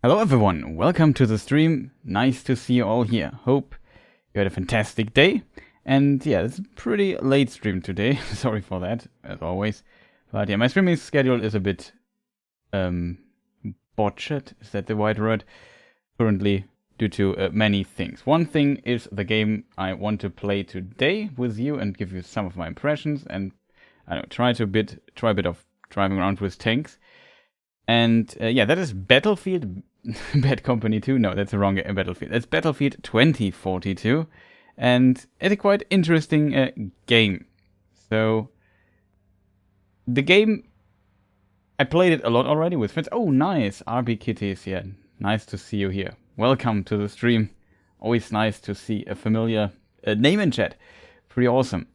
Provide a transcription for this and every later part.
Hello everyone, welcome to the stream. Nice to see you all here. Hope you had a fantastic day. And yeah, it's a pretty late stream today. Sorry for that, as always. But yeah, my streaming schedule is a bit botched, is that the right word? Currently, due to many things. One thing is the game I want to play today with you and give you some of my impressions and I don't know, try a bit of driving around with tanks. And yeah, that is Battlefield. Bad Company 2? No, that's the wrong Battlefield. It's Battlefield 2042. And it's a quite interesting game. So, the game, I played it a lot already with friends. Oh, nice. RB Kitty is here. Nice to see you here. Welcome to the stream. Always nice to see a familiar name in chat. Pretty awesome.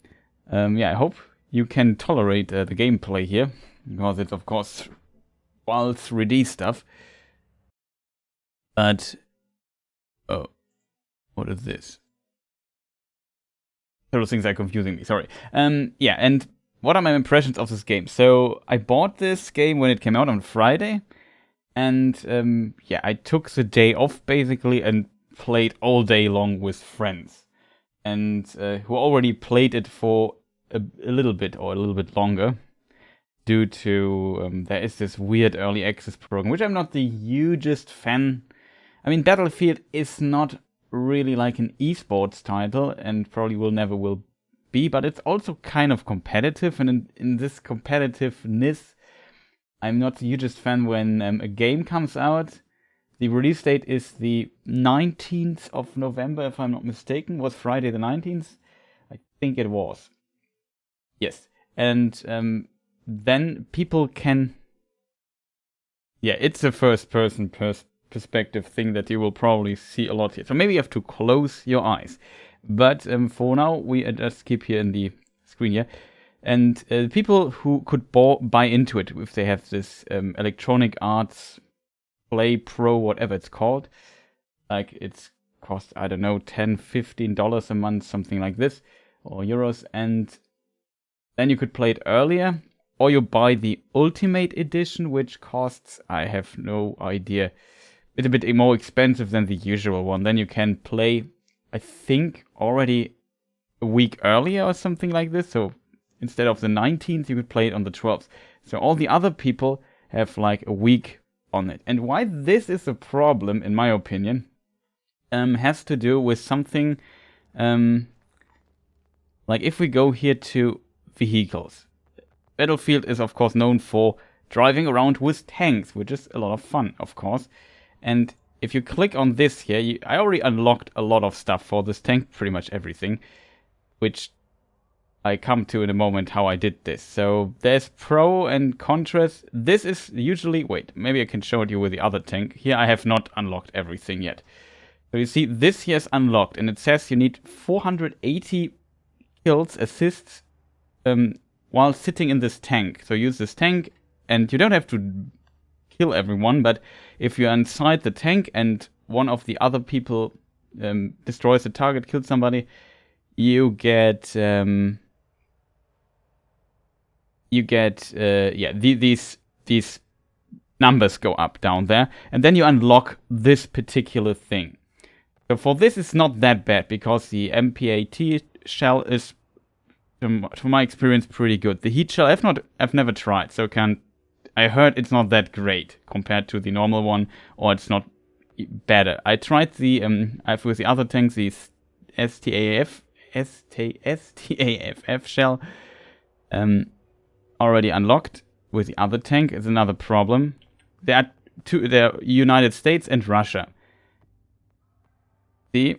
Yeah, I hope you can tolerate the gameplay here. Because it's, of course, wild 3D stuff. But, oh, what is this? Those things are confusing me, sorry. Yeah, and what are my impressions of this game? So, I bought this game when it came out on Friday. And, yeah, I took the day off, basically, and played all day long with friends. And who already played it for a little bit, or a little bit longer. Due to, there is this weird early access program, which I'm not the hugest fan. I mean, Battlefield is not really like an esports title, and probably never will be, but it's also kind of competitive, and in this competitiveness, I'm not the hugest fan when a game comes out. The release date is the 19th of November, if I'm not mistaken. Was Friday the 19th? I think it was. Yes, and then people can... Yeah, it's a first-person perspective thing that you will probably see a lot here. So maybe you have to close your eyes. But for now, we just keep here in the screen here. And people who could buy into it, if they have this Electronic Arts Play Pro, whatever it's called. Like it's cost, I don't know, $10, $15 a month, something like this. Or euros. And then you could play it earlier. Or you buy the Ultimate Edition, which costs, I have no idea. It's a bit more expensive than the usual one. Then you can play, I think, already a week earlier or something like this. So instead of the 19th, you could play it on the 12th. So all the other people have like a week on it. And why this is a problem, in my opinion, has to do with something like if we go here to vehicles. Battlefield is, of course, known for driving around with tanks, which is a lot of fun, of course. And if you click on this here, I already unlocked a lot of stuff for this tank, pretty much everything, which I come to in a moment how I did this. So there's pro and contras. This is usually, wait, maybe I can show it you with the other tank. Here I have not unlocked everything yet. So you see, this here is unlocked, and it says you need 480 kills, assists, while sitting in this tank. So use this tank, and you don't have to kill everyone, but if you're inside the tank and one of the other people destroys the target, kills somebody, you get these numbers go up down there, and then you unlock this particular thing. So for this, it's not that bad because the MPAT shell is, from my experience, pretty good. The heat shell I've never tried, so I heard it's not that great compared to the normal one, or it's not better. I tried the with the other tanks, the STAFF shell, already unlocked. With the other tank is another problem. There are United States and Russia. See,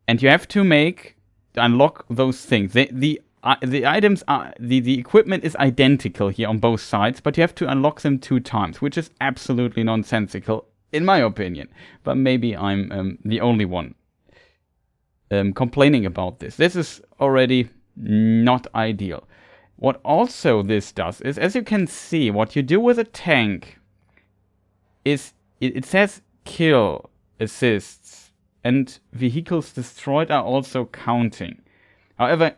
and you have to unlock those things. The items are the equipment is identical here on both sides, but you have to unlock them 2 times, which is absolutely nonsensical in my opinion. But maybe I'm the only one complaining about this. This is already not ideal. What also this does is, as you can see, what you do with a tank is it says kill, assists, and vehicles destroyed are also counting. However,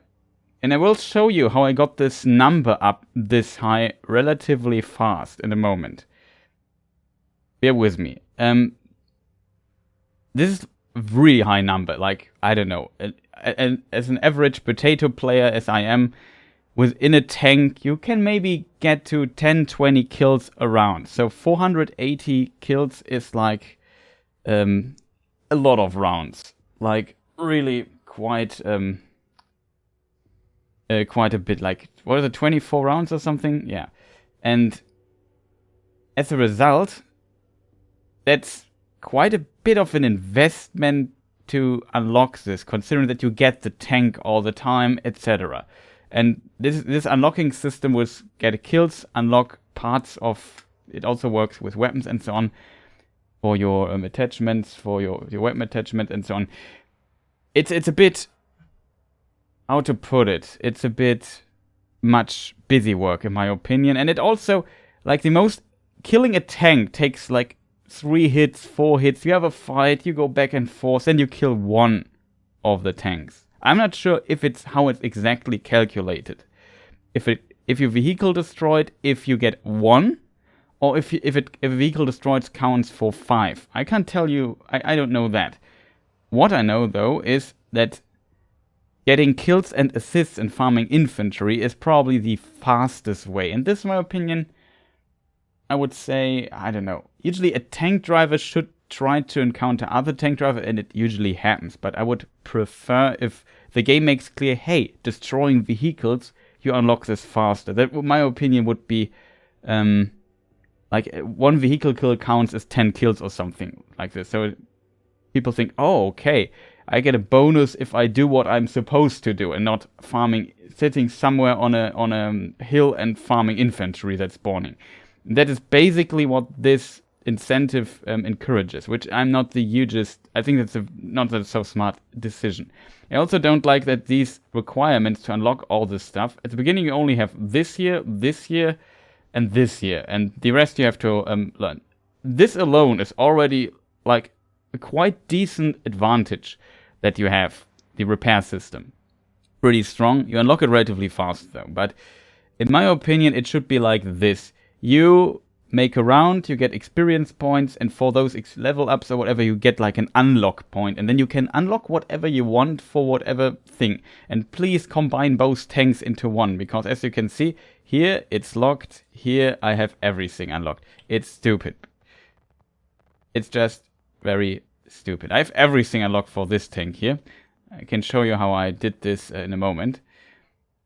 and I will show you how I got this number up this high relatively fast in a moment. Bear with me. this is a really high number. Like, I don't know. And as an average potato player, as I am, within a tank, you can maybe get to 10, 20 kills a round. So 480 kills is like a lot of rounds. Like, really quite a bit. Like, what is it, 24 rounds or something? Yeah. And as a result, that's quite a bit of an investment to unlock this, considering that you get the tank all the time, etc. And this unlocking system with get kills, unlock parts of it. Also works with weapons and so on for your attachments, for your weapon attachment and so on. It's a bit, how to put it? It's a bit much busy work in my opinion, and it also, like, the most killing a tank takes like 3 hits, 4 hits. You have a fight, you go back and forth, then you kill one of the tanks. I'm not sure if it's how it's exactly calculated. If your vehicle destroyed, if you get 1, or if a vehicle destroyed counts for 5. I can't tell you. I don't know that. What I know though is that getting kills and assists and farming infantry is probably the fastest way. And this, in my opinion, I would say, I don't know. Usually a tank driver should try to encounter other tank driver, and it usually happens. But I would prefer if the game makes clear, hey, destroying vehicles, you unlock this faster. That, in my opinion, would be like 1 vehicle kill counts as 10 kills or something like this. So people think, oh, okay, I get a bonus if I do what I'm supposed to do and not farming, sitting somewhere on a hill and farming infantry that's spawning. That is basically what this incentive encourages, which I'm not the hugest. I think that's not a so smart decision. I also don't like that these requirements to unlock all this stuff. At the beginning, you only have this year, and this year, and the rest you have to learn. This alone is already like a quite decent advantage that you have. The repair system, pretty strong. You unlock it relatively fast though, but in my opinion, it should be like this. You make a round, you get experience points, and for those level ups or whatever, you get like an unlock point, and then you can unlock whatever you want for whatever thing. And please combine both tanks into one, because as you can see, here it's locked, here I have everything unlocked. It's stupid. It's just very stupid. I have everything unlocked for this tank here. I can show you how I did this in a moment.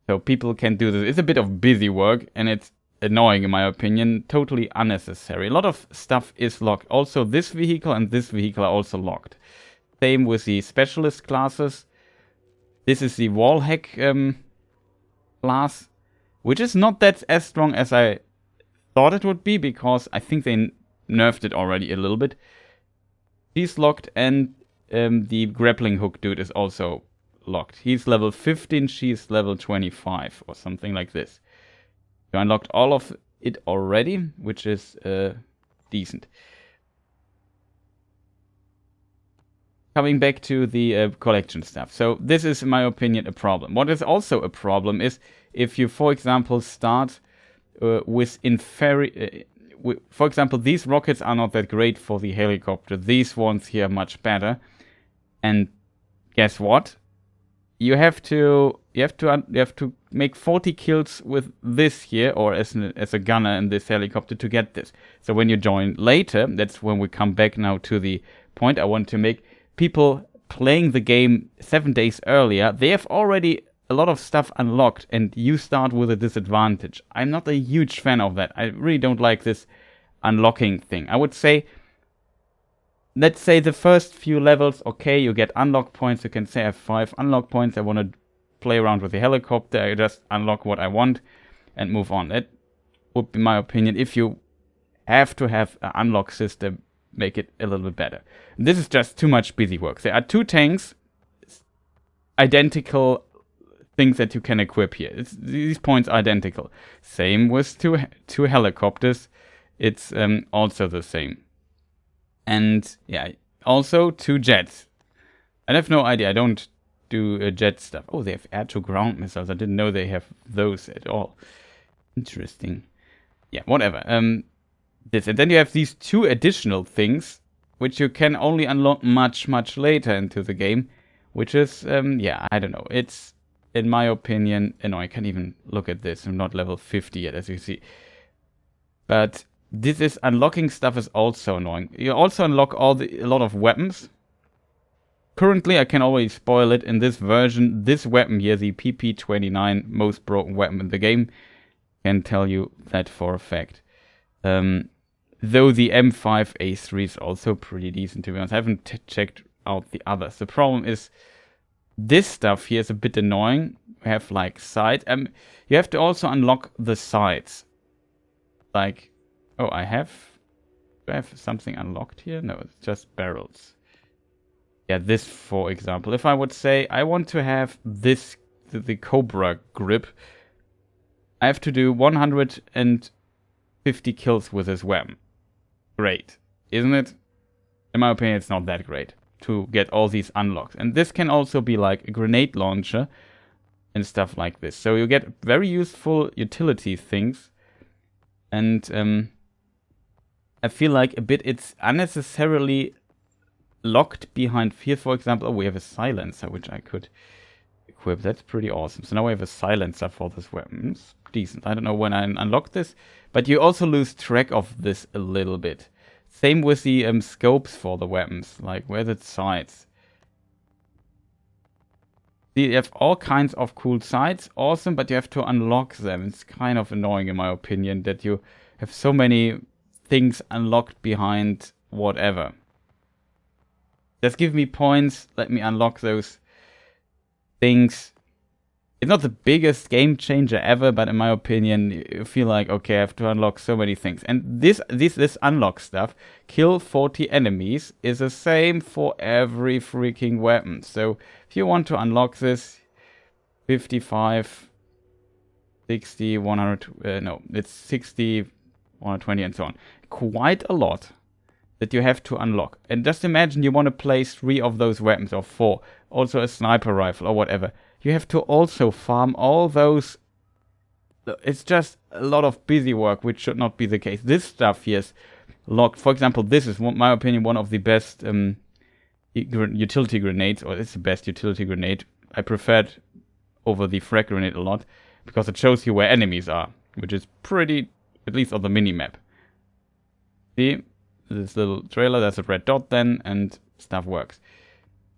So people can do this. It's a bit of busy work, and it's annoying in my opinion, totally unnecessary. A lot of stuff is locked. Also, this vehicle and this vehicle are also locked. Same with the specialist classes. This is the wall hack class, which is not that as strong as I thought it would be, because I think they nerfed it already a little bit. He's locked, and the grappling hook dude is also locked. He's level 15, she's level 25 or something like this. You unlocked all of it already, which is decent. Coming back to the collection stuff. So this is, in my opinion, a problem. What is also a problem is if you, for example, start with inferior... for example, these rockets are not that great for the helicopter. These ones here are much better. And guess what? You have to make 40 kills with this here, or as a gunner in this helicopter, to get this. So when you join later, that's when we come back now to the point I want to make. People playing the game 7 days earlier, they have already a lot of stuff unlocked, and you start with a disadvantage. I'm not a huge fan of that. I really don't like this unlocking thing. I would say, let's say the first few levels, okay, you get unlock points. You can say I have 5 unlock points. I want to play around with the helicopter. I just unlock what I want and move on. That would be my opinion. If you have to have an unlock system, make it a little bit better. This is just too much busy work. There are 2 tanks, identical things that you can equip here. These points are identical. Same with two helicopters. It's also the same. And yeah, also 2 jets. I have no idea. I don't do jet stuff. Oh, they have air-to-ground missiles. I didn't know they have those at all. Interesting. Yeah, whatever. This, and then you have these 2 additional things which you can only unlock much, much later into the game, which is, yeah, I don't know. It's, in my opinion, I can't even look at this. I'm not level 50 yet, as you see. But this is unlocking stuff is also annoying. You also unlock a lot of weapons. Currently, I can already spoil it. In this version, this weapon here, the PP29, most broken weapon in the game, can tell you that for a fact. Though the M5A3 is also pretty decent, to be honest. I haven't checked out the others. The problem is this stuff here is a bit annoying. We have like sides. You have to also unlock the sides. Like, oh, do I have something unlocked here? No, it's just barrels. Yeah, this, for example. If I would say I want to have this, the Cobra grip, I have to do 150 kills with this weapon. Great, isn't it? In my opinion, it's not that great to get all these unlocks. And this can also be like a grenade launcher and stuff like this. So you get very useful utility things. And I feel like a bit it's unnecessarily locked behind here, for example. Oh, we have a silencer, which I could equip. That's pretty awesome. So now we have a silencer for this weapon. It's decent. I don't know when I unlock this, but you also lose track of this a little bit. Same with the scopes for the weapons. Like, where's its sights? You have all kinds of cool sights. Awesome, but you have to unlock them. It's kind of annoying, in my opinion, that you have so many things unlocked behind whatever. Just give me points. Let me unlock those things. It's not the biggest game changer ever, but in my opinion, you feel like, okay, I have to unlock so many things. And this unlock stuff, kill 40 enemies, is the same for every freaking weapon. So if you want to unlock this, 55, 60, 100, no, it's 60, 120 and so on. Quite a lot that you have to unlock. And just imagine you want to place 3 of those weapons, or 4, also a sniper rifle or whatever. You have to also farm all those. It's just a lot of busy work, which should not be the case. This stuff here is locked. For example, this is, in my opinion, one of the best utility grenades, or it's the best utility grenade. I prefer it over the frag grenade a lot, because it shows you where enemies are, which is pretty, at least on the mini-map. See, this little trailer, there's a red dot then, and stuff works.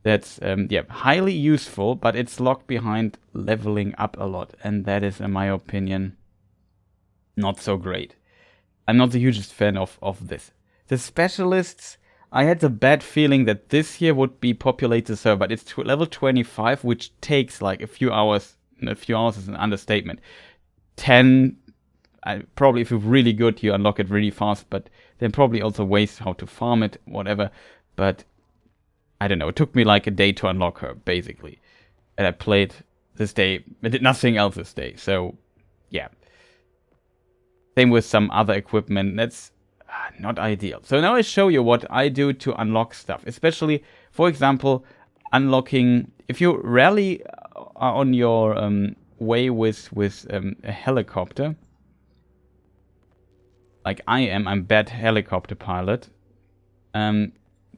That's, yeah, highly useful, but it's locked behind leveling up a lot. And that is, in my opinion, not so great. I'm not the hugest fan of this. The specialists, I had the bad feeling that this here would be populate the server, but it's level 25, which takes like a few hours. A few hours is an understatement. 10, probably if you're really good, you unlock it really fast, but then probably also ways how to farm it, whatever. But I don't know, it took me like a day to unlock her, basically. And I played this day, I did nothing else this day, so yeah. Same with some other equipment, that's not ideal. So now I show you what I do to unlock stuff, especially, for example, unlocking, if you rarely are on your way with a helicopter, like I'm a bad helicopter pilot,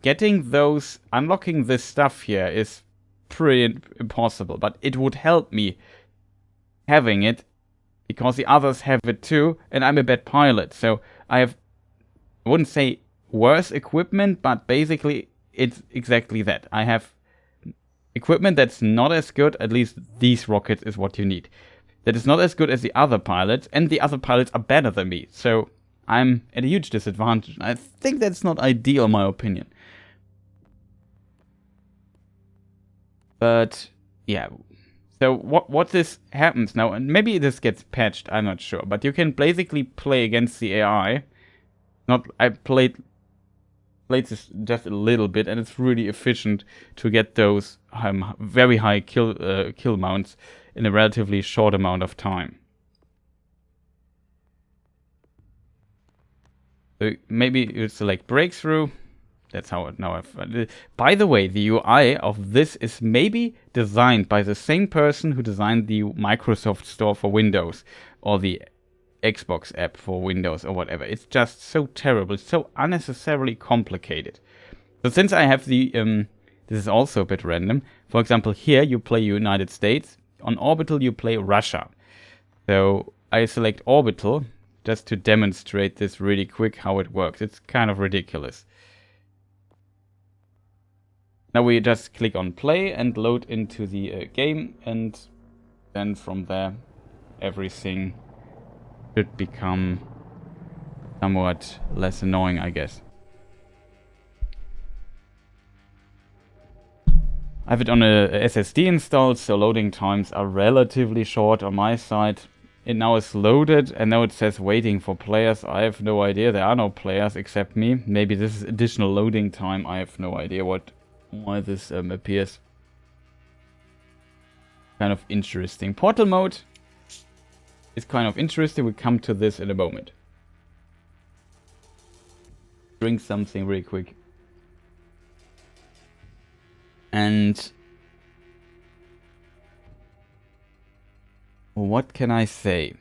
getting those, unlocking this stuff here is pretty impossible, but it would help me having it, because the others have it too, and I'm a bad pilot, so I wouldn't say worse equipment, but basically it's exactly that. I have equipment that's not as good, at least these rockets is what you need, that is not as good as the other pilots, and the other pilots are better than me, so I'm at a huge disadvantage. I think that's not ideal in my opinion. But yeah, so what this happens now, and maybe this gets patched, I'm not sure, but you can basically play against the AI. I played this just a little bit, and it's really efficient to get those very high kill mounts in a relatively short amount of time. So maybe you select breakthrough. That's how it now. By the way, the UI of this is maybe designed by the same person who designed the Microsoft Store for Windows, or the Xbox app for Windows, or whatever. It's just so terrible. It's so unnecessarily complicated. So since I have the, this is also a bit random. For example, here you play United States. On Orbital you play Russia. So I select Orbital just to demonstrate this really quick how it works. It's kind of ridiculous. Now we just click on play and load into the game, and then from there everything should become somewhat less annoying, I guess. I have it on a SSD installed, so loading times are relatively short on my side. It now is loaded, and now it says waiting for players. I have no idea. There are no players except me. Maybe this is additional loading time. I have no idea why this appears. Kind of interesting. Portal mode is kind of interesting. We'll come to this in a moment. Drink something really quick. And what can I say?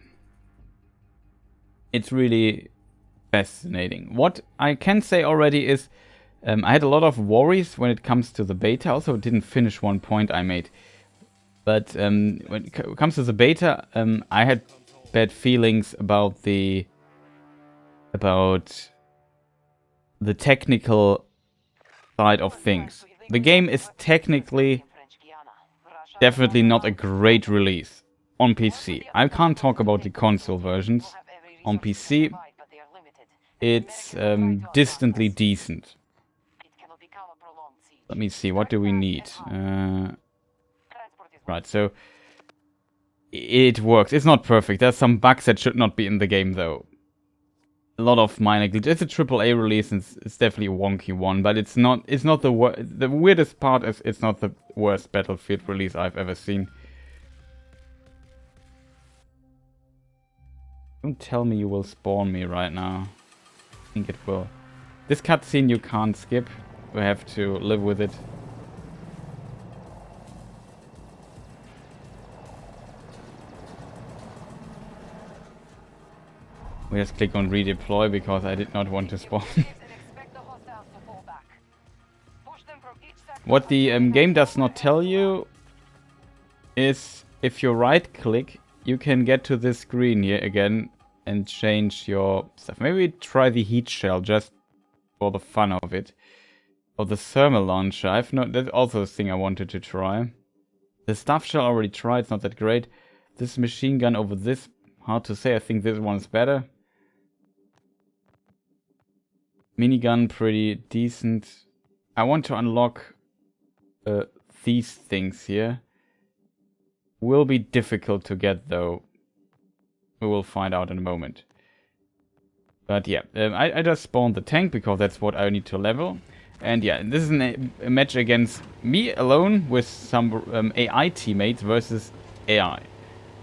It's really fascinating. What I can say already is I had a lot of worries when it comes to the beta. I also didn't finish one point I made. But when it comes to the beta, I had bad feelings about the technical side of things. The game is technically definitely not a great release on PC. I can't talk about the console versions. On PC, it's distantly decent. Let me see, what do we need? Right, so it works. It's not perfect. There's some bugs that should not be in the game, though. A lot of minor glitches. It's a AAA release, and it's definitely a wonky one, but it's not the weirdest part is it's not the worst Battlefield release I've ever seen. Don't tell me you will spawn me right now. I think it will. This cutscene you can't skip. We have to live with it. We just click on redeploy because I did not want to spawn. What the game does not tell you is if you right click, you can get to this screen here again and change your stuff. Maybe try the heat shell just for the fun of it. Or the thermal launcher. That's also a thing I wanted to try. The staff shell I already tried, it's not that great. This machine gun over this, hard to say. I think this one is better. Minigun, pretty decent. I want to unlock these things here. Will be difficult to get, though. We will find out in a moment. But yeah, I just spawned the tank because that's what I need to level. And yeah, this is a match against me alone with some AI teammates versus AI.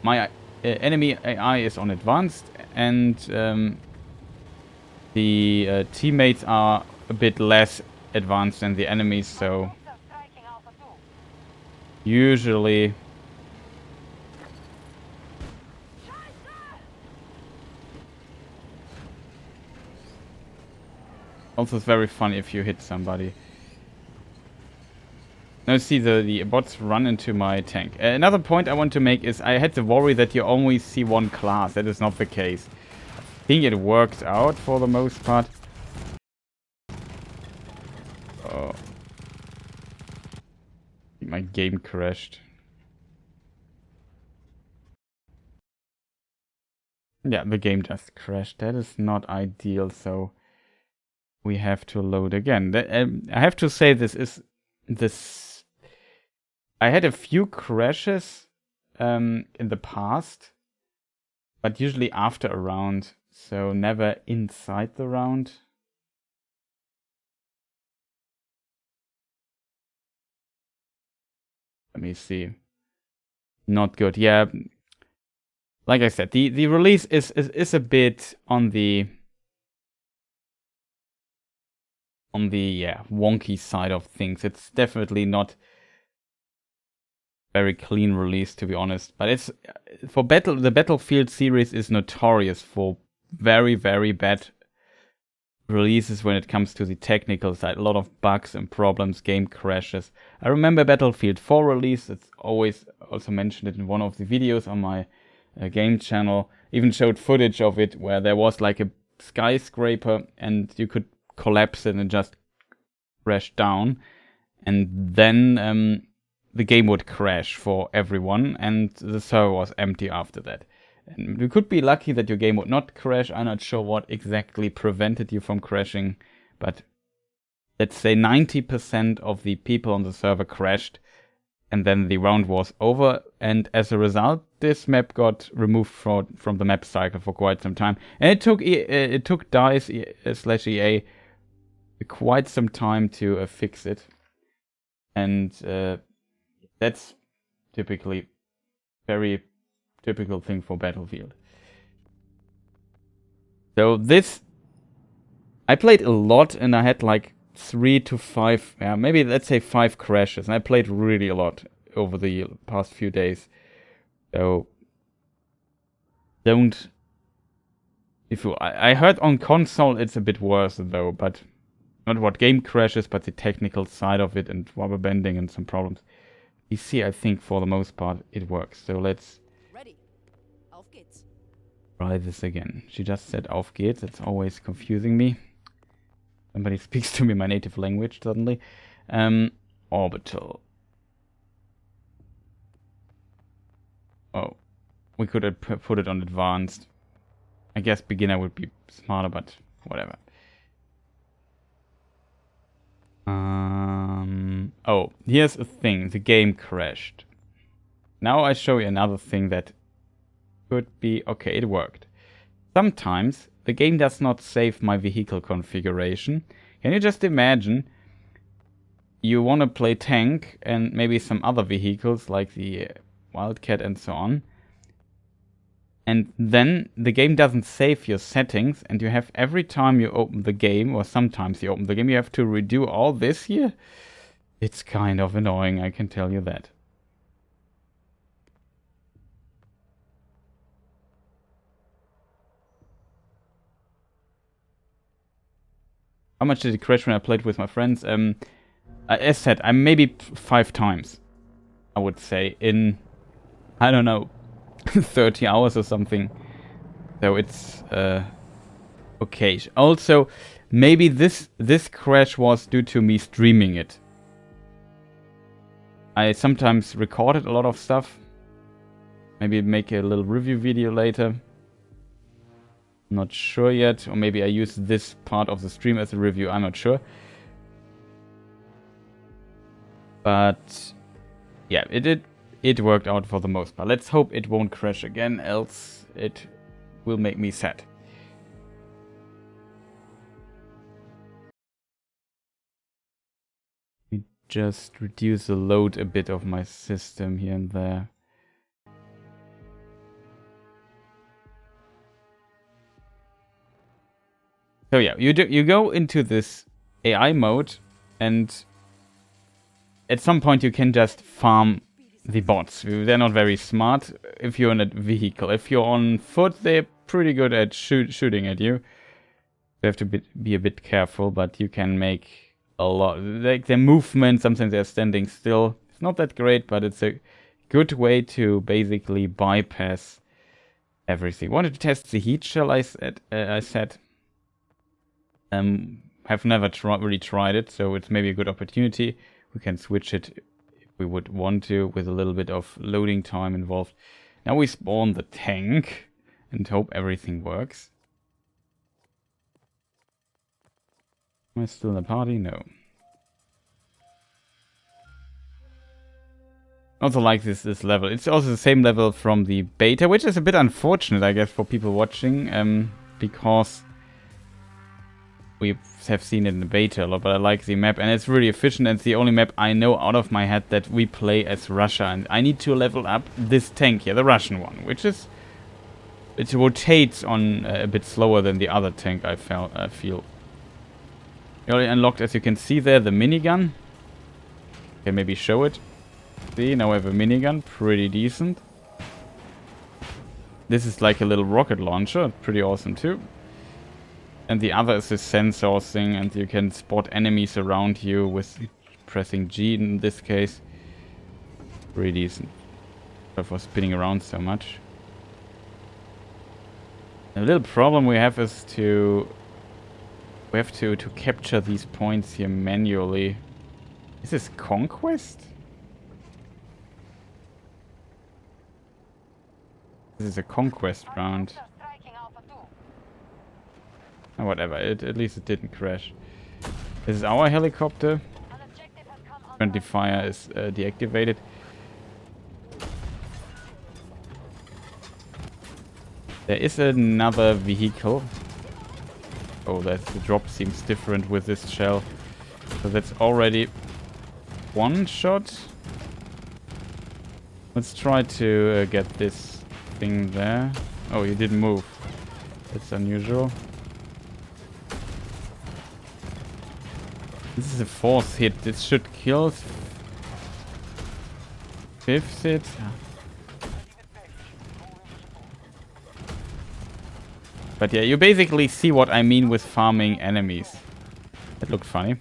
My enemy AI is on advanced, and the teammates are a bit less advanced than the enemies, so usually also it's very funny if you hit somebody. Now see the bots run into my tank. Another point I want to make is I had the worry that you only see one class. That is not the case. I think it worked out for the most part. Oh. My game crashed. Yeah, the game just crashed. That is not ideal, so we have to load again. I have to say this. I had a few crashes in the past, but usually after a round, so never inside the round. Let me see. Not good. Yeah, like I said, the release is a bit on the wonky side of things. It's definitely not very clean release, to be honest. But it's for the Battlefield series is notorious for very, very bad releases when it comes to the technical side. A lot of bugs and problems, game crashes. I remember Battlefield 4 release. It's always also mentioned it in one of the videos on my game channel. Even showed footage of it where there was like a skyscraper and you could collapse it and just crash down. And then the game would crash for everyone and the server was empty after that. And you could be lucky that your game would not crash. I'm not sure what exactly prevented you from crashing, but let's say 90% of the people on the server crashed, and then the round was over, and as a result, this map got removed from the map cycle for quite some time. And it took DICE/EA quite some time to fix it, and that's typically very typical thing for Battlefield. So this, I played a lot and I had like 3 to 5, maybe let's say 5 crashes. And I played really a lot over the past few days. So don't, I heard on console it's a bit worse though, but not what game crashes, but the technical side of it and rubber banding and some problems. PC, I think for the most part it works. So let's try this again. She just said auf geht's. It's always confusing me. Somebody speaks to me my native language suddenly. Orbital. Oh, we could have put it on advanced. I guess beginner would be smarter, but whatever. Oh, here's a thing. The game crashed. Now I show you another thing that could be... Okay, it worked. Sometimes the game does not save my vehicle configuration. Can you just imagine you want to play tank and maybe some other vehicles like the Wildcat and so on, and then the game doesn't save your settings and you have every time you open the game, or sometimes you open the game, you have to redo all this here? It's kind of annoying, I can tell you that. How much did it crash when I played with my friends? As said, I maybe 5 times, I would say, in, I don't know, 30 hours or something. So it's okay. Also, maybe this crash was due to me streaming it. I sometimes recorded a lot of stuff. Maybe make a little review video later. Not sure yet, or maybe I use this part of the stream as a review, I'm not sure. But yeah, it worked out for the most part. Let's hope it won't crash again, else it will make me sad. Let me just reduce the load a bit of my system here and there. So yeah, you go into this AI mode, and at some point you can just farm the bots. They're not very smart if you're in a vehicle. If you're on foot, they're pretty good at shooting at you. You have to be a bit careful, but you can make a lot. Like their movement, sometimes they're standing still. It's not that great, but it's a good way to basically bypass everything. Wanted to test the heat shell, I said. Have never really tried it, so it's maybe a good opportunity. We can switch it if we would want to, with a little bit of loading time involved. Now we spawn the tank and hope everything works. Am I still in the party? No. Also like this level. It's also the same level from the beta, which is a bit unfortunate, I guess, for people watching, because we have seen it in the beta a lot, but I like the map, and it's really efficient, and it's the only map I know out of my head that we play as Russia, and I need to level up this tank here, the Russian one, which is... It rotates on a bit slower than the other tank, I feel. You already unlocked, as you can see there, the minigun. Can maybe show it. See, now I have a minigun, pretty decent. This is like a little rocket launcher, pretty awesome too. And the other is the sensor thing, and you can spot enemies around you with pressing G in this case. Pretty decent. For spinning around so much. A little problem we have is we have to capture these points here manually. Is this Conquest? This is a Conquest round. Oh, whatever, at least it didn't crash. This is our helicopter. Friendly fire is deactivated. There is another vehicle. Oh, the drop seems different with this shell. So that's already one shot. Let's try to get this thing there. Oh, he didn't move. That's unusual. This is a fourth hit. This should kill. Fifth hit. But yeah, you basically see what I mean with farming enemies. That looked funny.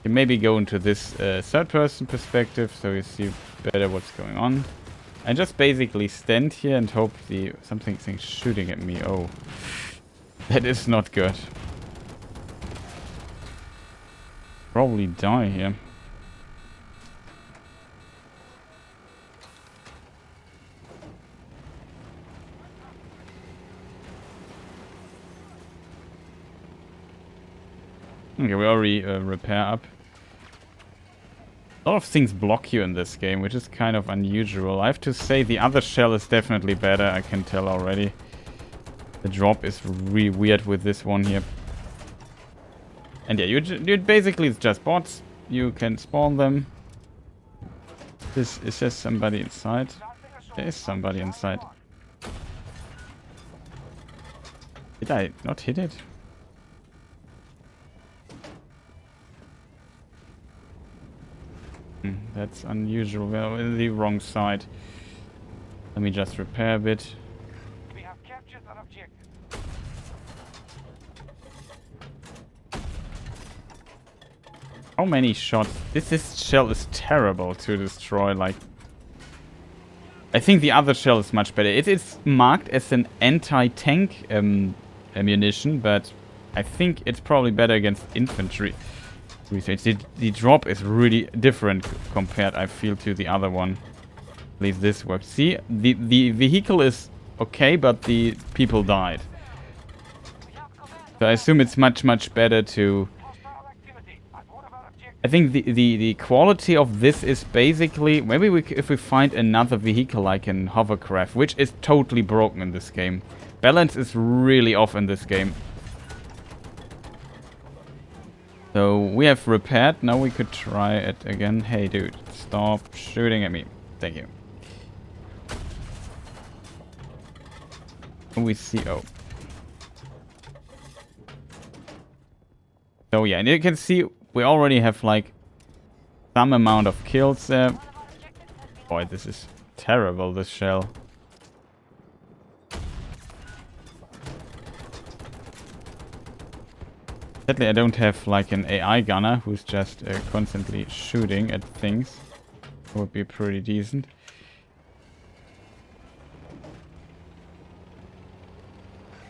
You maybe go into this third-person perspective, so you see better what's going on. I just basically stand here and hope something's shooting at me. Oh, that is not good. Probably die here. Okay, we already repair up. A lot of things block you in this game, which is kind of unusual. I have to say the other shell is definitely better, I can tell already. The drop is really weird with this one here. And yeah, you basically it's just bots. You can spawn them. Is there somebody inside? There is somebody inside. Did I not hit it? That's unusual. We're on the wrong side. Let me just repair a bit. We have captured an objective. How many shots? This shell is terrible to destroy. Like, I think the other shell is much better. It is marked as an anti-tank ammunition, but I think it's probably better against infantry. The drop is really different compared, I feel, to the other one. At least this works. See, the vehicle is okay, but the people died. So I assume it's much better to... I think the quality of this is basically... Maybe if we find another vehicle like an hovercraft, which is totally broken in this game. Balance is really off in this game. So we have repaired. Now we could try it again. Hey, dude, stop shooting at me. Thank you. We see... Oh. So yeah, and you can see we already have like some amount of kills there. Boy, this is terrible, this shell. Sadly, I don't have like an AI gunner who's just constantly shooting at things. That would be pretty decent.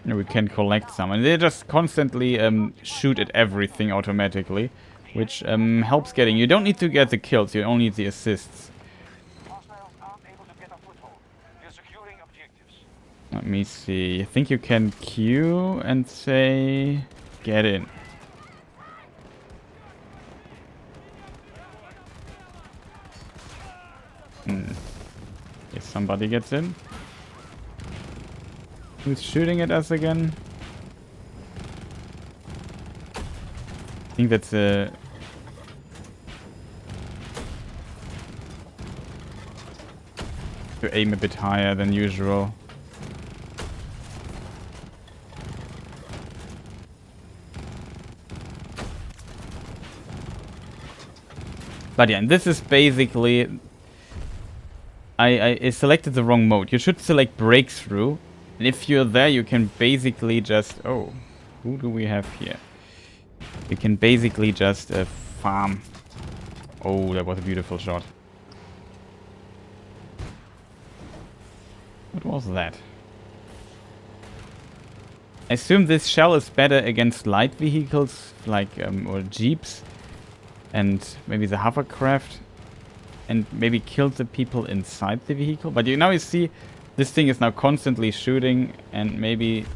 Yeah, we can collect some, and they just constantly shoot at everything automatically, which helps getting. You don't need to get the kills; you only need the assists. Let me see. I think you can queue and say, "Get in." If somebody gets in. Who's shooting at us again? I think that's a... to aim a bit higher than usual. But yeah, and this is basically... I selected the wrong mode. You should select breakthrough, And if you're there, you can basically just... Oh, who do we have here? You can basically just farm. Oh, that was a beautiful shot. What was that? I assume this shell is better against light vehicles, like, or jeeps. And maybe the hovercraft. And maybe kill the people inside the vehicle. But now you see, this thing is now constantly shooting. And maybe...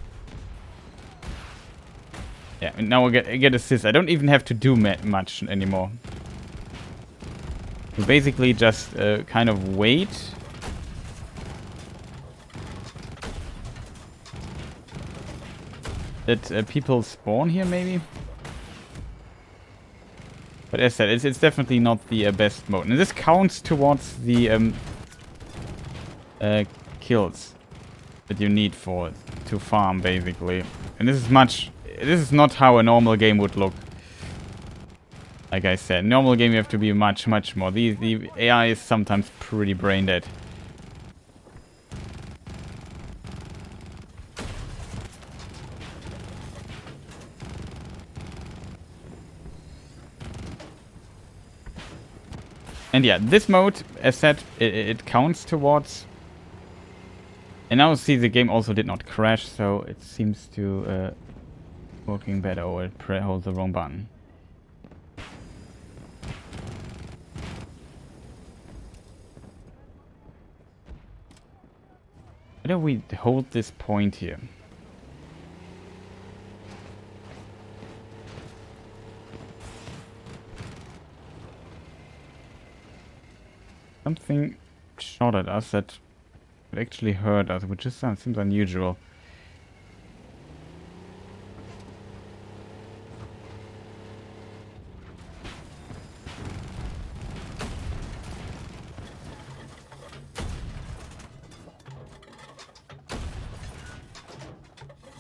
Yeah, and now I get assist. I don't even have to do much anymore. You basically just kind of wait. That people spawn here, maybe? But as I said, it's definitely not the best mode. And this counts towards the kills that you need to farm, basically. And this is not how a normal game would look. Like I said, normal game you have to be much more. The AI is sometimes pretty brain dead. And yeah, this mode, as said, it counts towards. And now see the game also did not crash, so it seems to working better. Or it hold the wrong button. Why do we hold this point here? Something shot at us that actually hurt us, which just seems unusual.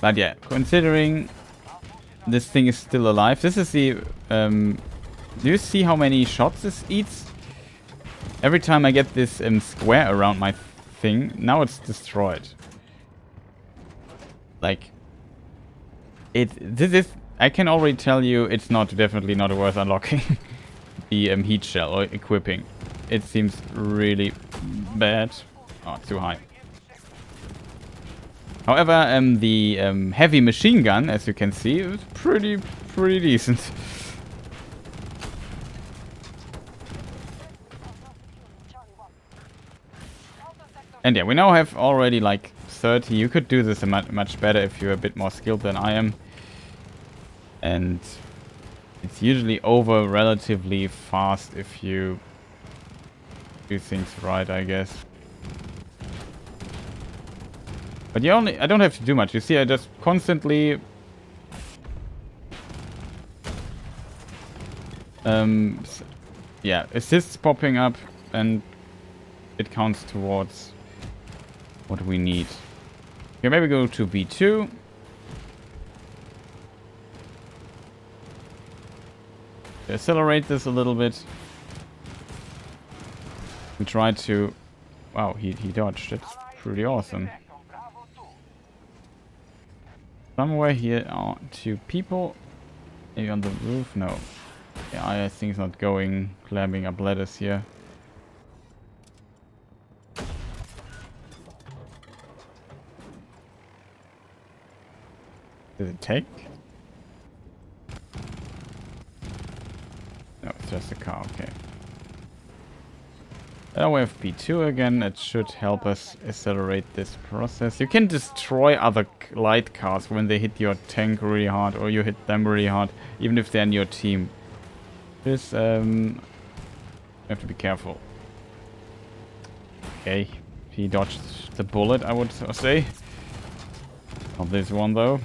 But yeah, considering this thing is still alive, this is the... do you see how many shots this eats? Every time I get this square around my thing, now it's destroyed. Like... This is... I can already tell you it's definitely not worth unlocking the heat shell or equipping. It seems really bad. Oh, too high. However, the heavy machine gun, as you can see, is pretty decent. And yeah, we now have already like 30. You could do this much better if you're a bit more skilled than I am. And it's usually over relatively fast if you do things right, I guess. But I don't have to do much. You see, I just constantly yeah, assists popping up and it counts towards what we need. Here, maybe go to B2. Accelerate this a little bit. We try to... Wow, he dodged it. Pretty awesome. Somewhere here are 2 people. Maybe on the roof? No. Yeah, I think it's not going climbing up ladders here. Does it take? No, it's just a car, okay. Now we have P2 again. It should help us accelerate this process. You can destroy other light cars when they hit your tank really hard, or you hit them really hard, even if they're in your team. This, you have to be careful. Okay, he dodged the bullet, I would say. Not this one, though.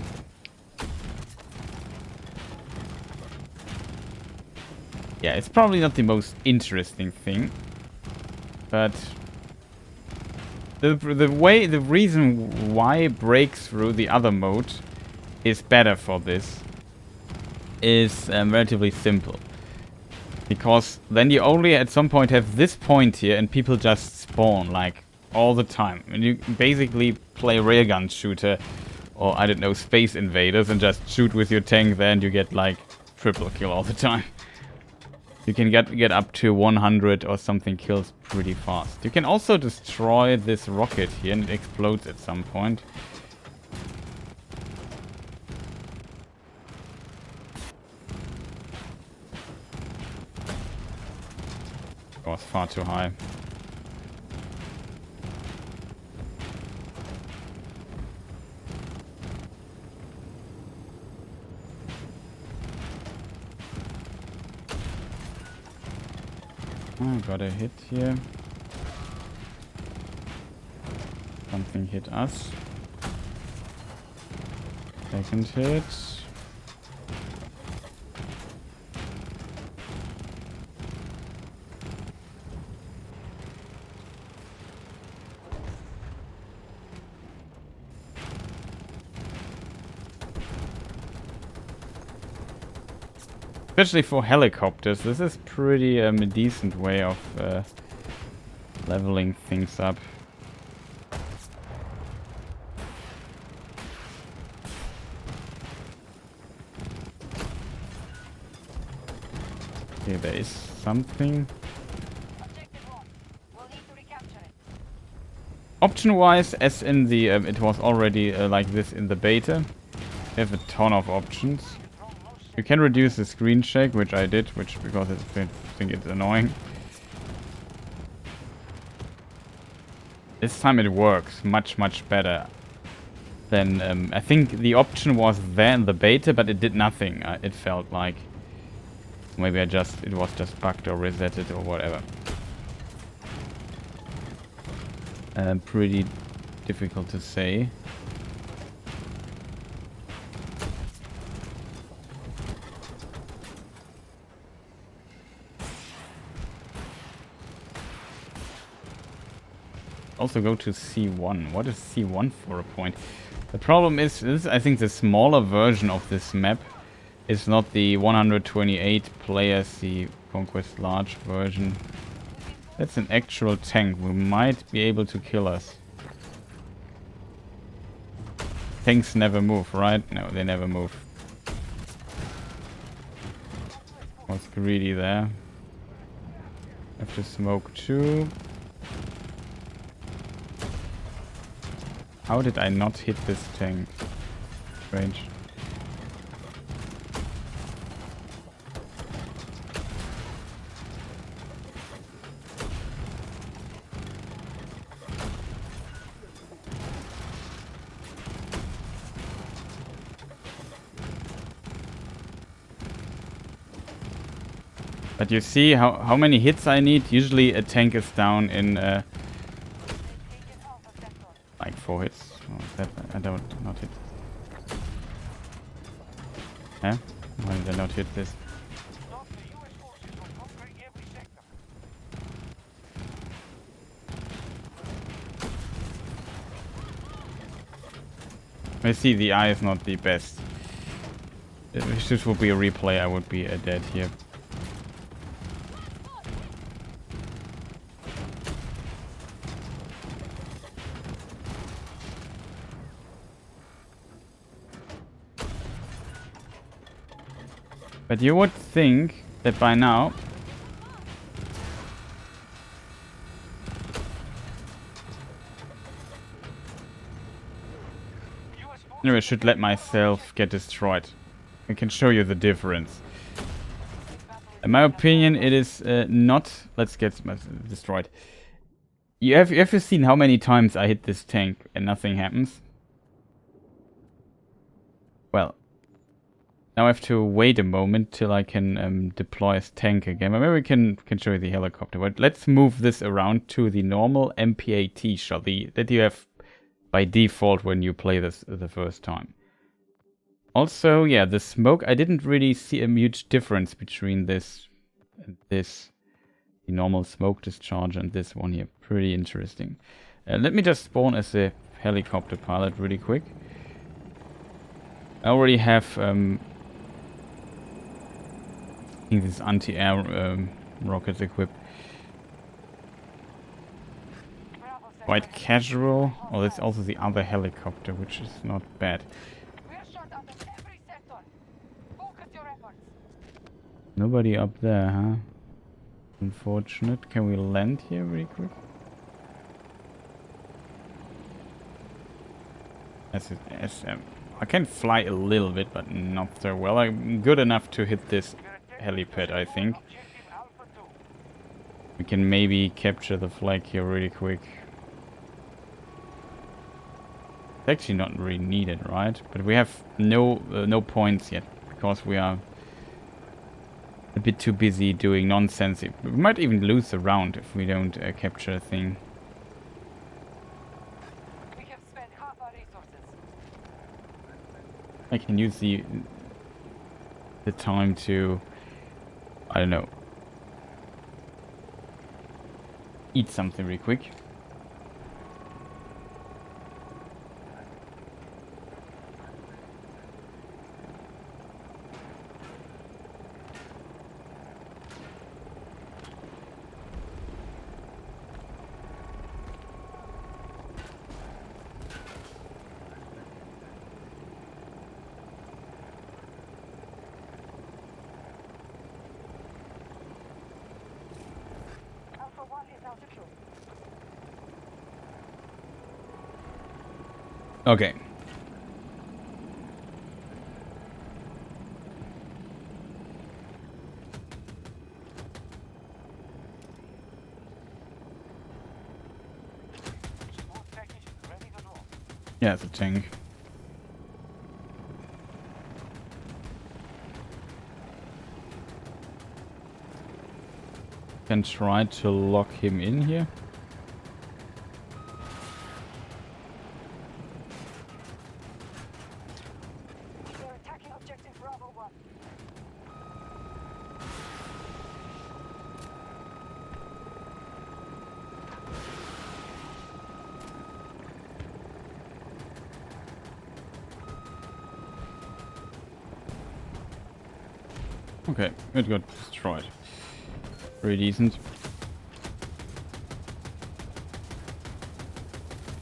Yeah, it's probably not the most interesting thing. But the reason why breakthrough the other mode is better for this is relatively simple. Because then you only at some point have this point here and people just spawn like all the time. And you basically play railgun shooter or I don't know, Space Invaders and just shoot with your tank there and you get like triple kill all the time. You can get up to 100 or something kills pretty fast. You can also destroy this rocket here and it explodes at some point. It was far too high. Oh, got a hit here. Something hit us. Second hit. Especially for helicopters, this is pretty a decent way of leveling things up. Okay, there is something. Option-wise, as in the it was already like this in the beta, you have a ton of options. You can reduce the screen shake, which I did, because I think it's annoying. This time it works much better than I think the option was there in the beta, but it did nothing. It felt like maybe it was just bugged or resetted or whatever. Pretty difficult to say. Also go to C1. What is C1 for a point? The problem is, this, I think the smaller version of this map is not the 128 players, the Conquest Large version. That's an actual tank who might be able to kill us. Tanks never move, right? No, they never move. Was greedy there. Have to smoke too. How did I not hit this tank? Strange. But you see how many hits I need? Usually a tank is down in like 4 hits. Oh, that I don't not hit. Yeah? Why did I not hit this? I see the eye is not the best. If this would be a replay, I would be dead here. But you would think that by now I should let myself get destroyed. I can show you the difference. In my opinion, it is not... Let's get destroyed. You have seen how many times I hit this tank and nothing happens? Well, now I have to wait a moment till I can deploy a tank again. Maybe we can show you the helicopter. But let's move this around to the normal MPAT shot that you have by default when you play this the first time. Also, yeah, the smoke, I didn't really see a huge difference between this and this. The normal smoke discharge and this one here. Pretty interesting. Let me just spawn as a helicopter pilot really quick. I already have I think this anti-air rockets equipped. quite casual. Oh, there's also the other helicopter, which is not bad. We're shot out of every sector. Focus your efforts. Nobody up there, huh? Unfortunate. Can we land here really quick? I can fly a little bit, but not so well. I'm good enough to hit this helipad, I think. Objective Alpha 2. We can maybe capture the flag here really quick. It's actually not really needed, right? But we have no points yet because we are a bit too busy doing nonsense. We might even lose the round if we don't capture a thing. We have spent half our resources. I can use the time to, I don't know, eat something really quick. Alpha 1 is now secure. Okay. Small package ready to drop. Yeah, it's a tank. Can try to lock him in here. They're attacking objective Bravo 1. Okay, it got destroyed. Pretty decent.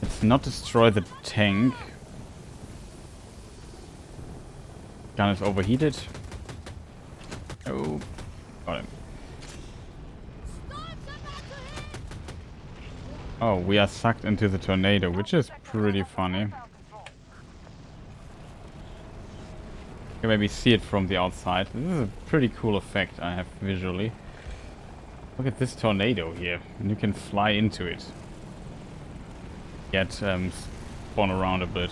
Let's not destroy the tank. Gun is overheated. Oh, got him. Oh, we are sucked into the tornado, which is pretty funny. Unbound control. You can maybe see it from the outside. This is a pretty cool effect I have visually. Look at this tornado here, and you can fly into it. Get spawn around a bit.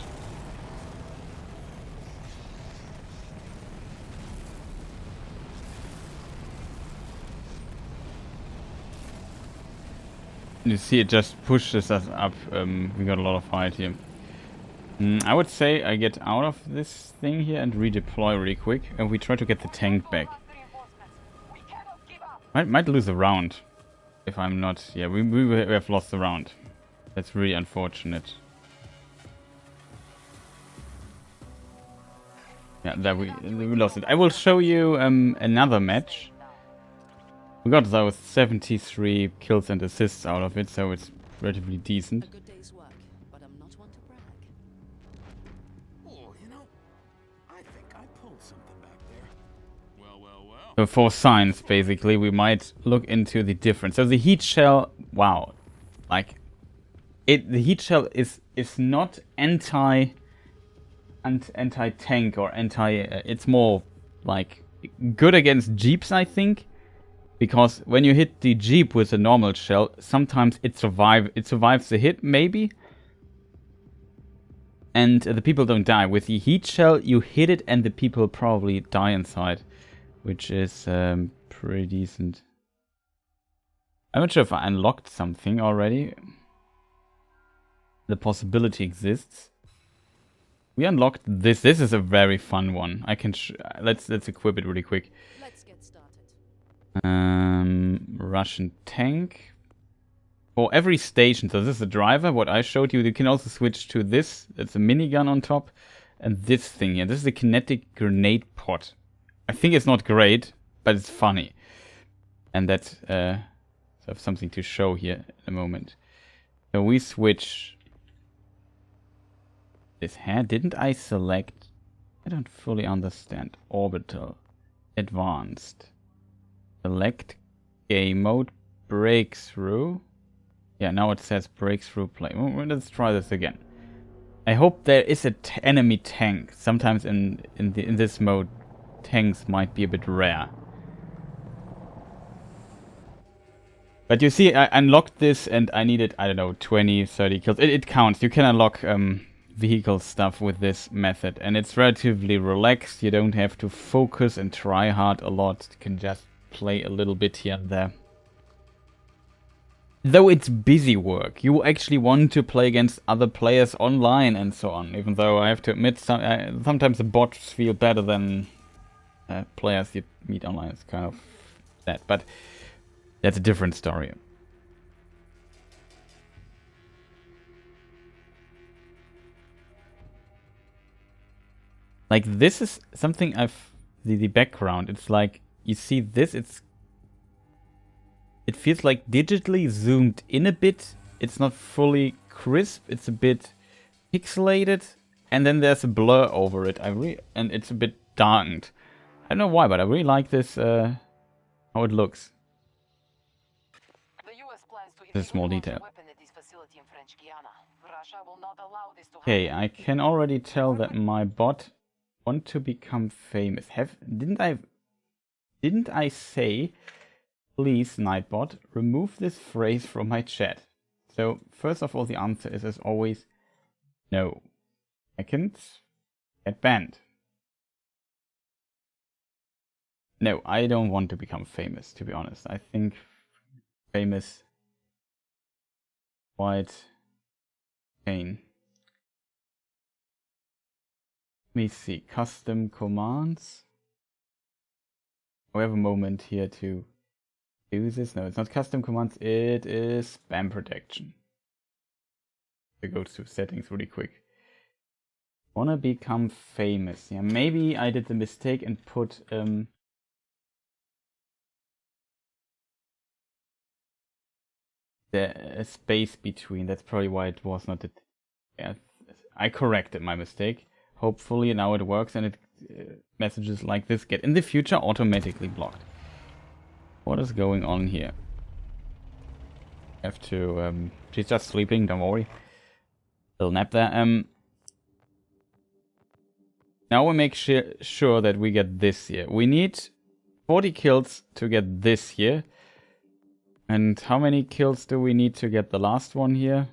You see, it just pushes us up. We got a lot of height here. I would say I get out of this thing here and redeploy really quick, and we try to get the tank back. Fast reinforcements. We cannot give up. Might lose a round if I'm not. Yeah, we have lost the round. That's really unfortunate. Yeah, that we lost it. I will show you another match. We got those 73 kills and assists out of it, so it's relatively decent. A good day's work, but I'm not one to brag. Oh, you know, I think I pulled something back there. Well. So for science, basically, we might look into the difference. So the heat shell, wow, like the heat shell is not anti-tank or it's more like good against jeeps, I think, because when you hit the jeep with a normal shell, sometimes it survives the hit, maybe, and the people don't die. With the heat shell, you hit it and the people probably die inside, which is pretty decent. I'm not sure if I unlocked something already. The possibility exists. We unlocked this. This is a very fun one. I can let's equip it really quick. Let's get started. Russian tank. For every station, so this is the driver, what I showed you. You can also switch to this. It's a minigun on top. And this thing here. This is the kinetic grenade pod. I think it's not great, but it's funny. And that's so I have something to show here in a moment. So we switch this here. Didn't I select? I don't fully understand. Orbital. Advanced. Select game mode. Breakthrough. Yeah, now it says breakthrough play. Well, let's try this again. I hope there is an enemy tank. Sometimes in this mode, tanks might be a bit rare. But you see, I unlocked this and I needed, I don't know, 20, 30 kills. It counts. You can unlock vehicle stuff with this method. And it's relatively relaxed. You don't have to focus and try hard a lot. You can just play a little bit here and there. Though it's busy work, you actually want to play against other players online and so on. Even though I have to admit, sometimes the bots feel better than players you meet online. It's kind of that, but that's a different story. Like this is something the background. It's like you see this. It feels like digitally zoomed in a bit. It's not fully crisp. It's a bit pixelated, and then there's a blur over it. And it's a bit darkened. I don't know why, but I really like this. How it looks. The US plans to This is a small detail. weapon at this facility in French Guiana. Russia will not allow this to Okay, happen. I can already tell that my bot want to become famous. Didn't I say, please, Nightbot, remove this phrase from my chat? So first of all, the answer is as always no. Second, get banned. No, I don't want to become famous, to be honest. I think famous quite pain. Let me see, custom commands. We have a moment here to do this. No, it's not custom commands, it is spam protection. I go to settings really quick. Wanna become famous. Yeah, maybe I did the mistake and put the space between. That's probably why it was not it. Yeah, I corrected my mistake. Hopefully now it works and messages like this get in the future automatically blocked. What is going on here? Have to she's just sleeping, don't worry. Little nap there. Now we make sure that we get this here. We need 40 kills to get this here. And how many kills do we need to get the last one here?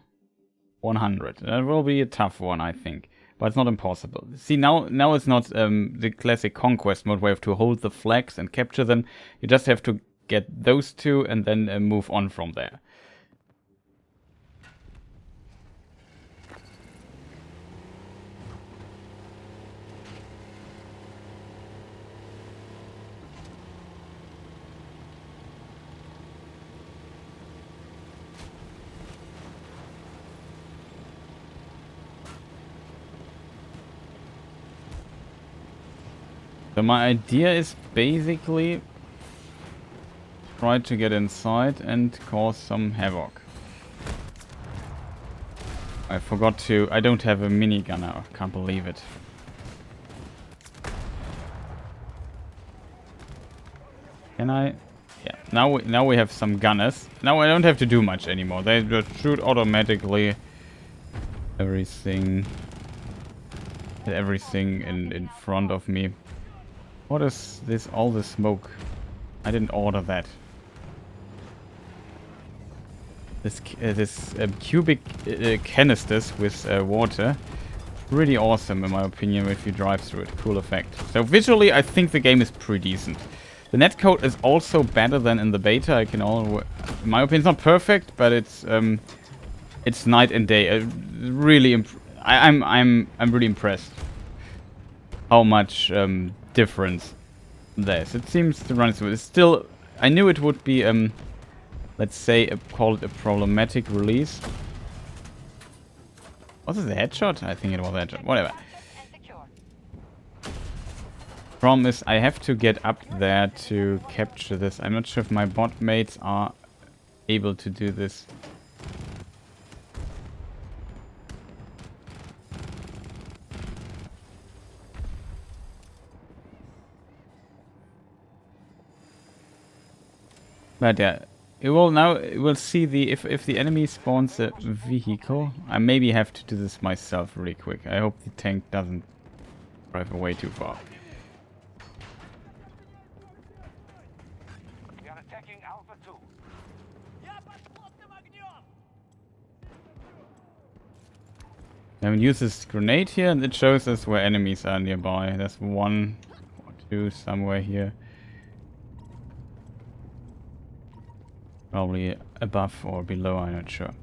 100. That will be a tough one, I think. But it's not impossible. See, now it's not the classic conquest mode where you have to hold the flags and capture them. You just have to get those two and then move on from there. So my idea is basically try to get inside and cause some havoc. I forgot to... I don't have a minigun now. Can't believe it. Can I? Yeah. Now we have some gunners. Now I don't have to do much anymore. They just shoot automatically everything in front of me. What is this? All the smoke. I didn't order that. This cubic canisters with water. Pretty awesome in my opinion if you drive through it. Cool effect. So visually I think the game is pretty decent. The netcode is also better than in the beta. I can in my opinion it's not perfect, but it's night and day. Really I'm really impressed how much difference there is. It seems to run smooth. It's still, I knew it would be let's say call it a problematic release. Was it a headshot? I think it was a headshot. Whatever. Problem is I have to get up there to capture this. I'm not sure if my bot mates are able to do this. But yeah, it will see the if the enemy spawns a vehicle. I maybe have to do this myself really quick. I hope the tank doesn't drive away too far. We are attacking Alpha 2. I will use this grenade here, and it shows us where enemies are nearby. There's one or two somewhere here. Probably above or below, I'm not sure.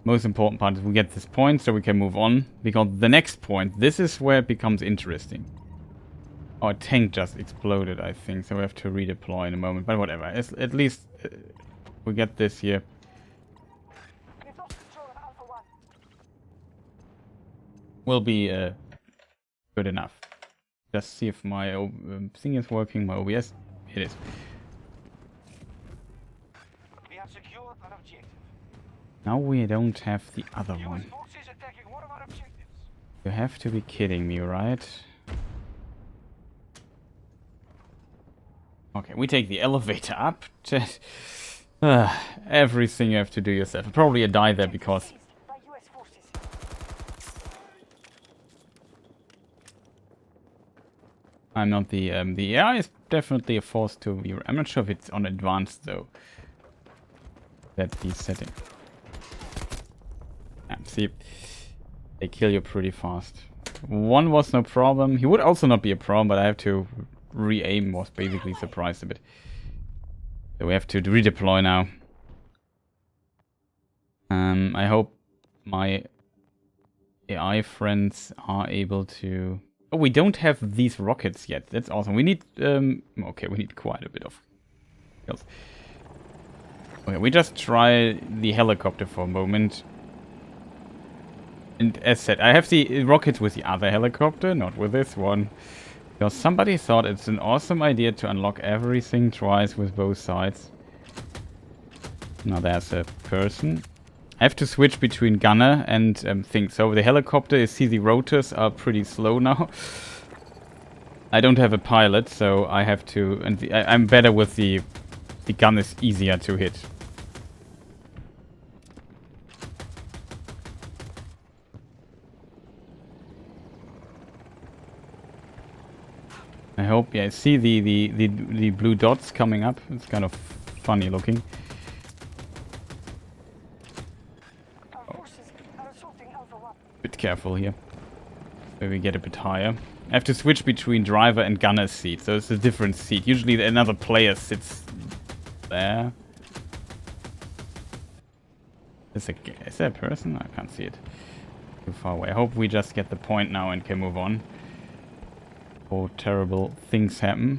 Most important part is we get this point so we can move on. Because the next point, this is where it becomes interesting. Our tank just exploded, I think, so we have to redeploy in a moment. But whatever, at least we get this here. We've lost control of Alpha 1. Will be good enough. Just see if my thing is working, my OBS. It is. We have secured an objective. Now we don't have the other US one. forces attacking one of our objectives. You have to be kidding me, right? Okay, we take the elevator up. Everything you have to do yourself. Probably die there because Seized by US forces. I'm not the AI is definitely a force to view. I'm not sure if it's on advanced though. That's the setting. Yeah, see, they kill you pretty fast. One was no problem. He would also not be a problem, but I have to re-aim. Was basically surprised a bit. So we have to redeploy now. I hope my AI friends are able to... Oh, we don't have these rockets yet. That's awesome. We need... okay, we need quite a bit of kills. Okay, we just try the helicopter for a moment. And as said, I have the rockets with the other helicopter, not with this one. Because somebody thought it's an awesome idea to unlock everything twice with both sides. Now there's a person. I have to switch between gunner and thing. So the helicopter, you see the rotors are pretty slow now. I don't have a pilot, so I have to... And I'm better with the gun is easier to hit. I hope, yeah, I see the blue dots coming up. It's kind of funny looking. Our forces are assaulting Alpha 1. Bit careful here. Maybe get a bit higher. I have to switch between driver and gunner's seat, so it's a different seat. Usually another player sits there. Is there a person? I can't see it. Too far away. I hope we just get the point now and can move on. Or terrible things happen.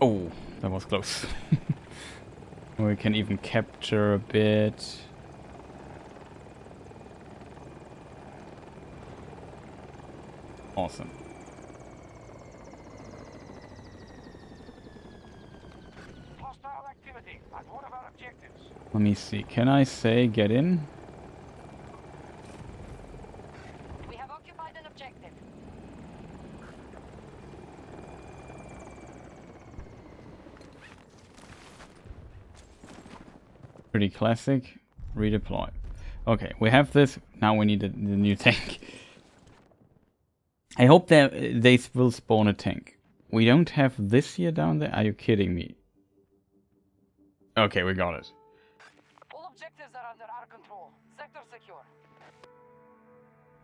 Oh, that was close. We can even capture a bit. Awesome. Hostile activity at one of our objectives. Let me see. Can I say get in? We have occupied an objective. Pretty classic. Redeploy. Okay, we have this. Now we need the new tank. I hope they will spawn a tank. We don't have this here down there? Are you kidding me? Okay, we got it. All objectives are under our control. Sector secure.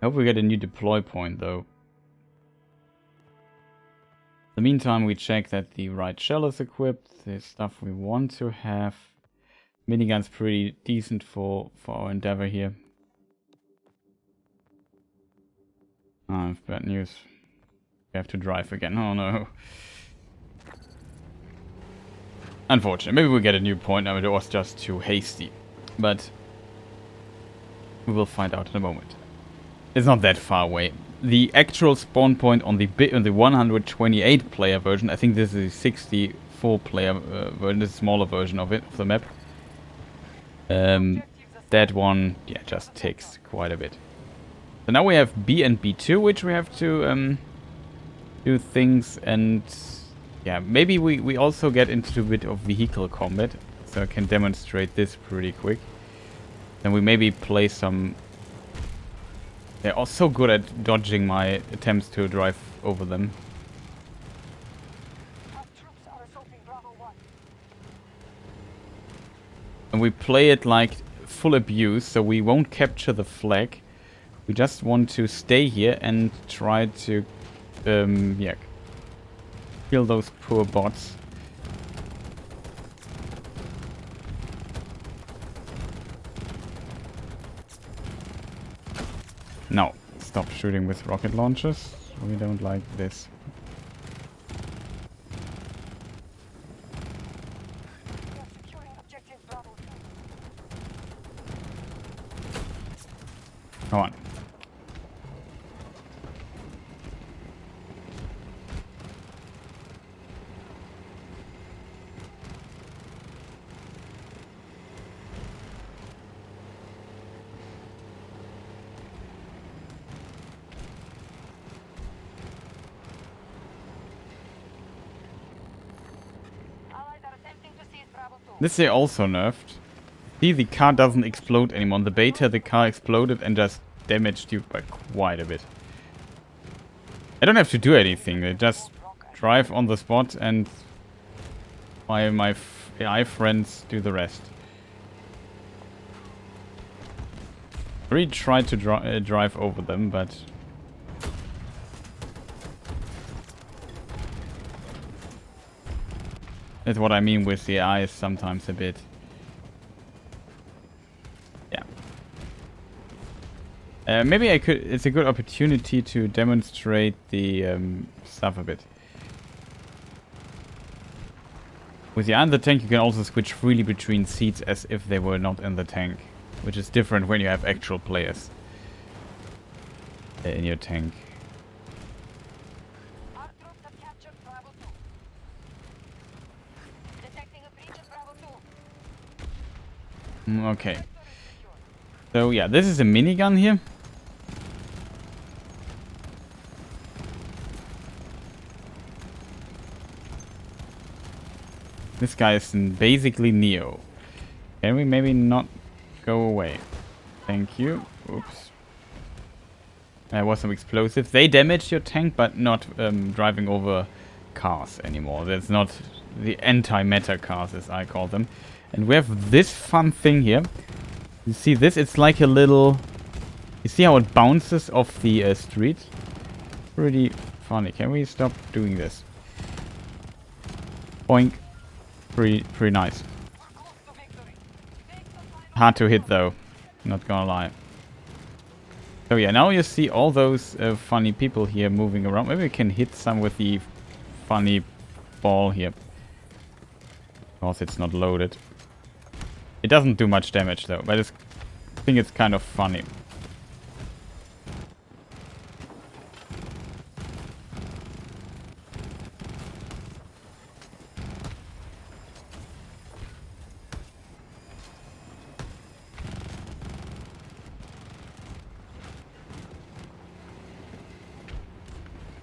I hope we get a new deploy point though. In the meantime, we check that the right shell is equipped. The stuff we want to have. Minigun's pretty decent for our endeavor here. Ah, bad news. We have to drive again. Oh no. Unfortunate. Maybe we'll get a new point. Now it was just too hasty. But we will find out in a moment. It's not that far away. The actual spawn point on the 128 player version, I think this is a 64 player version, the smaller version of it, of the map. That one, yeah, just takes quite a bit. So now we have B and B2, which we have to do things, and yeah, maybe we also get into a bit of vehicle combat, so I can demonstrate this pretty quick. Then we maybe play some... They're also good at dodging my attempts to drive over them. Our troops are assaulting Bravo 1. And we play it like full abuse, so we won't capture the flag. We just want to stay here and try to, yeah, kill those poor bots. No, stop shooting with rocket launchers. We don't like this. We are securing objective Bravo 2. Come on. Allies are attempting to seize Bravo 2. This they also nerfed. See, the car doesn't explode anymore. In the beta, the car exploded and just damaged you by quite a bit. I don't have to do anything. They just drive on the spot and my AI friends do the rest. I really tried to drive over them, but... That's what I mean with the eyes sometimes a bit. Yeah. Maybe I could... It's a good opportunity to demonstrate the stuff a bit. With the under tank you can also switch freely between seats as if they were not in the tank. Which is different when you have actual players in your tank. Our troops have captured Bravo 2. Detecting a breach of Bravo 2. Okay. So yeah, this is a minigun here. This guy is basically Neo. Can we maybe not go away? Thank you. Oops. There was some explosives. They damaged your tank, but not driving over cars anymore. That's not the anti-meta cars, as I call them. And we have this fun thing here. You see this? It's like a little... You see how it bounces off the street? Pretty funny. Can we stop doing this? Boink. Pretty nice. Hard to hit though, not gonna lie. So yeah, now you see all those funny people here moving around. Maybe we can hit some with the funny ball here. Of course it's not loaded. It doesn't do much damage though, but I think it's kind of funny.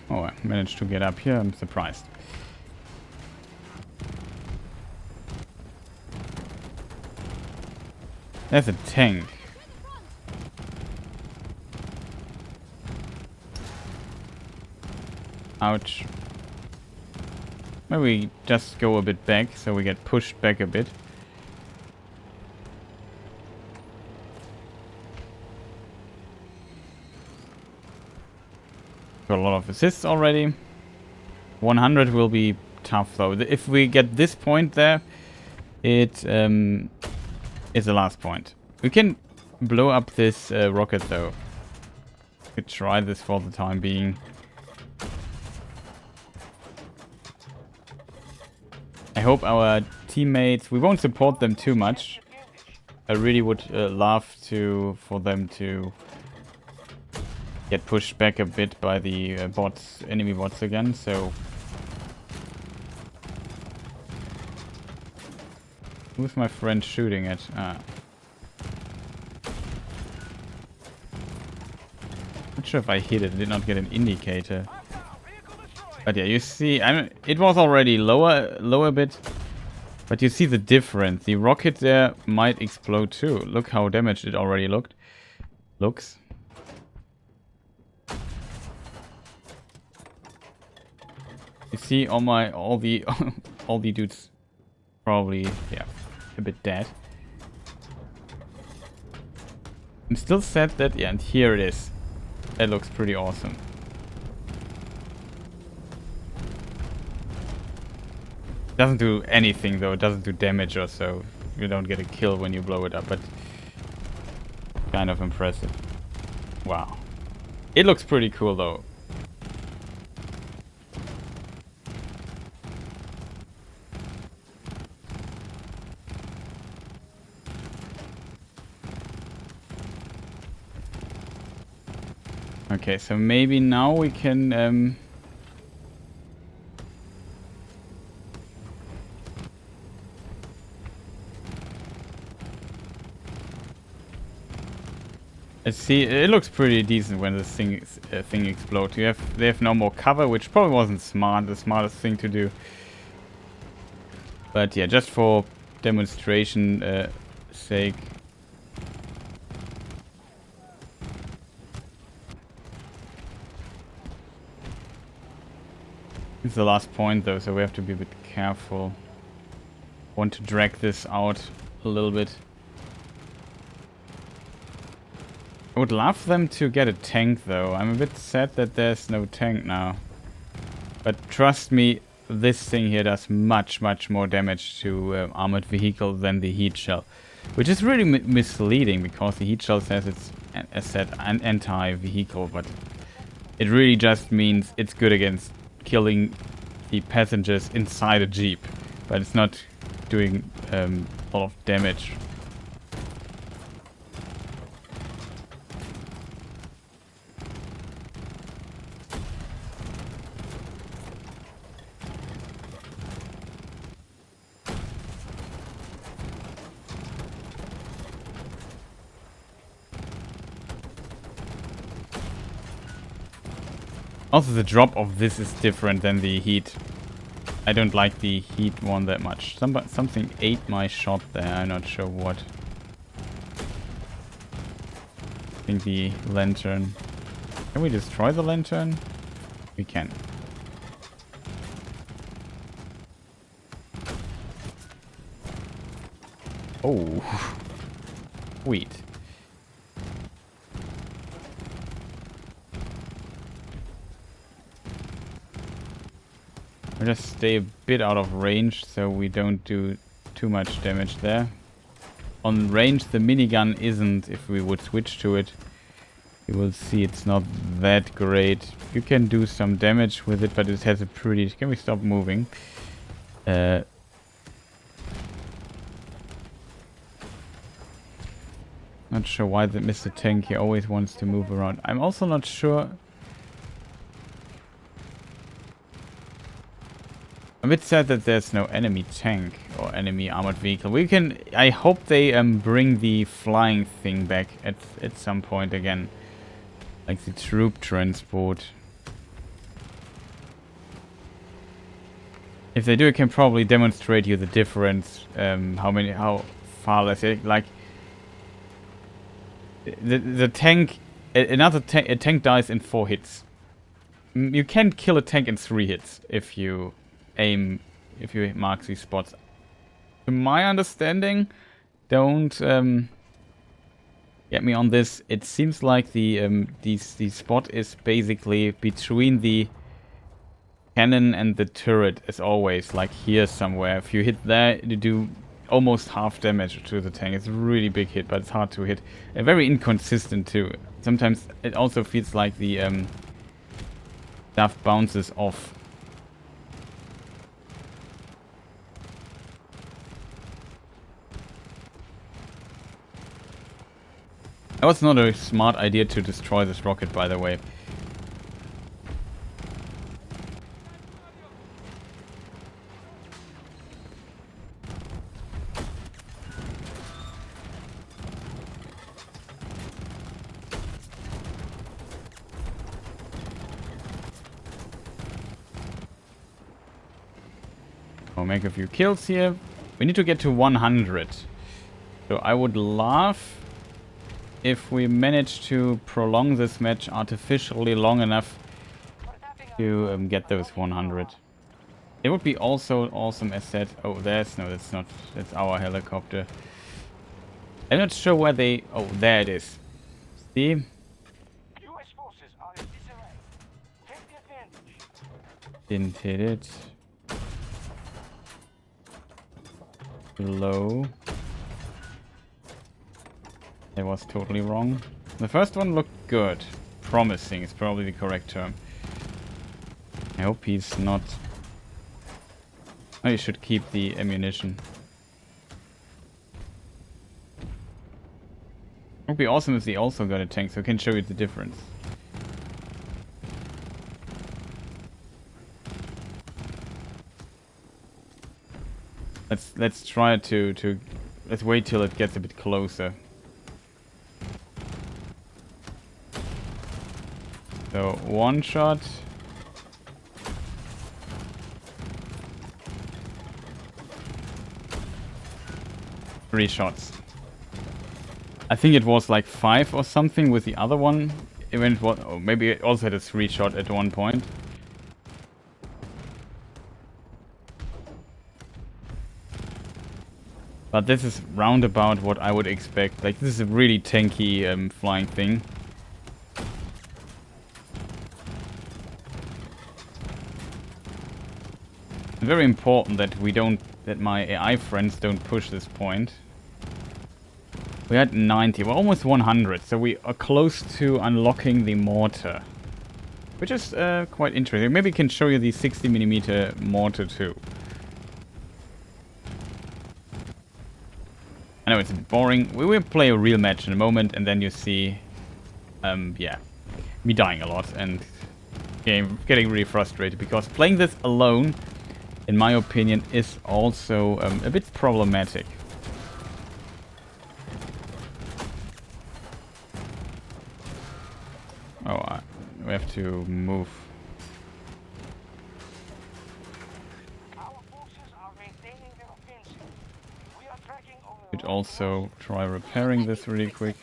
Oh, I managed to get up here. I'm surprised. There's a tank. Ouch. Maybe we just go a bit back so we get pushed back a bit. Got a lot of assists already. 100 will be tough though. If we get this point there, it is the last point. We can blow up this rocket though. Could try this for the time being. I hope our teammates... We won't support them too much. I really would love for them to get pushed back a bit by the enemy bots again, so... Who's my friend shooting at? Ah. Not sure if I hit it. I did not get an indicator. But yeah, you see, it was already lower a bit. But you see the difference. The rocket there might explode too. Look how damaged it already looks. You see all the all the dudes probably, yeah, a bit dead. I'm still sad that, yeah, and here it is. That looks pretty awesome. Doesn't do anything though, it doesn't do damage or so. You don't get a kill when you blow it up, but kind of impressive. Wow. It looks pretty cool though. Okay, so maybe now we can let's see. It looks pretty decent when the thing explodes. They have no more cover, which probably wasn't the smartest thing to do. But yeah, just for demonstration sake. It's the last point though, so we have to be a bit careful. Want to drag this out a little bit. I would love them to get a tank though. I'm a bit sad that there's no tank now. But trust me, this thing here does much more damage to armored vehicle than the heat shell. Which is really misleading because the heat shell says it's an anti-vehicle, but it really just means it's good against killing the passengers inside a jeep, but it's not doing a lot of damage. Also, the drop of this is different than the heat. I don't like the heat one that much. Something ate my shot there. I'm not sure what. I think the lantern. Can we destroy the lantern? We can. Oh. Sweet. We'll just stay a bit out of range so we don't do too much damage there. On range the minigun isn't, if we would switch to it, you will see it's not that great. You can do some damage with it, but it has a pretty... Can we stop moving? Not sure why the Mr. Tank here always wants to move around. I'm also not sure... I'm a bit sad that there's no enemy tank or enemy armored vehicle. We can... I hope they bring the flying thing back at some point again. Like the troop transport. If they do, I can probably demonstrate you the difference. How far less... Like... The tank... a tank dies in 4 hits. You can kill a tank in 3 hits if you... if you mark these spots. To my understanding, don't get me on this. It seems like the spot is basically between the cannon and the turret, as always, like here somewhere. If you hit there, you do almost half damage to the tank. It's a really big hit, but it's hard to hit. Very inconsistent too. Sometimes it also feels like the stuff bounces off. That was not a smart idea to destroy this rocket, by the way. I'll make a few kills here. We need to get to 100. So I would love if we manage to prolong this match artificially long enough to get those 100. It would be also awesome as said. Oh, that's not. That's our helicopter. I'm not sure where they... Oh, there it is. See? US forces are in disarray. Take the advantage. Didn't hit it. Low. That was totally wrong. The first one looked good. Promising is probably the correct term. I hope he's not... Oh, you should keep the ammunition. It would be awesome if they also got a tank, so I can show you the difference. Let's try to let's wait till it gets a bit closer. So 1 shot. Three shots. I think it was like 5 or something with the other one. It went what? Oh, maybe it also had a 3 shot at one point. But this is roundabout what I would expect. Like, this is a really tanky flying thing. Very important that that my AI friends don't push this point. We had 90, we're almost 100, so we are close to unlocking the mortar. Which is quite interesting. Maybe I can show you the 60mm mortar too. I know it's a bit boring. We will play a real match in a moment, and then you see, yeah, me dying a lot and getting really frustrated, because playing this alone, in my opinion, is also a bit problematic. Oh, we have to move. Our forces are maintaining their offensive. We are tracking over. Could also try repairing this really quick.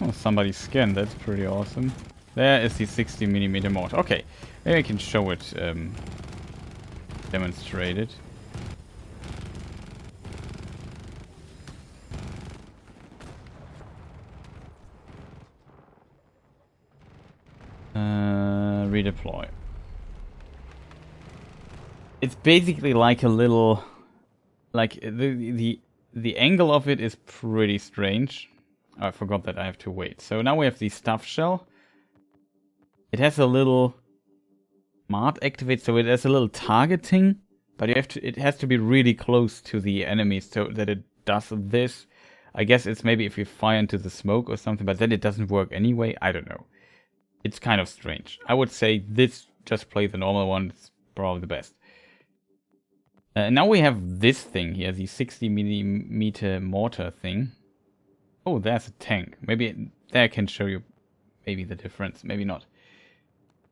Oh, somebody scanned. That's pretty awesome. There is the 60mm mortar. Okay, maybe I can show it demonstrated. Redeploy. It's basically like a little, like the angle of it is pretty strange. Oh, I forgot that I have to wait. So now we have the stuff shell. It has a little smart activate, so it has a little targeting, but you have to. It has to be really close to the enemy so that it does this. I guess it's maybe if you fire into the smoke or something, but then it doesn't work anyway. I don't know. It's kind of strange. I would say this, just play the normal one. It's probably the best. Now we have this thing here, the 60mm mortar thing. Oh, there's a tank. Maybe there I can show you maybe the difference. Maybe not.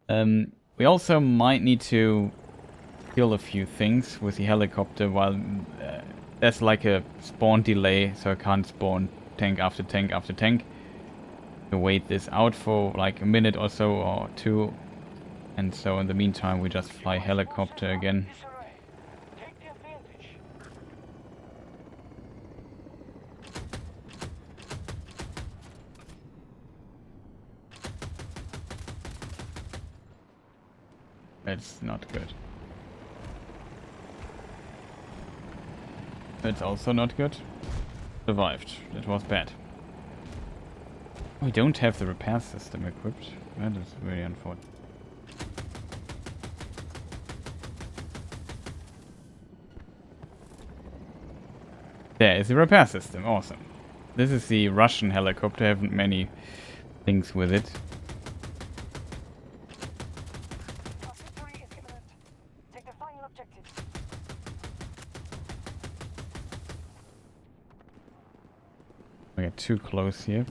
We also might need to kill a few things with the helicopter while there's like a spawn delay, so I can't spawn tank after tank after tank. To wait this out for like a minute or so or two, and so in the meantime we just fly helicopter again. Take the advantage. That's not good. That's also not good. Survived. That was bad. We don't have the repair system equipped. That is very unfortunate. There is the repair system. Awesome. This is the Russian helicopter. I haven't many things with it. Artillery is imminent. We get too close here.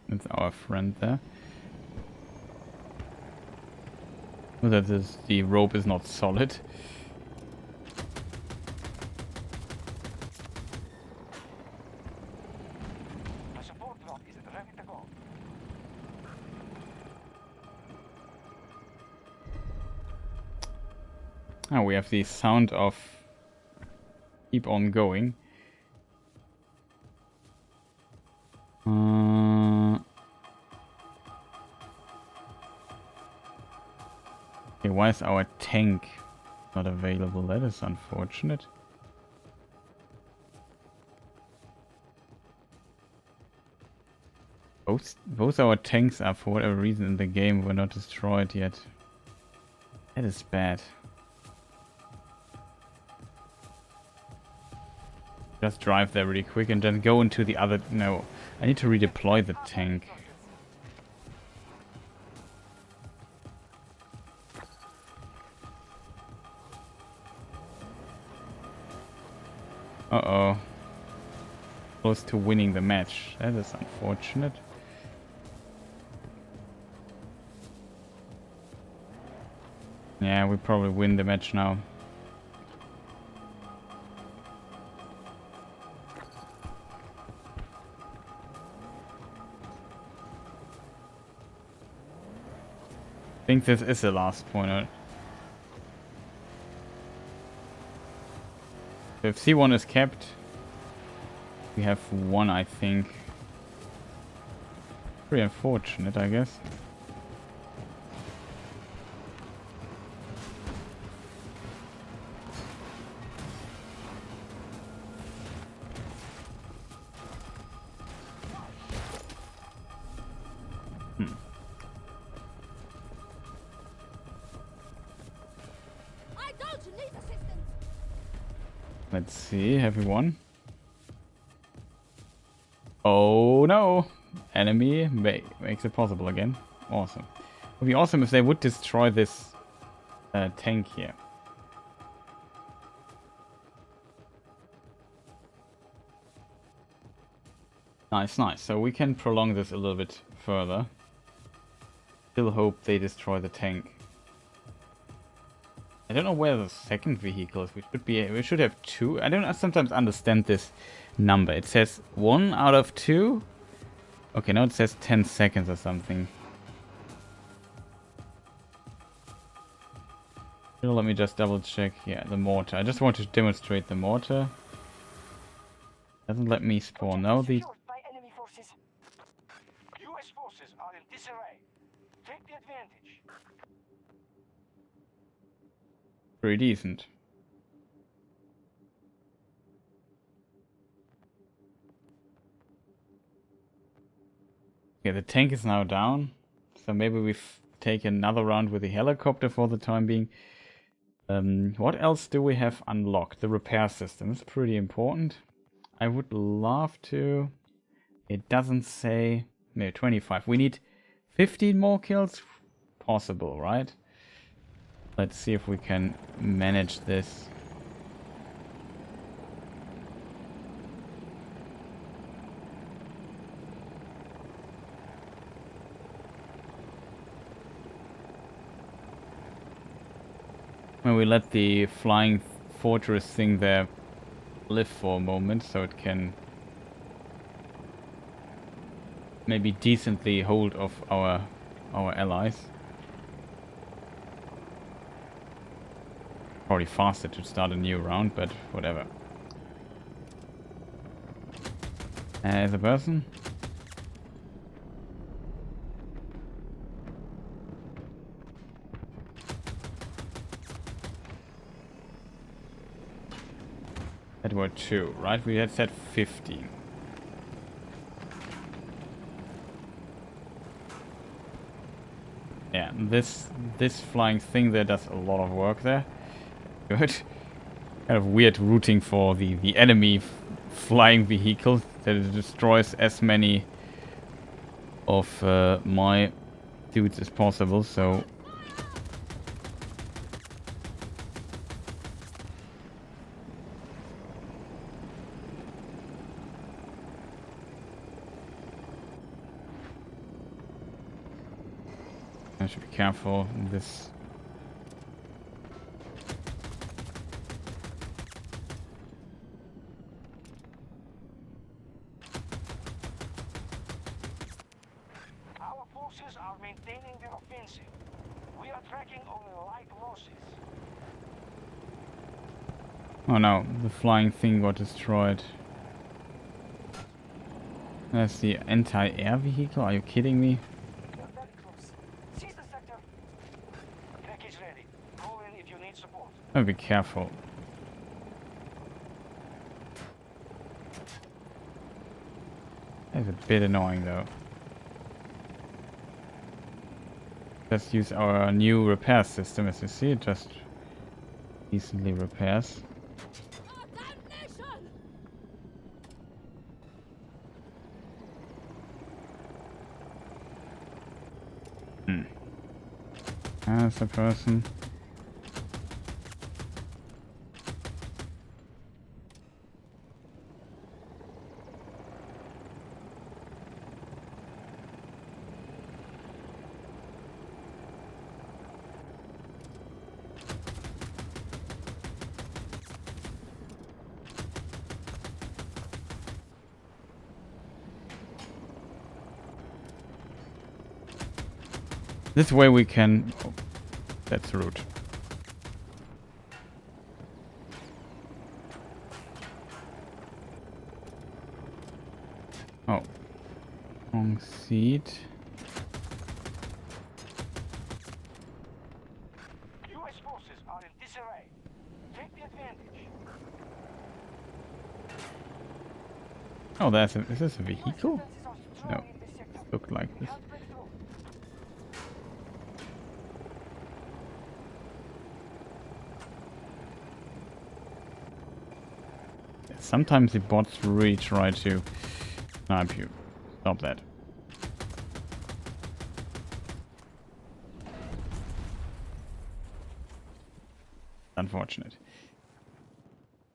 That's our friend there. Oh, that is, the rope is not solid. The support drop is ready to go. Oh, we have the sound of keep on going. Okay, why is our tank not available? That is unfortunate. Both our tanks are, for whatever reason in the game, were not destroyed yet. That is bad. Just drive there really quick and then go into the other... No, I need to redeploy the tank. Uh-oh. Close to winning the match. That is unfortunate. Yeah, we probably win the match now. I think this is the last point. Right? So if C1 is kept, we have one, I think. Pretty unfortunate, I guess. I don't need assistance. Let's see, have we won? Oh no! Enemy makes it possible again. Awesome. It would be awesome if they would destroy this tank here. Nice, nice. So we can prolong this a little bit further. Still hope they destroy the tank. I don't know where the second vehicle is. We should have two. I sometimes understand this number. It says 1 out of 2. Okay, now it says 10 seconds or something. Let me just double check. Yeah, the mortar. I just want to demonstrate the mortar. Doesn't let me spawn. Now the... Secured by enemy forces. US forces are in disarray. Take the advantage. Pretty decent. Okay, the tank is now down. So maybe we've taken another round with the helicopter for the time being. What else do we have unlocked? The repair system is pretty important. I would love to... It doesn't say... No, 25. We need 15 more kills? Possible, right? Let's see if we can manage this. When we let the flying fortress thing there live for a moment, so it can maybe decently hold of our allies. Probably faster to start a new round, but whatever. As a person. That were 2, right? We had said 15. Yeah, this flying thing there does a lot of work there. Good. Kind of weird routing for the enemy flying vehicle that it destroys as many of my dudes as possible, so... I should be careful in this. Our forces are maintaining their offensive. We are tracking only light losses. Oh no, the flying thing got destroyed. That's the anti-air vehicle? Are you kidding me? We're very close. Seize the sector. Package ready. Call in if you need support. Oh, be careful. That's a bit annoying though. Let's use our new repair system. As you see, it just decently repairs. Oh, damnation! That's a person. This way we can... Oh, that's rude. Oh. Wrong seat. U.S. forces are in disarray. Take the advantage. Oh, that's a... Is this a vehicle? Defenses are strong No. in this sector. Looked like this. Can't break through. Sometimes the bots really try to snipe you. Stop that. Unfortunate.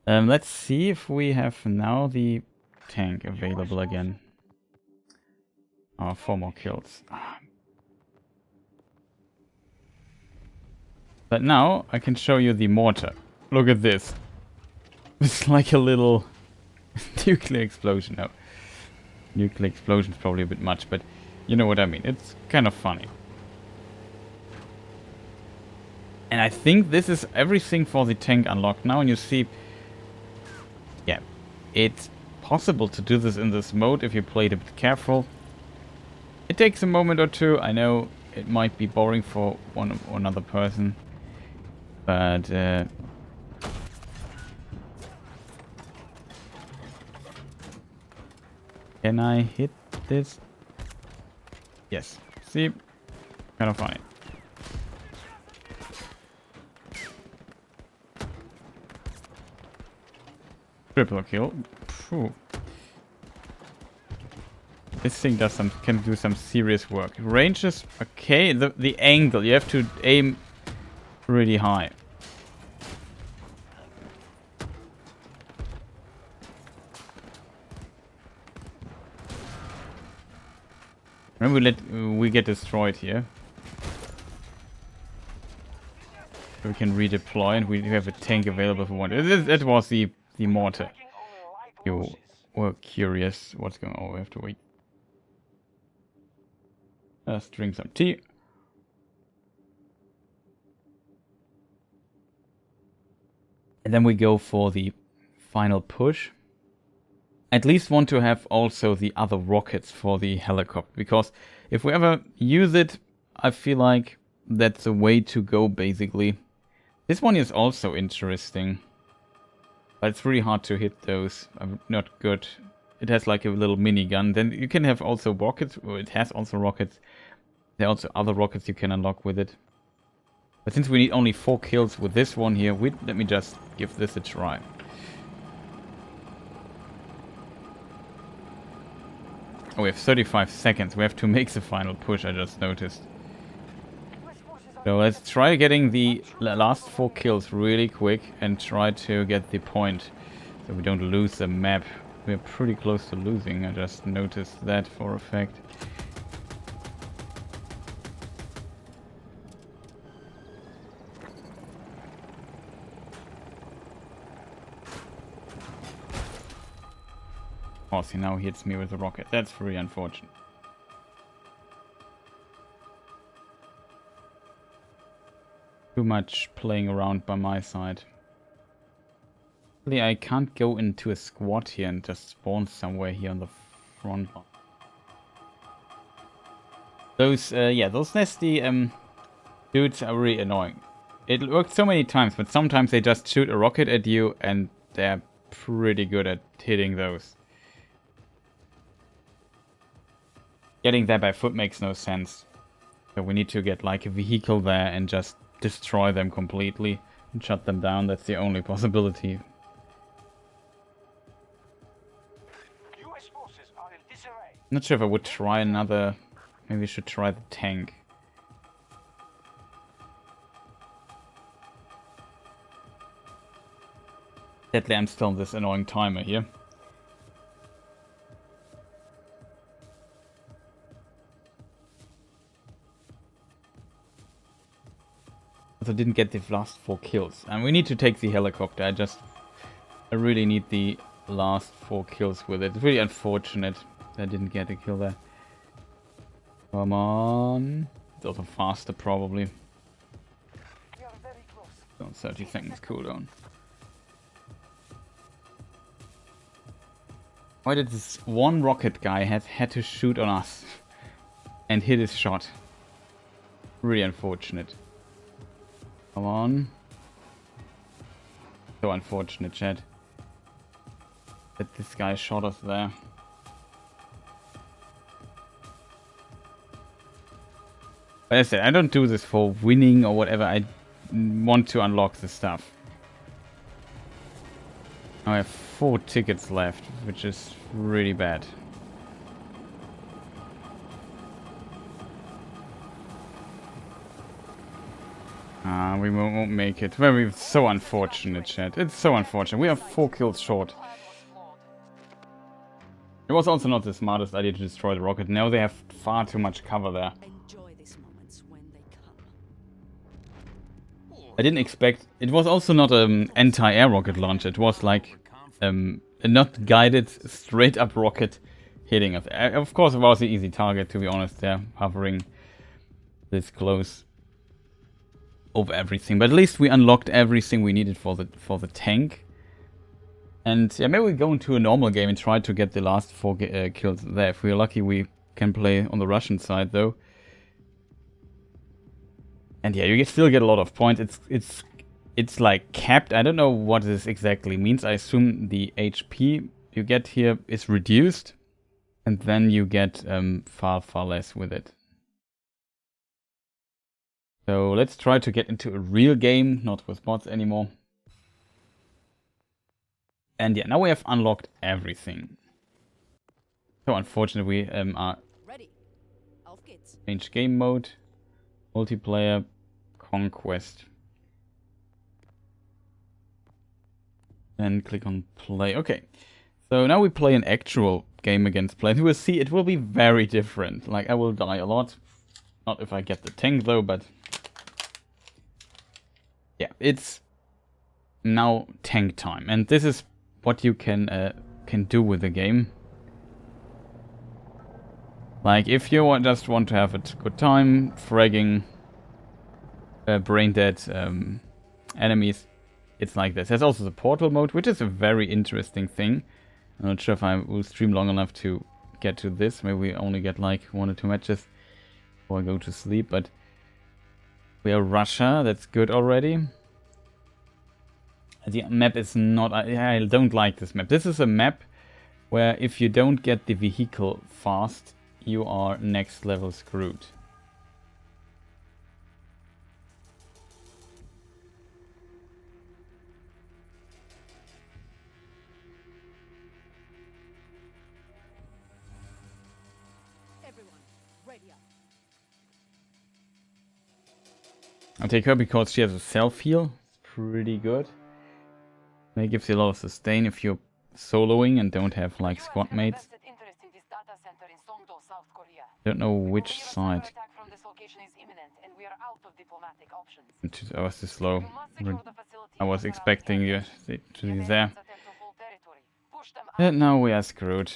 Let's see if we have now the tank available again. 4 more kills. But now I can show you the mortar. Look at this. It's like a little nuclear explosion. No, nuclear explosion is probably a bit much, but you know what I mean. It's kind of funny. And I think this is everything for the tank unlocked now. And you see, yeah, it's possible to do this in this mode if you play it a bit careful. It takes a moment or two. I know it might be boring for one or another person, but can I hit this? Yes. See? Kind of funny. Triple kill. Phew. This thing does can do some serious work. Range is okay. The angle, you have to aim really high. Remember, we get destroyed here. So we can redeploy, and we have a tank available if we want. That was the mortar. Tracking only light You losses. were curious what's going on. We have to wait. Let's drink some tea. And then we go for the final push. At least want to have also the other rockets for the helicopter, because if we ever use it, I feel like that's the way to go basically. This one is also interesting. But it's really hard to hit those. I'm not good. It has like a little minigun. Then you can have also rockets, or it has also rockets. There are also other rockets you can unlock with it. But since we need only 4 kills with this one here, let me just give this a try. Oh, we have 35 seconds. We have to make the final push, I just noticed. So let's try getting the last 4 kills really quick and try to get the point so we don't lose the map. We're pretty close to losing, I just noticed that for a fact. Oh, see, now he hits me with a rocket. That's very unfortunate. Too much playing around by my side. Really, I can't go into a squad here and just spawn somewhere here on the front line. Those, yeah, those nasty dudes are really annoying. It worked so many times, but sometimes they just shoot a rocket at you and they're pretty good at hitting those. Getting there by foot makes no sense. So we need to get like a vehicle there and just destroy them completely and shut them down. That's the only possibility. US forces are in disarray. Not sure if I would try another. Maybe we should try the tank. Sadly, I'm still on this annoying timer here. I didn't get the last 4 kills. And we need to take the helicopter. I really need the last 4 kills with it. It's really unfortunate that I didn't get a kill there. Come on. It's also faster probably. We are very close. On 30 seconds cooldown. Why did this one rocket guy had to shoot on us and hit his shot? Really unfortunate. Come on. So unfortunate, Chad. That this guy shot us there. But as I said, I don't do this for winning or whatever. I want to unlock the stuff. Now I have 4 tickets left, which is really bad. We won't make it. Very so unfortunate, chat. It's so unfortunate. We are 4 kills short. It was also not the smartest idea to destroy the rocket. Now they have far too much cover there. Enjoy these moments when they come. I didn't expect... It was also not an anti-air rocket launcher. It was like a not guided, straight up rocket hitting us. Of course, it was an easy target, to be honest. They're hovering this close over everything. But at least we unlocked everything we needed for the tank. And yeah, maybe we go into a normal game and try to get the last 4 kills there. If we're lucky, we can play on the Russian side, though. And yeah, you still get a lot of points. It's like capped. I don't know what this exactly means. I assume the HP you get here is reduced, and then you get far less with it. So let's try to get into a real game, not with bots anymore. And yeah, now we have unlocked everything. So unfortunately, we are Ready. Auf geht's. change game mode, multiplayer, conquest. Then click on play. Okay, so now we play an actual game against players. You will see it will be very different. Like, I will die a lot. Not if I get the tank though, but yeah, it's now tank time, and this is what you can do with the game. Like, if you just want to have a good time fragging brain dead enemies, it's like this. There's also the portal mode, which is a very interesting thing. I'm not sure if I will stream long enough to get to this. Maybe we only get like 1 or 2 matches before I go to sleep, but we are Russia, that's good already. The map is not... I don't like this map. This is a map where if you don't get the vehicle fast, you are next level screwed. Everyone, ready up. I'll take her because she has a self-heal. It's pretty good. It gives you a lot of sustain if you're soloing and don't have like squad mates. Don't know which side. I was too slow. I was expecting you to be there. And now we are screwed.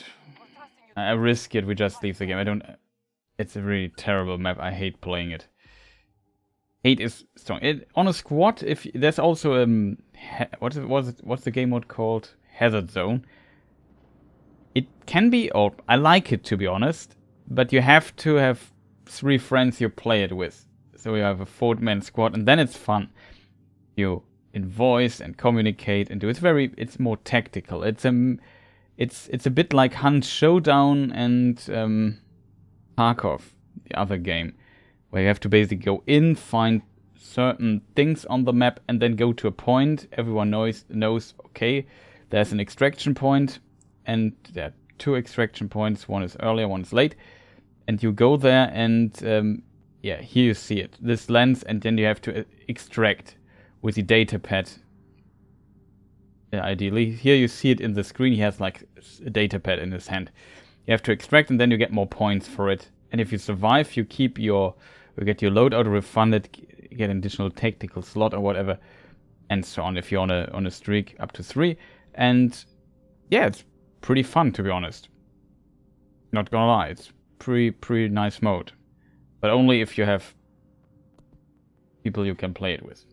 I risk it, we just leave the game. I don't... It's a really terrible map, I hate playing it. Hate is strong. On a squad, if there's also what's the game mode called? Hazard Zone. It can be, or I like it to be honest, but you have to have 3 friends you play it with. So you have a 4-man squad, and then it's fun. You voice and communicate and do. It's more tactical. It's a bit like Hunt Showdown and Tarkov, the other game, where you have to basically go in, find certain things on the map, and then go to a point. Everyone knows, okay, there's an extraction point, and there are 2 extraction points. One is earlier, one is late. And you go there, and yeah, here you see it. This lens, and then you have to extract with the data pad. Yeah, ideally. Here you see it in the screen. He has like a data pad in his hand. You have to extract, and then you get more points for it. And if you survive, you get your loadout refunded, get an additional tactical slot or whatever, and so on. If you're on a streak up to 3, and yeah, it's pretty fun to be honest. Not gonna lie, it's pretty nice mode, but only if you have people you can play it with.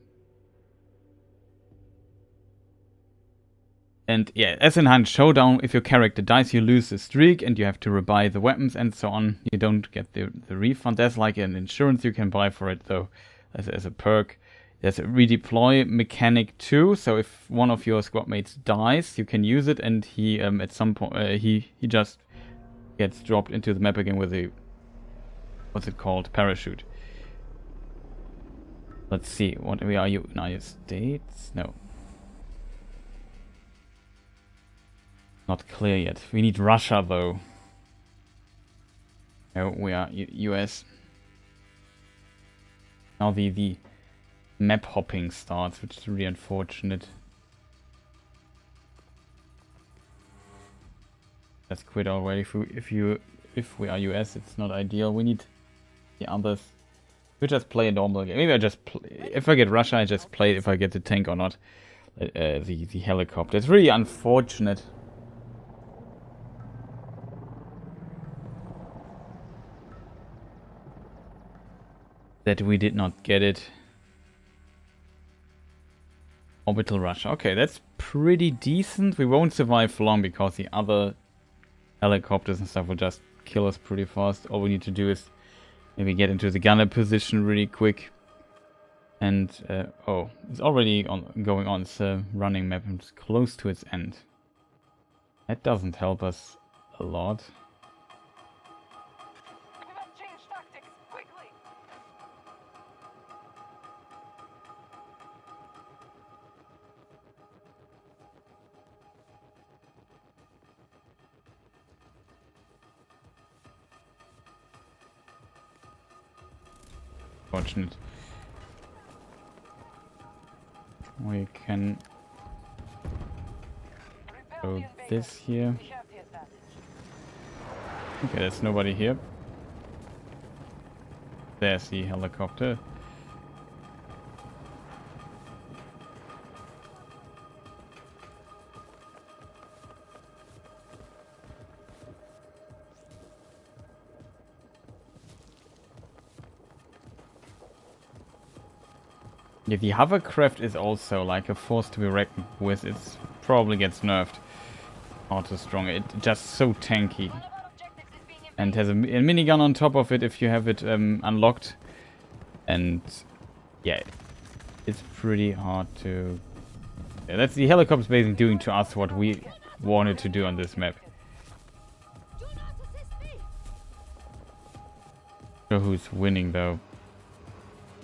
And yeah, as in Hunt Showdown, if your character dies, you lose the streak and you have to rebuy the weapons and so on. You don't get the refund. There's like an insurance you can buy for it though, as a perk. There's a redeploy mechanic too, so if one of your squad mates dies, you can use it, and he at some point he just gets dropped into the map again with a, what's it called, parachute. Let's see, what are you, United States? No. Not clear yet. We need Russia though. No, we are US. Now the map hopping starts, which is really unfortunate. Let's quit already. If we are US, it's not ideal. We need the others. We just play a normal game. Maybe I just play. If I get Russia, I just play it if I get the tank or not. The helicopter. It's really unfortunate. That we did not get it. Orbital Russia. Okay, that's pretty decent. We won't survive long because the other helicopters and stuff will just kill us pretty fast. All we need to do is maybe get into the gunner position really quick. And, oh, it's already going on. It's a running map and it's close to its end. That doesn't help us a lot. We must change tactics quickly. Fortunate. We can go this here. We have the advantage. Okay, there's nobody here. There's the helicopter. Yeah, the hovercraft is also like a force to be reckoned with. It's probably gets nerfed. Auto strong. It's just so tanky. And has a minigun on top of it if you have it unlocked. And yeah, it's pretty hard to Yeah, that's the helicopters basically doing to us what we wanted to do on this map. Do not assist me. So who's winning though?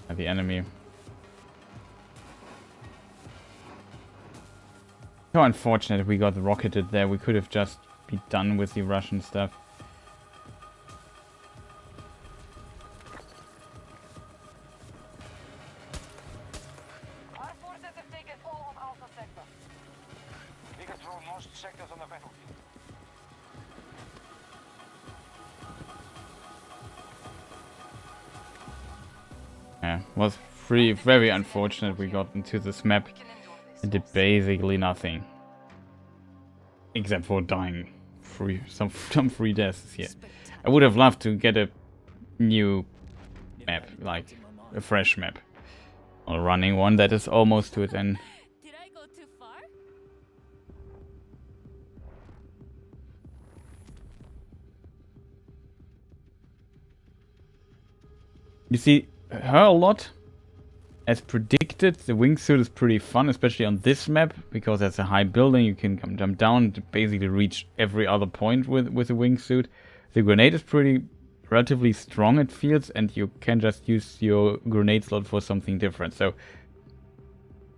The enemy. So unfortunate we got rocketed there. We could have just be done with the Russian stuff. Our forces have taken all of Alpha Sector. We control most sectors on the battlefield. Yeah, was very unfortunate we got into this map and did basically nothing. Except for dying some free deaths here. I would have loved to get a new map, like a fresh map. Or running one that is almost to its end. Did I go too far? You see, her a lot. As predicted, the wingsuit is pretty fun, especially on this map, because there's a high building, you can jump down to basically reach every other point with the wingsuit. The grenade is relatively strong, it feels, and you can just use your grenade slot for something different. So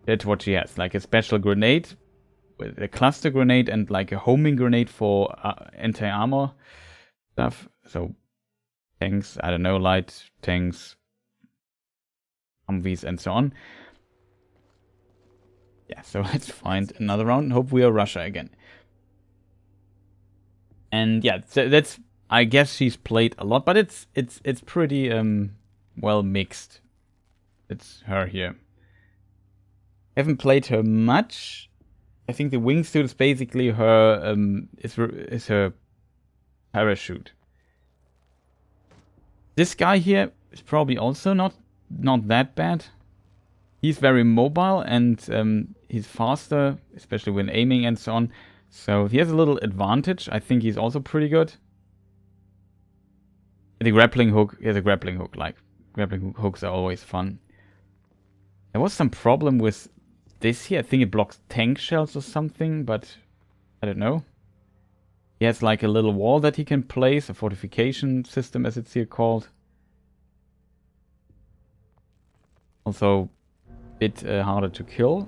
that's what she has, like a special grenade, with a cluster grenade, and like a homing grenade for anti-armor stuff. So tanks, I don't know, light tanks, Humvees and so on. Yeah, so let's find another round and hope we are Russia again. And yeah, so that's, I guess she's played a lot, but it's pretty well mixed. It's her here. Haven't played her much. I think the wingsuit is basically her is her parachute. This guy here is probably also not that bad. He's very mobile and he's faster, especially when aiming and so on. So he has a little advantage. I think he's also pretty good. The grappling hook, he has a grappling hook. Like, grappling hooks are always fun. There was some problem with this here. I think it blocks tank shells or something, but I don't know. He has like a little wall that he can place, a fortification system as it's here called. Also a bit harder to kill.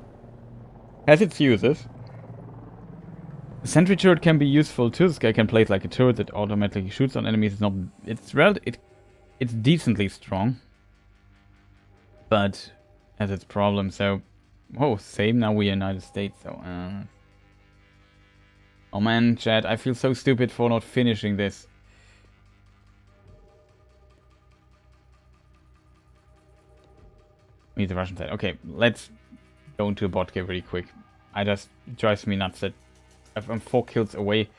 Has its uses. The sentry turret can be useful too. This guy can place like a turret that automatically shoots on enemies. It's decently strong, but has its problems. So, oh, same. Now we're United States. So, oh man, chat, I feel so stupid for not finishing this. Meet the Russian side. Okay, let's go into a bot cave really quick. It drives me nuts that I'm 4 kills away,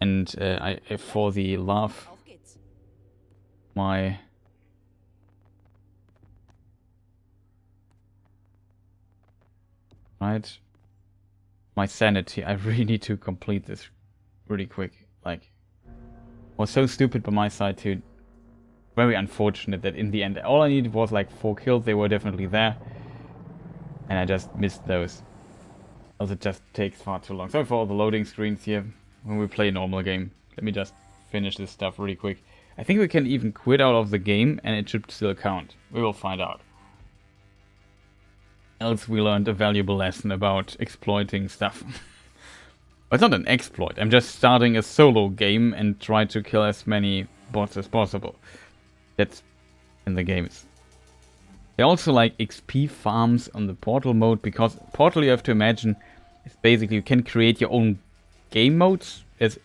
and for the love, Auf geht's. my sanity. I really need to complete this really quick. Like, was so stupid by my side too. Very unfortunate that in the end all I needed was like 4 kills. They were definitely there, and I just missed those. Also, it just takes far too long. Sorry for all the loading screens here when we play a normal game. Let me just finish this stuff really quick. I think we can even quit out of the game and it should still count. We will find out. Else we learned a valuable lesson about exploiting stuff. It's not an exploit. I'm just starting a solo game and try to kill as many bots as possible. That's in the games. There are also like XP farms on the Portal mode, because Portal, you have to imagine, is basically you can create your own game modes as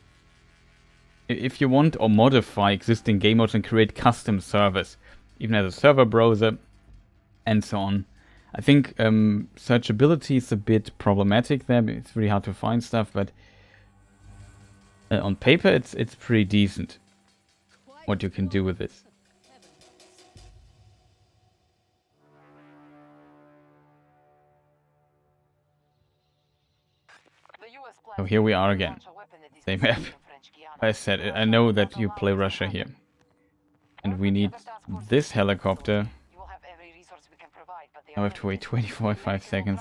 if you want, or modify existing game modes and create custom servers, even as a server browser and so on. I think searchability is a bit problematic there. It's really hard to find stuff, but on paper it's pretty decent what you can do with this. So here we are again. Same map. I said, I know that you play Russia here. And we need this helicopter. I have to wait 25 seconds.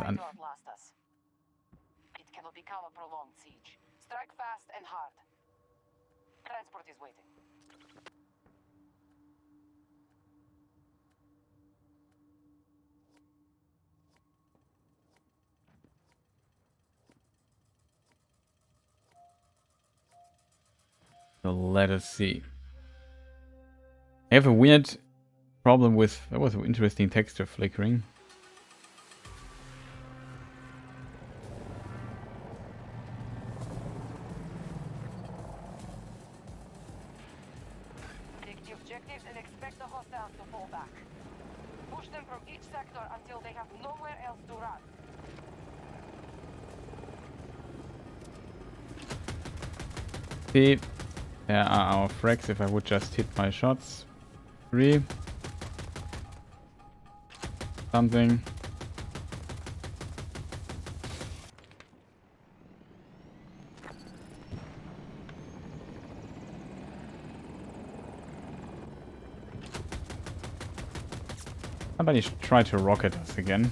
hard. Transport is waiting. So let us see. I have a weird problem with... That was an interesting texture flickering. Take the objectives and expect the hostiles to fall back. Push them from each sector until they have nowhere else to run. See, there are our frags if I would just hit my shots. 3. Something. Somebody should try to rocket us again.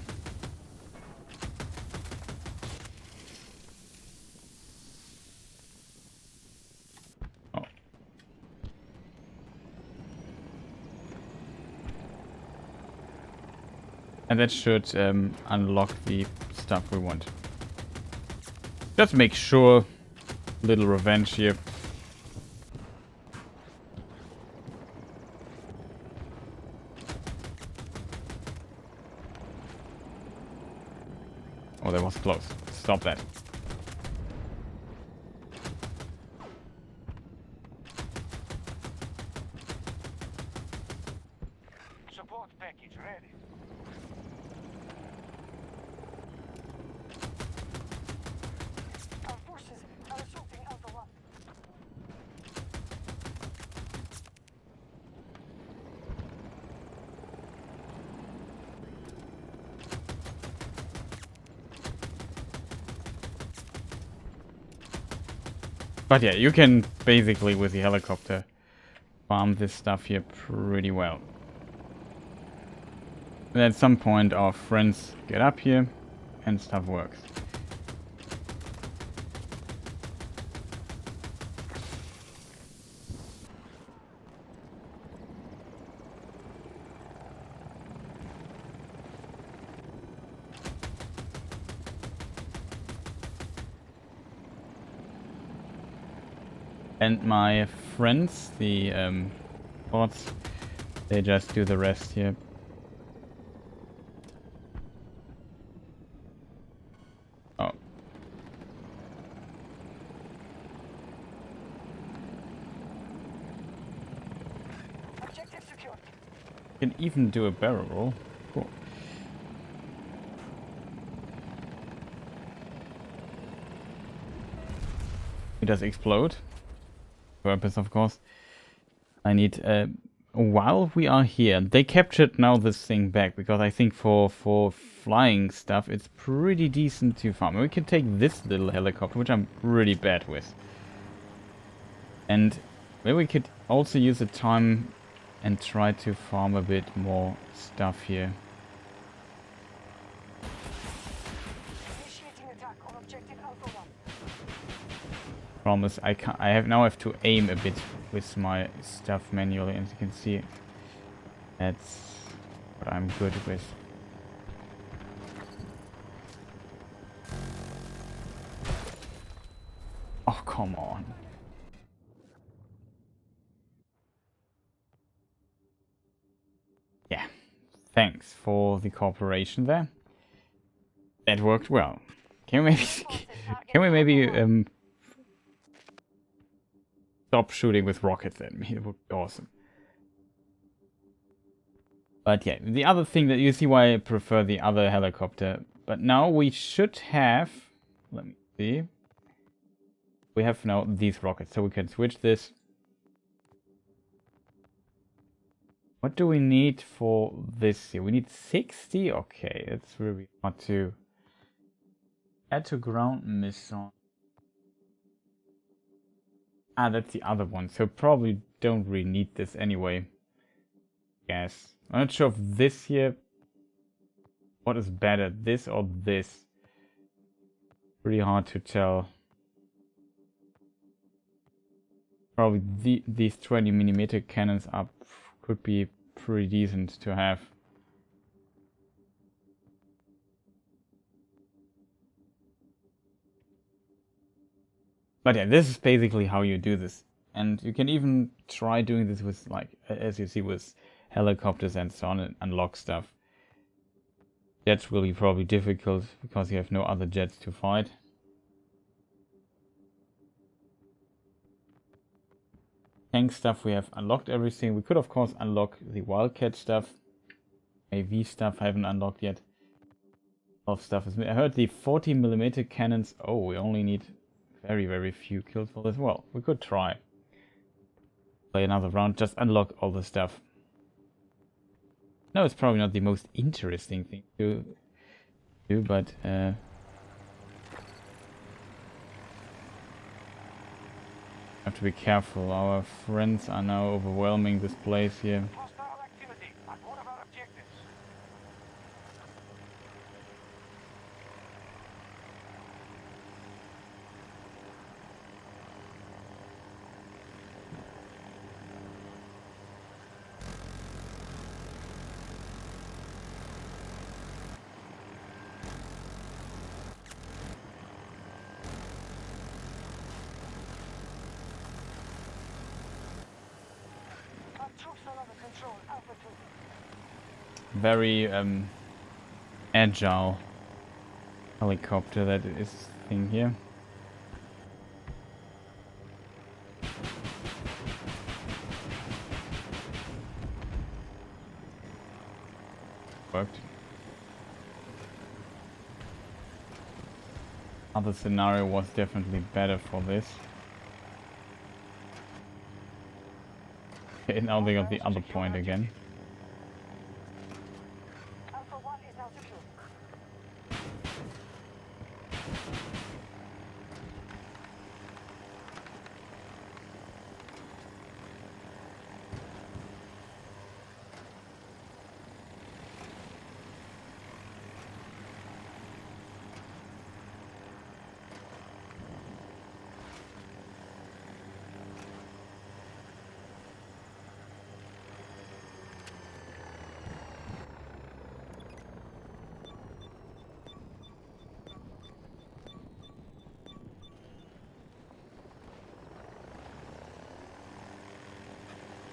Oh. And that should unlock the stuff we want. Just make sure. Little revenge here. Oh, that was close. Stop that. Support package ready. Our forces are assaulting Alpha 1. But yeah, you can basically with the helicopter farm this stuff here pretty well. And at some point our friends get up here and stuff works. And my friends, the bots, they just do the rest here. Oh. Objective secured. Can even do a barrel roll. Cool. It does explode. Purpose, of course. I need while we are here, they captured now this thing back because I think for flying stuff it's pretty decent to farm. We can take this little helicopter, which I'm really bad with, and maybe we could also use the time and try to farm a bit more stuff here. Initiating attack on objective Alpha 1. Promise, I have to aim a bit with my stuff manually, and you can see that's what I'm good with. Oh, come on. Yeah, thanks for the cooperation there. That worked well. Can we maybe stop shooting with rockets at me? It would be awesome. But yeah, the other thing that you see why I prefer the other helicopter. But now we should have, let me see. We have now these rockets, so we can switch this. What do we need for this here? We need 60? Okay, it's really hard to add to ground missile. Ah, that's the other one. So probably don't really need this anyway. Yes. I'm not sure if this here... What is better, this or this? Pretty hard to tell. Probably these 20mm cannons could be pretty decent to have. But yeah, this is basically how you do this. And you can even try doing this with, like, as you see, with helicopters and so on, and unlock stuff. Jets will be probably difficult because you have no other jets to fight. Tank stuff, we have unlocked everything. We could of course unlock the Wildcat stuff. AV stuff I haven't unlocked yet. A lot of stuff is. I heard the 40mm cannons. Oh, we only need very few kills for this. Well, we could try. Play another round, just unlock all the stuff. No, it's probably not the most interesting thing to do, but have to be careful. Our friends are now overwhelming this place here. Hostile activity at one of our objectives. Our troops are under control. Alpha 2. Very agile helicopter that is thing here. Worked. Other scenario was definitely better for this. Okay, now they got the other point again. Alpha 1 is now secure.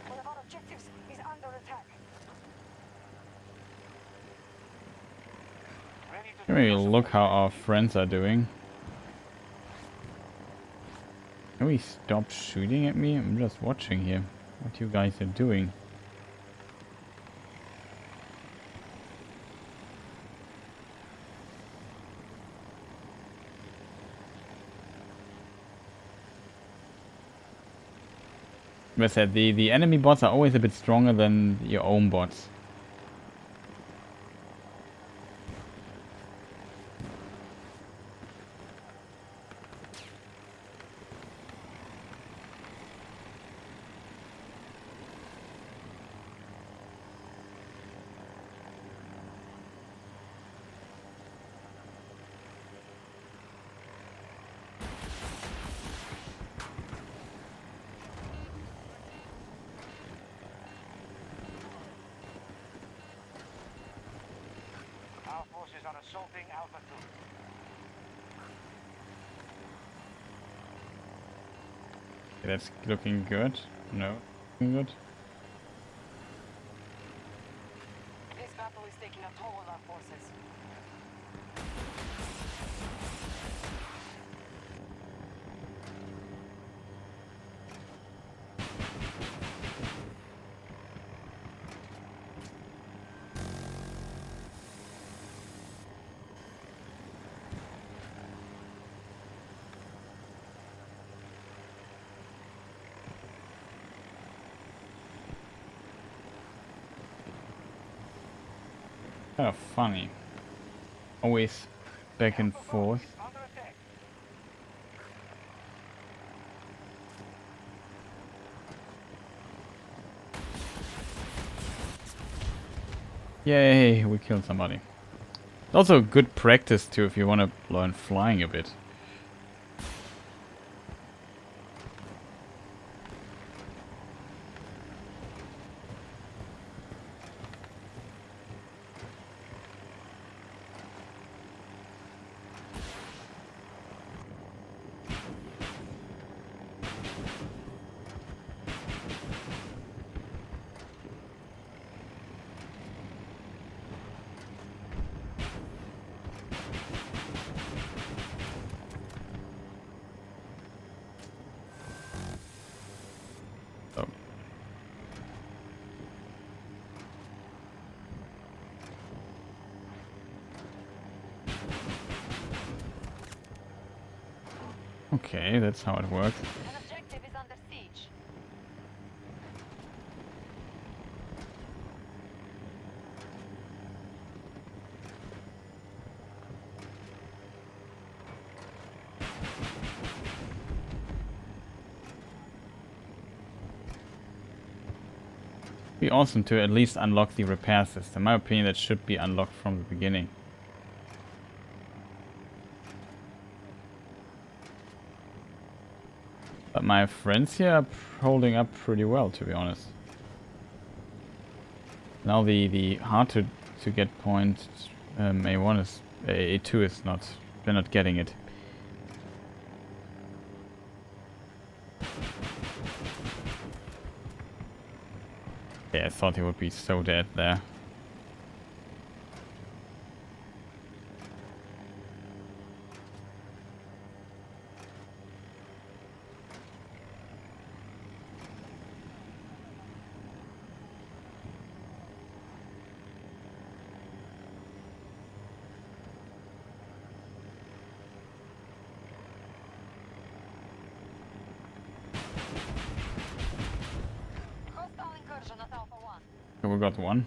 One of our objectives is under attack. Ready to Can we look how our friends are doing? Can we stop shooting at me? I'm just watching here what you guys are doing. As I said, the enemy bots are always a bit stronger than your own bots. Our forces are assaulting Alpha 2. That's looking good. No, looking good. This battle is taking a toll on our forces. Kind of funny. Always back and forth. Under attack. Yay, we killed somebody. It's also good practice too if you want to learn flying a bit. Okay, that's how it works. An objective is under siege. Be awesome to at least unlock the repair system. In my opinion, that should be unlocked from the beginning. But my friends here are holding up pretty well, to be honest. Now the hard to get point A1 is A2 is not, they're not getting it. Yeah, I thought he would be so dead there. Hostile incursion at Alpha 1. So we got one.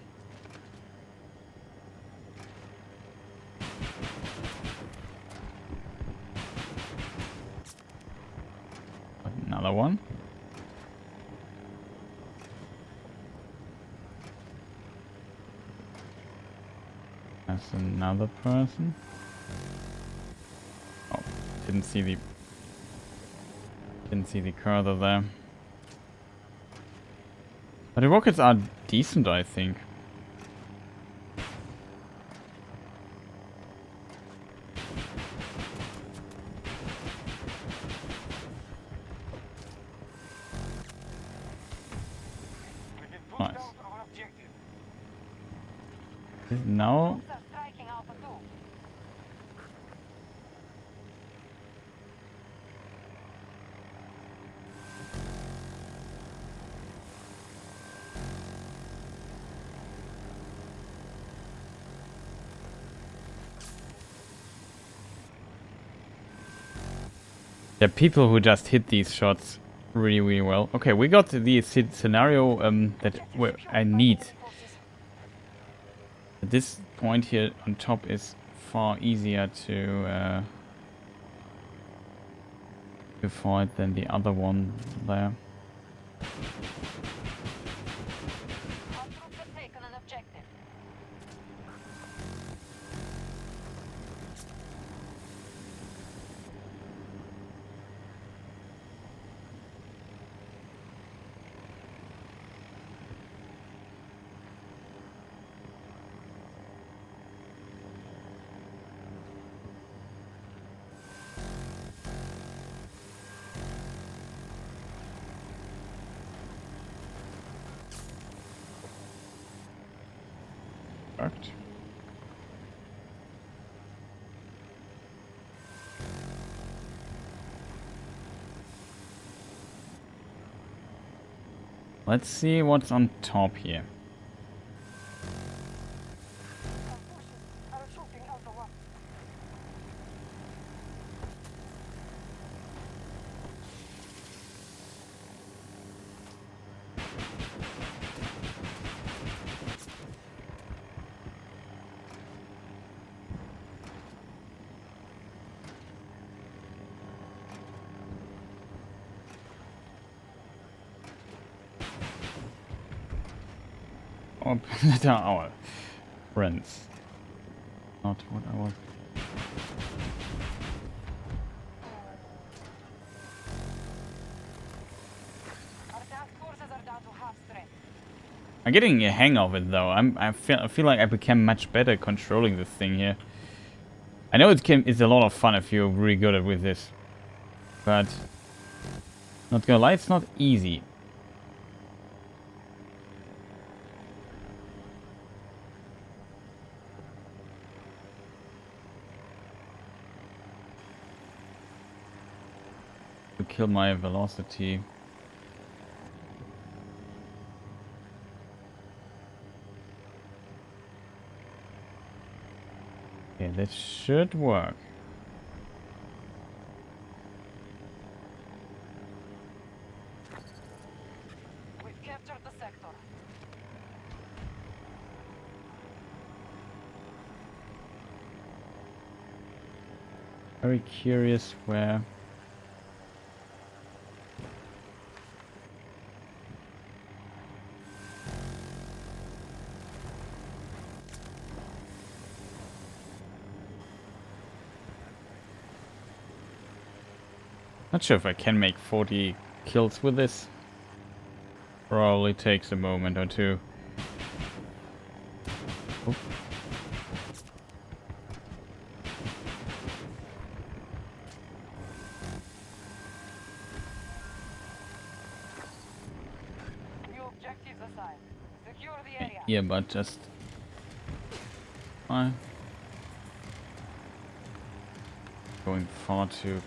Another one. That's another person. Oh, didn't see the cursor there. But the rockets are decent, I think. We've been pushed Nice. out of an objective. Now, Troops are striking Alpha 2. there are people who just hit these shots really, really well. Okay, we got the scenario that I need. This point here on top is far easier to fight than the other one there. Our troops have taken an objective. Worked. Let's see what's on top here. Our forces are assaulting Alpha 1. Oh, that are our friends. Not what I was. Our task forces are down to half strength. I'm getting a hang of it though. I feel like I became much better controlling this thing here. I know it's a lot of fun if you're really good at with this, but not gonna lie, it's not easy. To kill my velocity. Okay, that should work. Very curious where... Not sure if I can make 40 kills with this. Probably takes a moment or two. Oh. New objectives assigned. Secure the area. Yeah, but just... Going far too...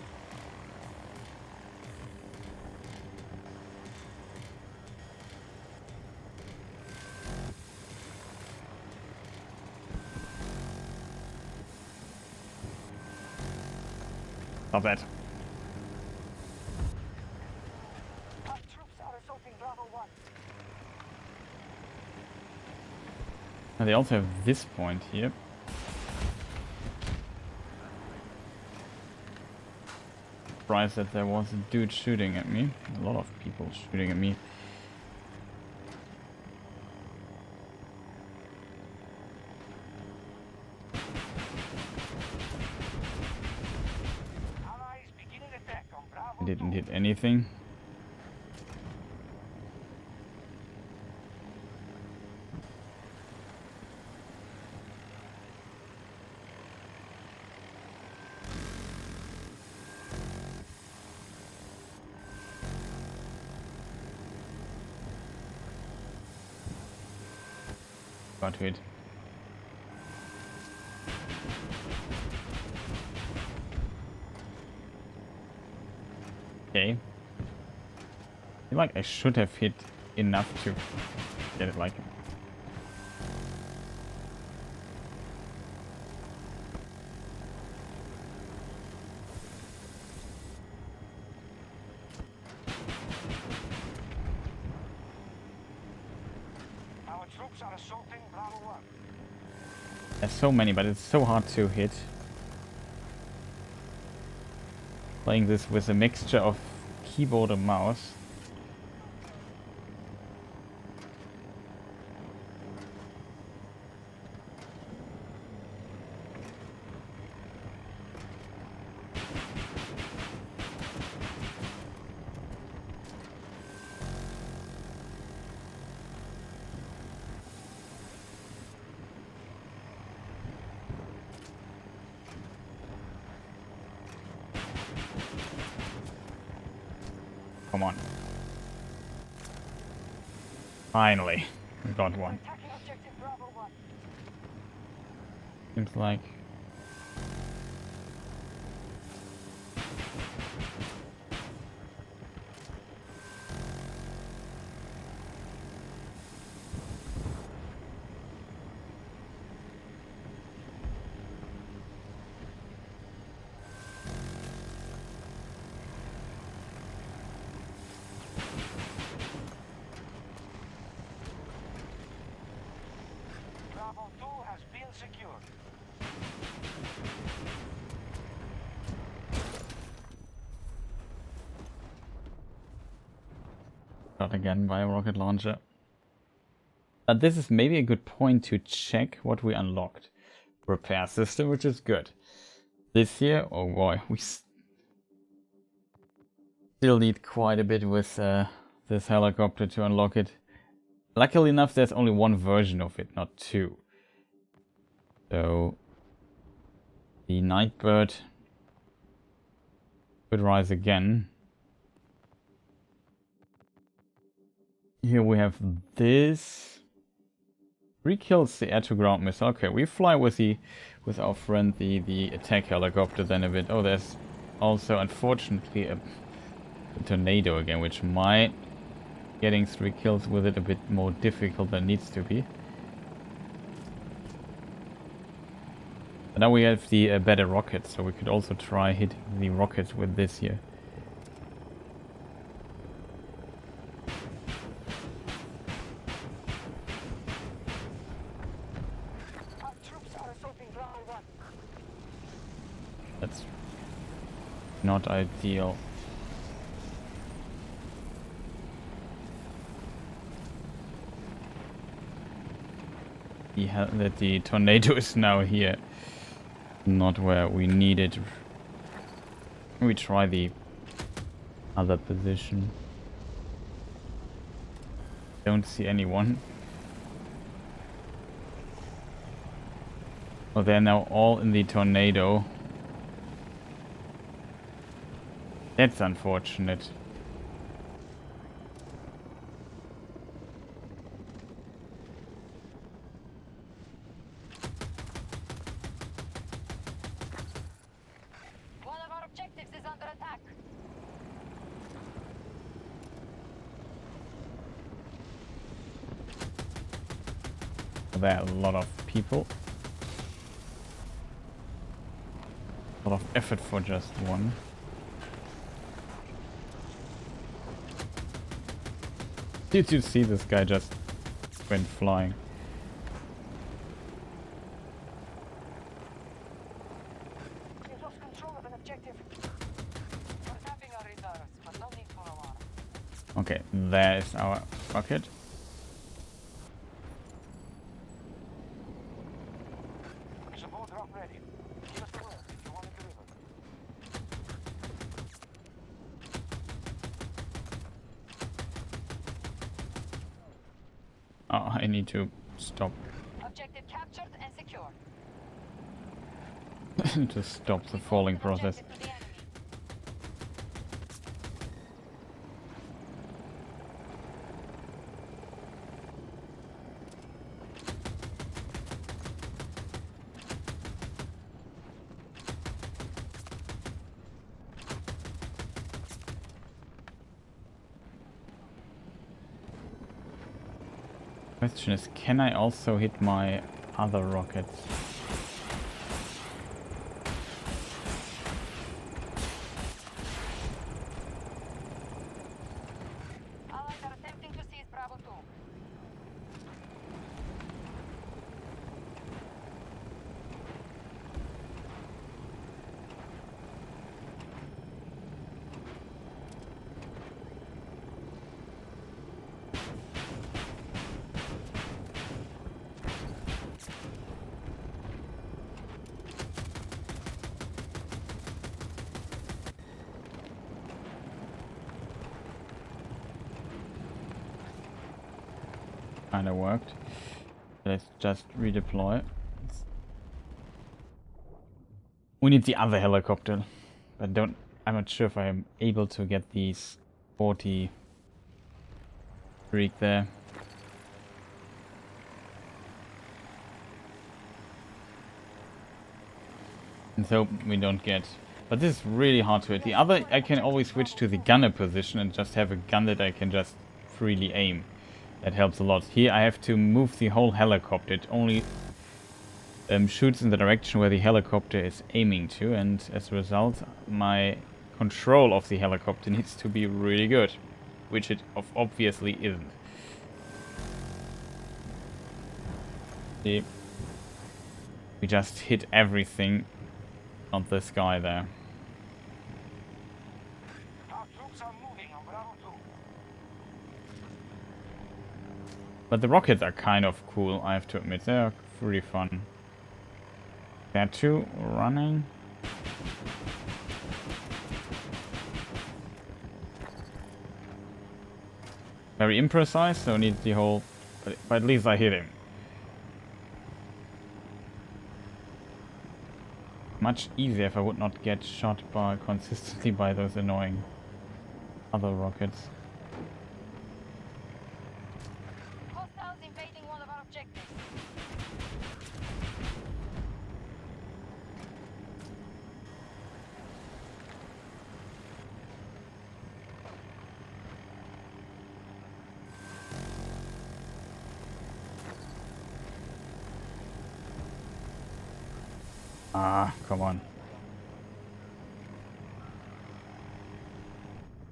Not bad. Our troops are assaulting Bravo 1. And they also have this point here. Surprised that there was a dude shooting at me. A lot of people shooting at me. Allies beginning attack on Bravo I didn't 2. hit anything. Got hit. Okay. I feel like I should have hit enough to get it like... Our troops are assaulting Bravo 1. There's so many, but it's so hard to hit. Playing this with a mixture of keyboard and mouse. Come on. Finally, we got one. Attacking objective Bravo 1. Seems like... Bravo 2 has been secured. Shot again by a rocket launcher. This is maybe a good point to check what we unlocked. Repair system, which is good. This here, oh boy, we still need quite a bit with this helicopter to unlock it. Luckily enough, there's only one version of it, not two. So the Nightbird could rise again. Here we have this. 3 kills the air-to-ground missile. Okay, we fly with our friend the attack helicopter then a bit. Oh, there's also unfortunately a tornado again, which might getting 3 kills with it a bit more difficult than needs to be. But now we have the better rockets, so we could also try hit the rockets with this here. Our troops are assaulting Bravo 1. That's Not ideal. That the tornado is now here. Not where we need it. We try the other position. Don't see anyone. Oh, they're now all in the tornado. That's unfortunate. One of our objectives is under attack. There are a lot of people. A lot of effort for just one. Did you see this guy just went flying? We've lost control of an objective. We're tapping our reserves, but no need for alarm. Okay, there is our rocket. Support drop ready. Give us the word if you want it delivered. Oh, I need to stop. Objective captured and secure. To stop the falling process. Objective to the enemy. Question is, can I also hit my other rockets? Allies are attempting to seize Bravo 2. Kinda worked. Let's just redeploy. We need the other helicopter. But I'm not sure if I am able to get these 40 streak there. And so we don't get. But this is really hard to hit. The other, I can always switch to the gunner position and just have a gun that I can just freely aim. That helps a lot. Here I have to move the whole helicopter. It only shoots in the direction where the helicopter is aiming to, and as a result my control of the helicopter needs to be really good, which it obviously isn't. See, we just hit everything on this guy there. Our troops are moving on Bravo 2. But the rockets are kind of cool, I have to admit. They're pretty fun. There are two running. Very imprecise, so need the whole... But at least I hit him. Much easier if I would not get shot by consistently by those annoying other rockets. Hostiles invading one of our objectives. Ah, come on.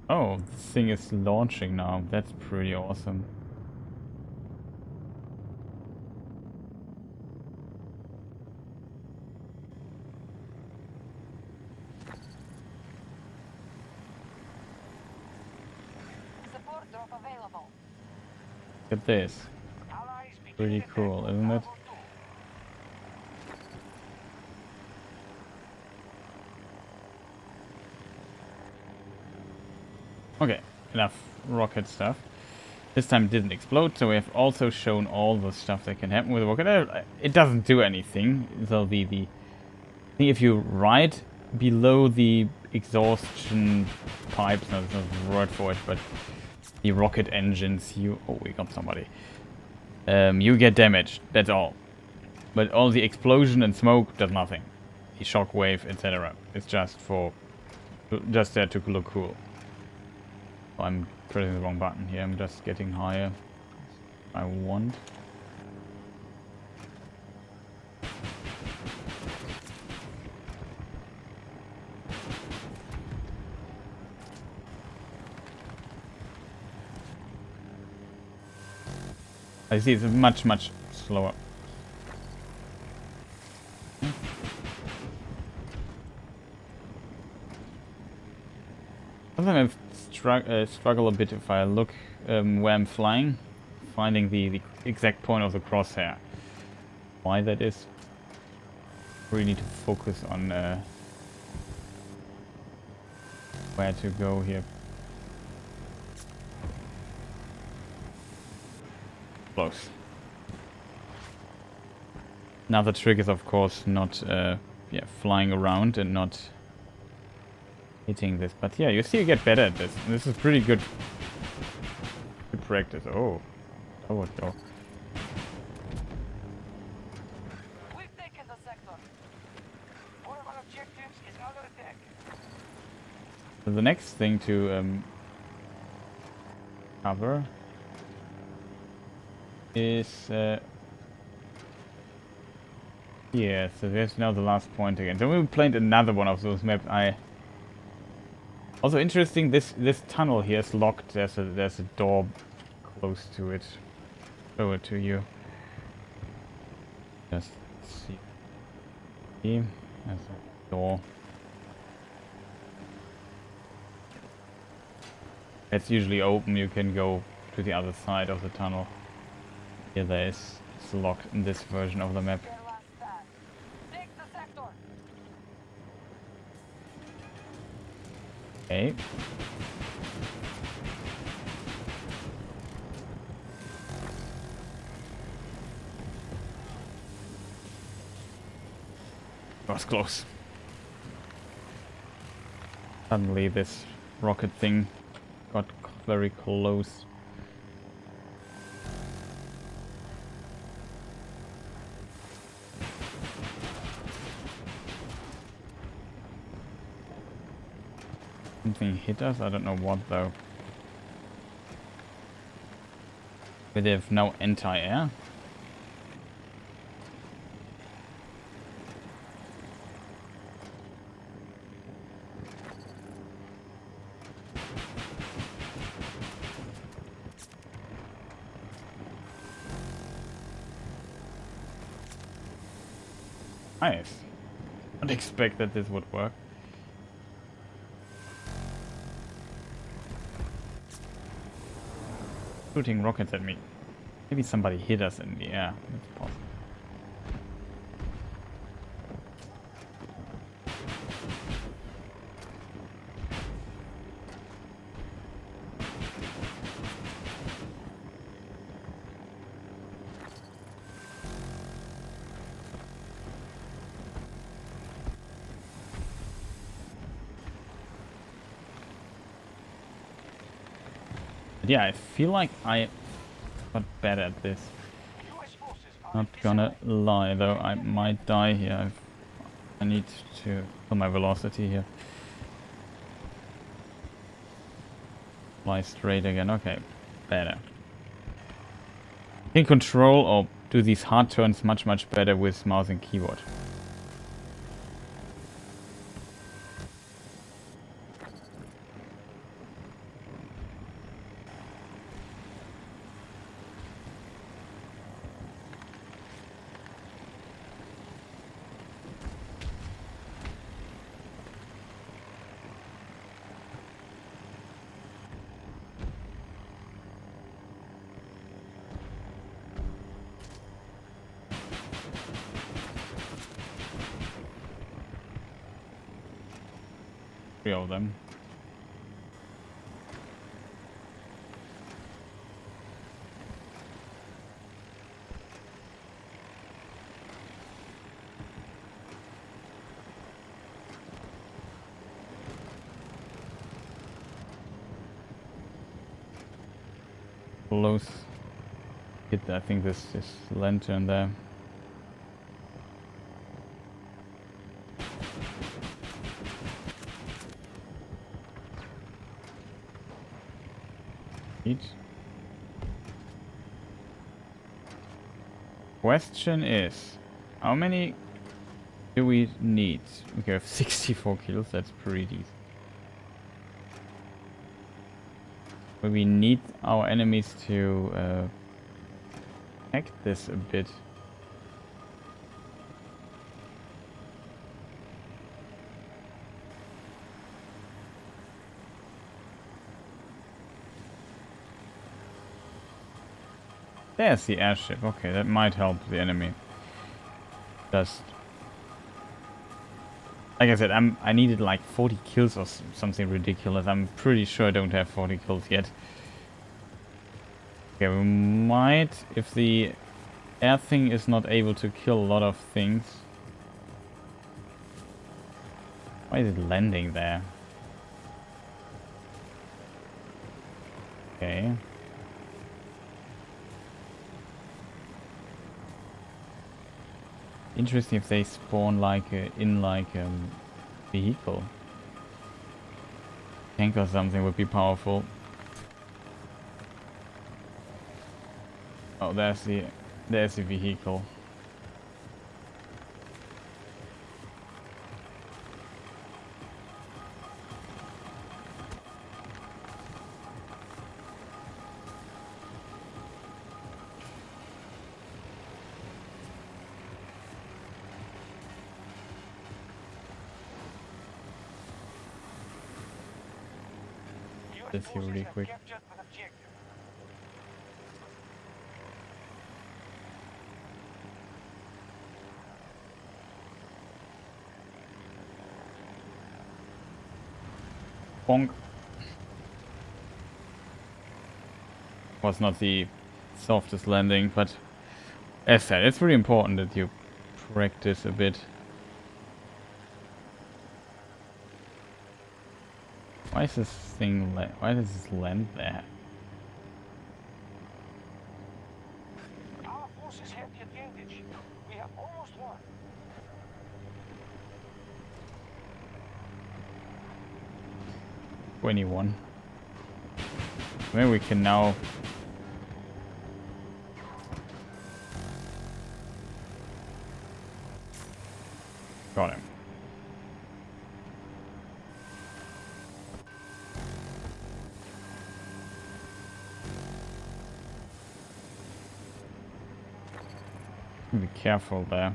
Oh, this thing is launching now. That's pretty awesome. drop available. Look at this. Allies begin Pretty attack cool, on isn't it? Bravo 2. Okay, enough rocket stuff. This time it didn't explode, so we have also shown all the stuff that can happen with a rocket. It doesn't do anything. So I think if you ride below the exhaustion pipes, no, there's no word for it, but the rocket engines, oh, we got somebody. You get damaged. That's all. But all the explosion and smoke does nothing. The shockwave, etc. It's just there to look cool. I'm pressing the wrong button here. I'm just getting higher. I want. I see it's much, much slower. Sometimes I struggle a bit if I look where I'm flying, finding the exact point of the crosshair. Why that is? Really need to focus on where to go here. Close. Another trick is of course not flying around and not hitting this, but yeah, you see you get better at this. And this is pretty good practice. Oh, that would go. We've taken the sector. One of our objectives is under attack. So the next thing to cover is yeah, so there's now the last point again. So we played another one of those maps. Also interesting, this tunnel here is locked. There's a door close to it. Show it to you. Just see. There's a door. It's usually open. You can go to the other side of the tunnel. Here it's locked in this version of the map. Their last stand. Take the sector. Okay. That was close. Suddenly this rocket thing got very close. Something hit us, I don't know what though. But they have no anti-air. Nice. I'd expect that this would work. Shooting rockets at me. Maybe somebody hit us in the air. That's possible. Yeah, I feel like I got better at this. US forces are Not gonna lie though, I might die here. I need to kill my velocity here. Fly straight again, okay. Better. Can control or do these hard turns much better with mouse and keyboard. 3 of them. Close. Hit, I think this lantern there. Question is, how many do we need? We have 64 kills, that's pretty decent. But we need our enemies to hack this a bit. There's the airship. Okay, that might help the enemy. Just like I said, I needed like 40 kills or something ridiculous. I'm pretty sure I don't have 40 kills yet. Okay, we might, if the air thing is not able to kill a lot of things. Why is it landing there? Okay. Interesting if they spawn like in like a vehicle. Tank or something would be powerful. Oh, there's the vehicle. This here really quick. Bonk. Was not the softest landing, but as said, it's really important that you practice a bit. Why is this thing why does this land there? Our forces have the advantage. We have almost won. 21. Maybe we can now got him. Be careful there.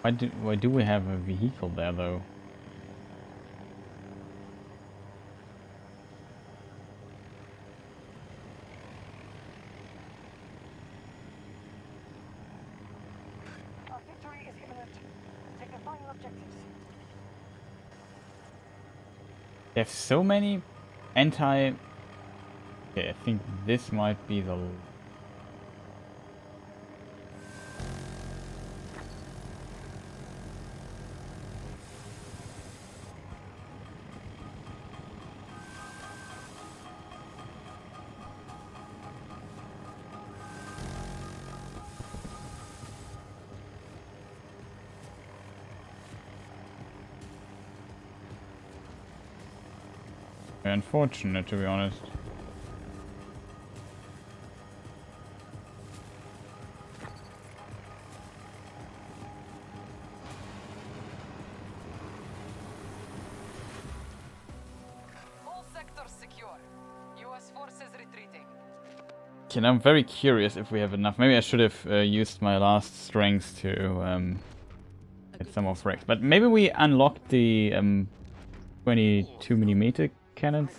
Why do we have a vehicle there though? Our victory is imminent. Take the final objectives. They have so many anti... Okay, I think this might be the... Unfortunate, to be honest. All sectors secure. US forces retreating. Okay, I'm very curious if we have enough. Maybe I should have used my last strength to get some more frags. But maybe we unlocked the 22mm cannons.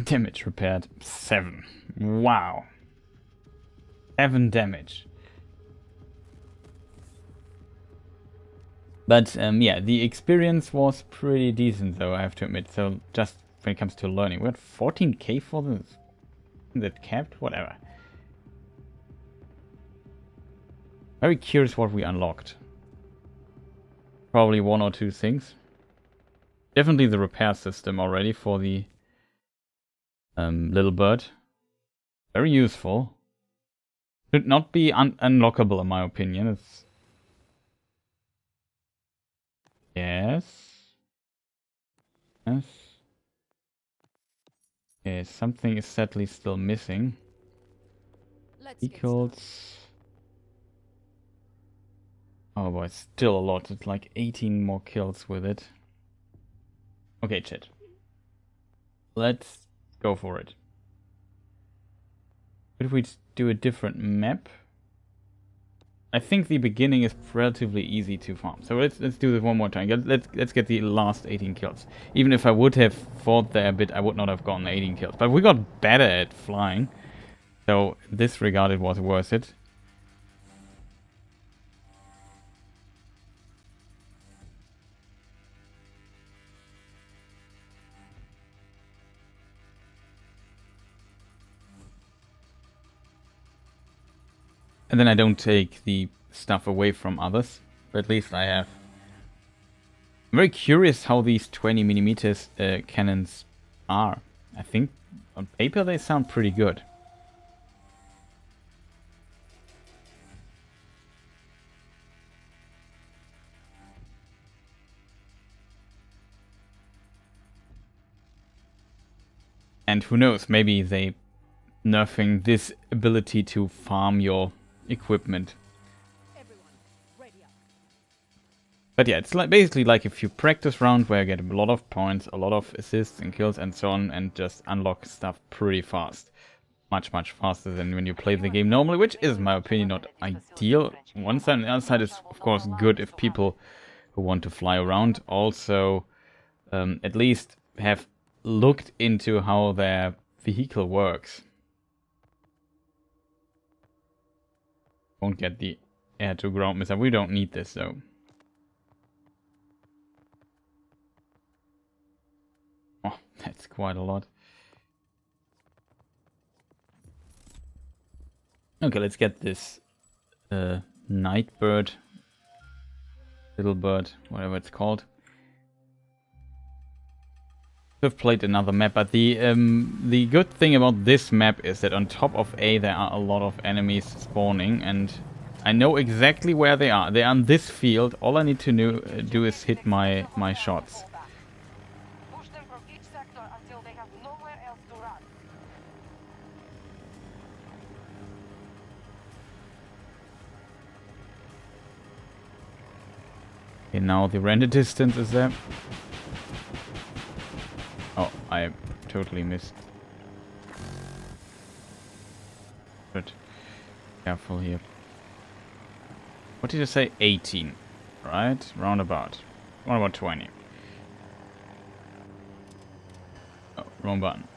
Damage repaired 7. Wow. 7 damage. But yeah, the experience was pretty decent though, I have to admit. So just when it comes to learning. We had 14k for this. Is it capped? Whatever. Very curious what we unlocked. Probably 1 or 2 things. Definitely the repair system already for the little bird. Very useful. Should not be unlockable in my opinion. It's... Yes. Yes. Okay, something is sadly still missing. Equals... Oh boy, it's still a lot. It's like 18 more kills with it. Okay, chat. Let's go for it. If we do a different map, I think the beginning is relatively easy to farm. So let's do this one more time. Let's get the last 18 kills. Even if I would have fought there a bit, I would not have gotten 18 kills. But we got better at flying. So in this regard, it was worth it. And then I don't take the stuff away from others, but at least I have. I'm very curious how these 20mm cannons are. I think on paper they sound pretty good. And who knows, maybe they nerfing this ability to farm your equipment. But yeah, it's like basically like a few practice rounds where I get a lot of points, a lot of assists and kills and so on, and just unlock stuff pretty fast. Much faster than when you play the game normally, which is, in my opinion, not ideal. One side and the other side is, of course, good if people who want to fly around also at least have looked into how their vehicle works. Won't get the air to ground missile. We don't need this though. Oh, that's quite a lot. Okay, let's get this night bird, little bird, whatever it's called. I've played another map, but the good thing about this map is that on top of A there are a lot of enemies spawning, and I know exactly where they are. They are on this field. All I need to do is hit my shots. Push them from each sector until they have nowhere else to run. Okay, now the render distance is there. Oh, I totally missed. Good. Careful here. What did you say? 18. Right? Roundabout. Roundabout 20. Oh, wrong button.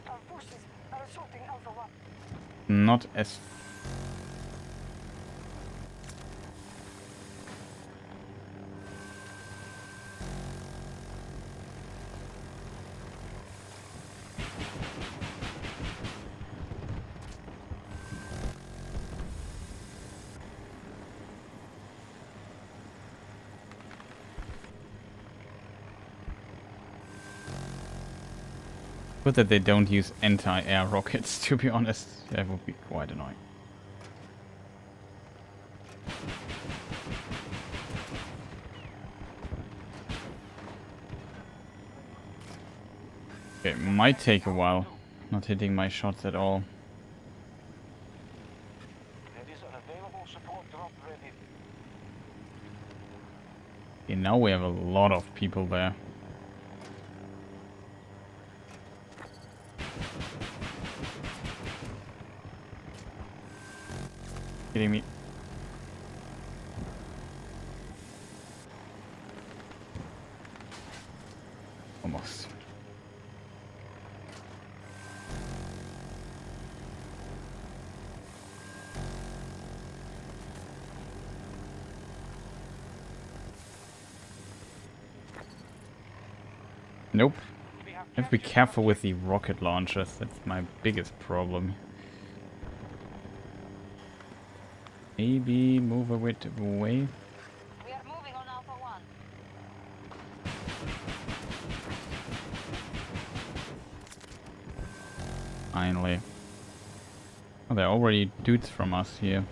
Our forces are assaulting Alpha 1. Not as... Good that they don't use anti-air rockets, to be honest. That would be quite annoying. Okay, might take a while. Not hitting my shots at all. There is an available support drop ready. Okay, now we have a lot of people there. Kidding me? Almost. Nope. We have Have to be careful with the rocket launchers. That's my biggest problem. Maybe move a bit away. We are moving on Alpha 1. Finally. Oh, there are already dudes from us here.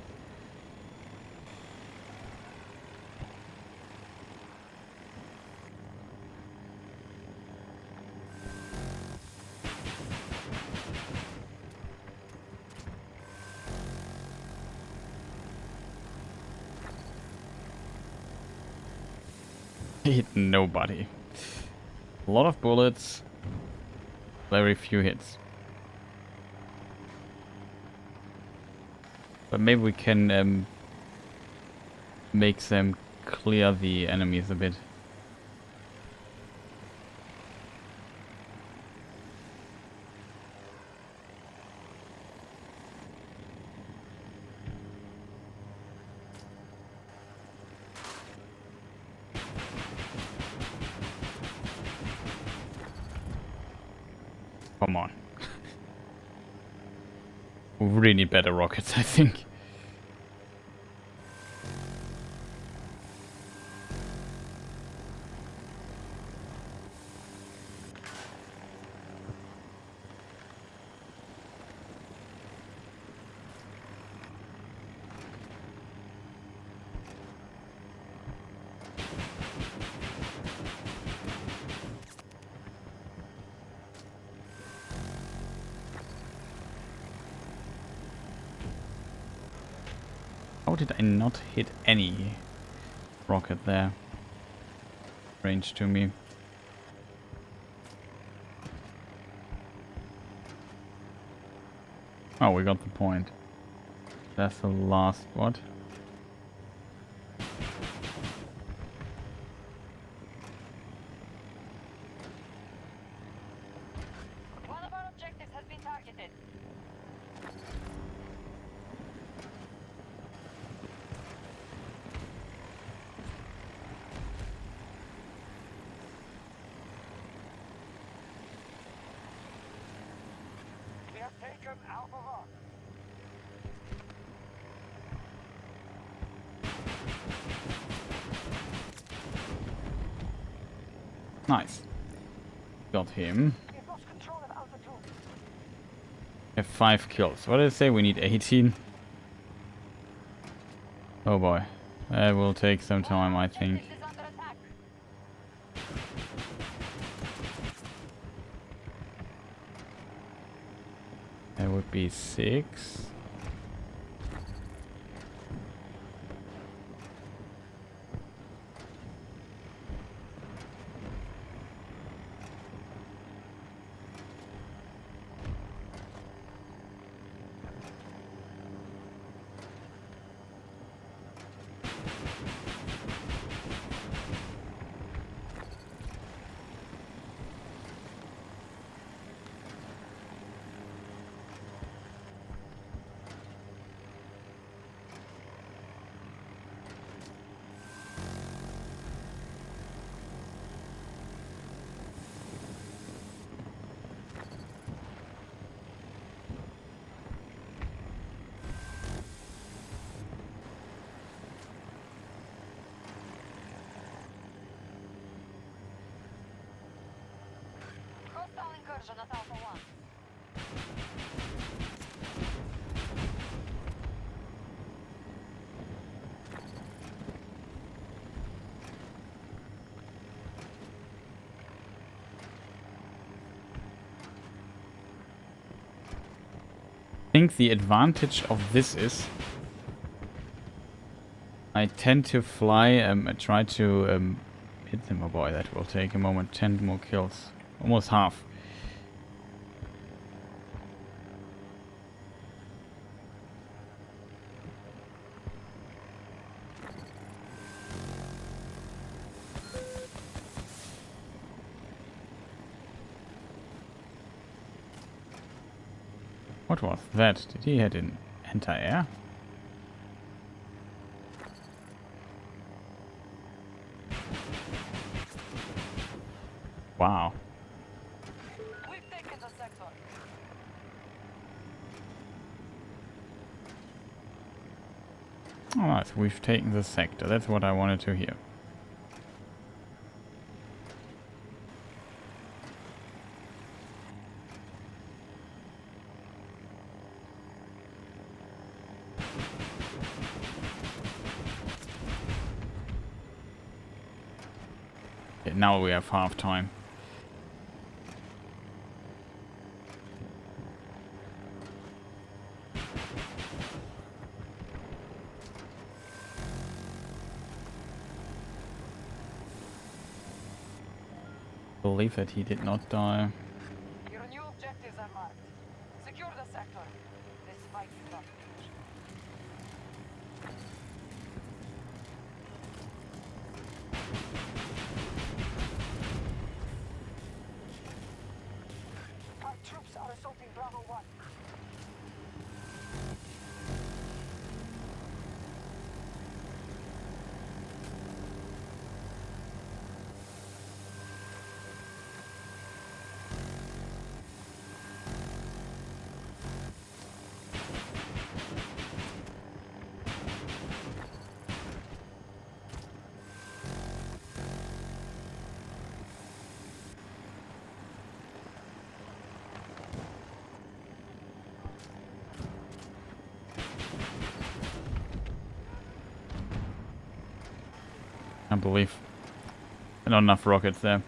Hit nobody. A lot of bullets, very few hits. But maybe we can make them clear the enemies a bit. Come on. We really need better rockets, I think. How did I not hit any rocket there? Range to me. Oh, we got the point. That's the last what? One of our objectives has been targeted. We have taken Alpha 1. Nice. Got him. We have lost control of Alpha 2. Have 5 kills. What did I say? We need 18. Oh boy. That will take some time, I think. Objective is under attack. That would be 6. Hostile incursion at Alpha 1. I think the advantage of this is I tend to fly, I try to hit them. Oh boy, that will take a moment. 10 more kills. Almost half. What was that? Did he hit an anti-air? Wow. We've taken the sector. Alright, we've taken the sector. That's what I wanted to hear. Okay, now we have half time. Believe that he did not die. Your new objectives are marked. Secure the sector. This fight is not finished. Our troops are assaulting Bravo 1. I believe. Not enough rockets there.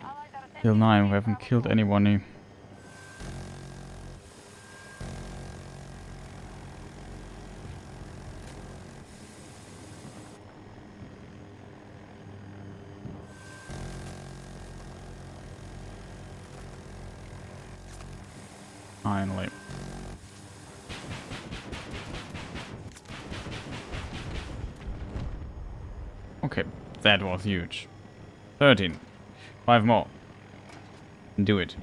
Allies are attempting Till to 9, we take haven't Bravo killed 2. anyone here. Finally. Okay, that was huge. 13. 5 more. Do it.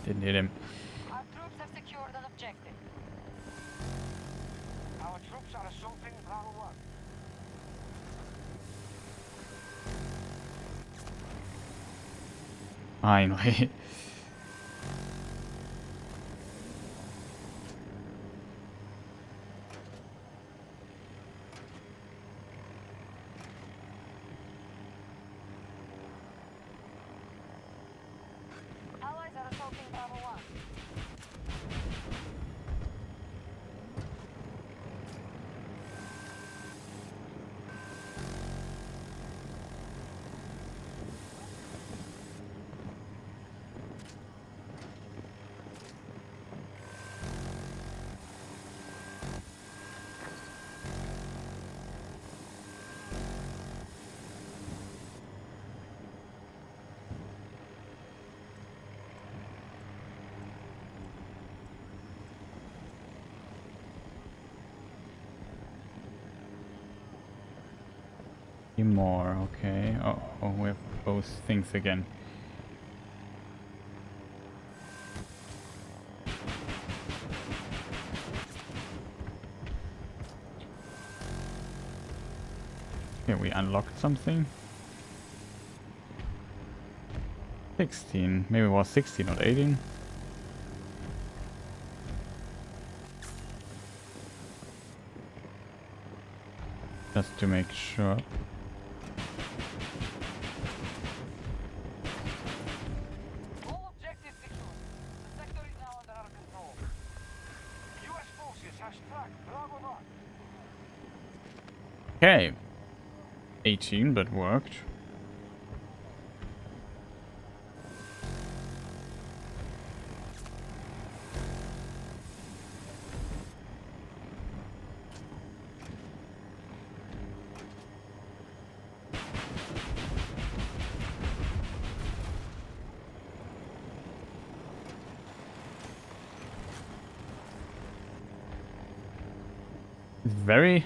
Didn't hit him. Our troops have secured an objective. Our troops are assaulting Bravo 1. Finally. Allies are assaulting Bravo 1. More, okay. Oh, we have both things again. Okay, we unlocked something. 16. Maybe it was 16, not 18. Just to make sure. All objectives secured. The sector is now under our control. U.S. forces have struck Bravo 1. Okay. 18, but worked. very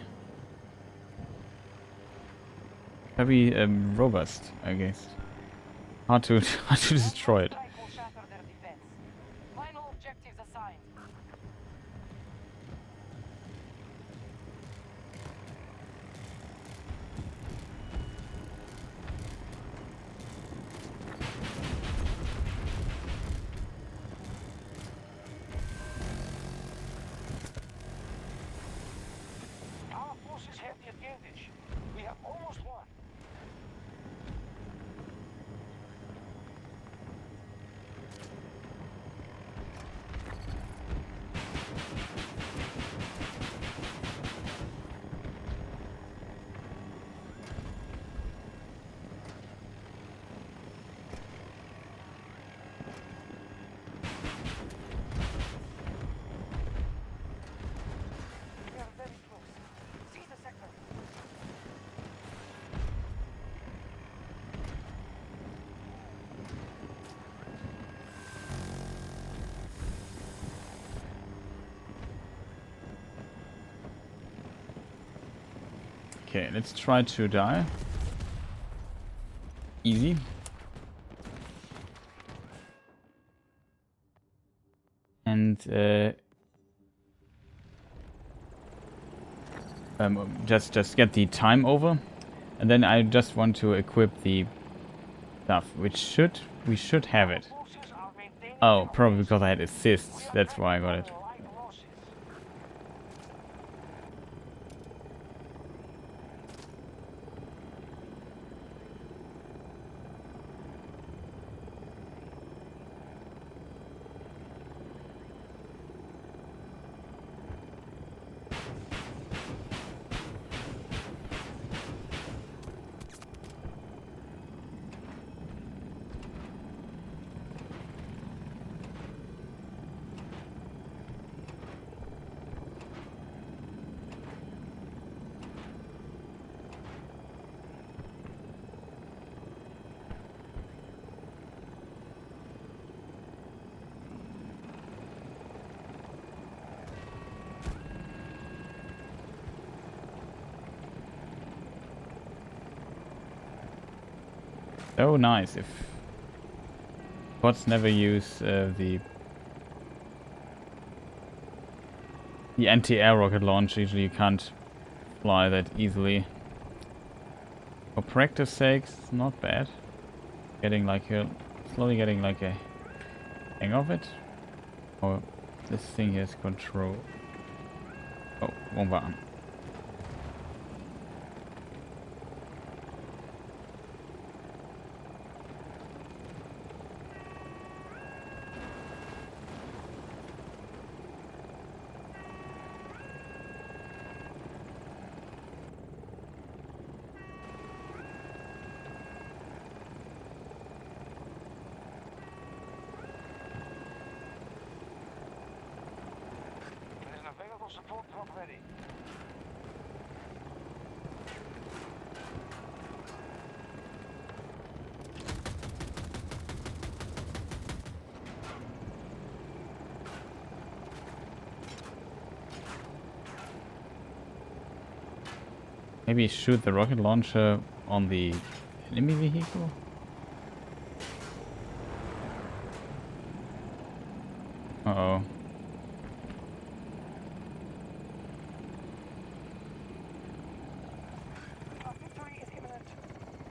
robust, I guess. Hard to hard to destroy it. Strike will shatter their defense. Final objectives assigned. Our forces have the advantage. We have almost won. We are very close. Seize the sector. Okay, let's try to die. Easy. And just get the time over, and then I just want to equip the stuff, which we should have it. Forces are maintaining Oh, their probably offensive. because I had assists. We are That's why I got it. tracking light losses. So nice if bots never use the anti-air rocket launch. Usually you can't fly that easily. For practice sakes, it's not bad. Getting like slowly getting like a hang of it. Or this thing has control. Oh, wrong button. There is an available support drop ready. Maybe shoot the rocket launcher on the enemy vehicle? Uh-oh. Our victory is imminent.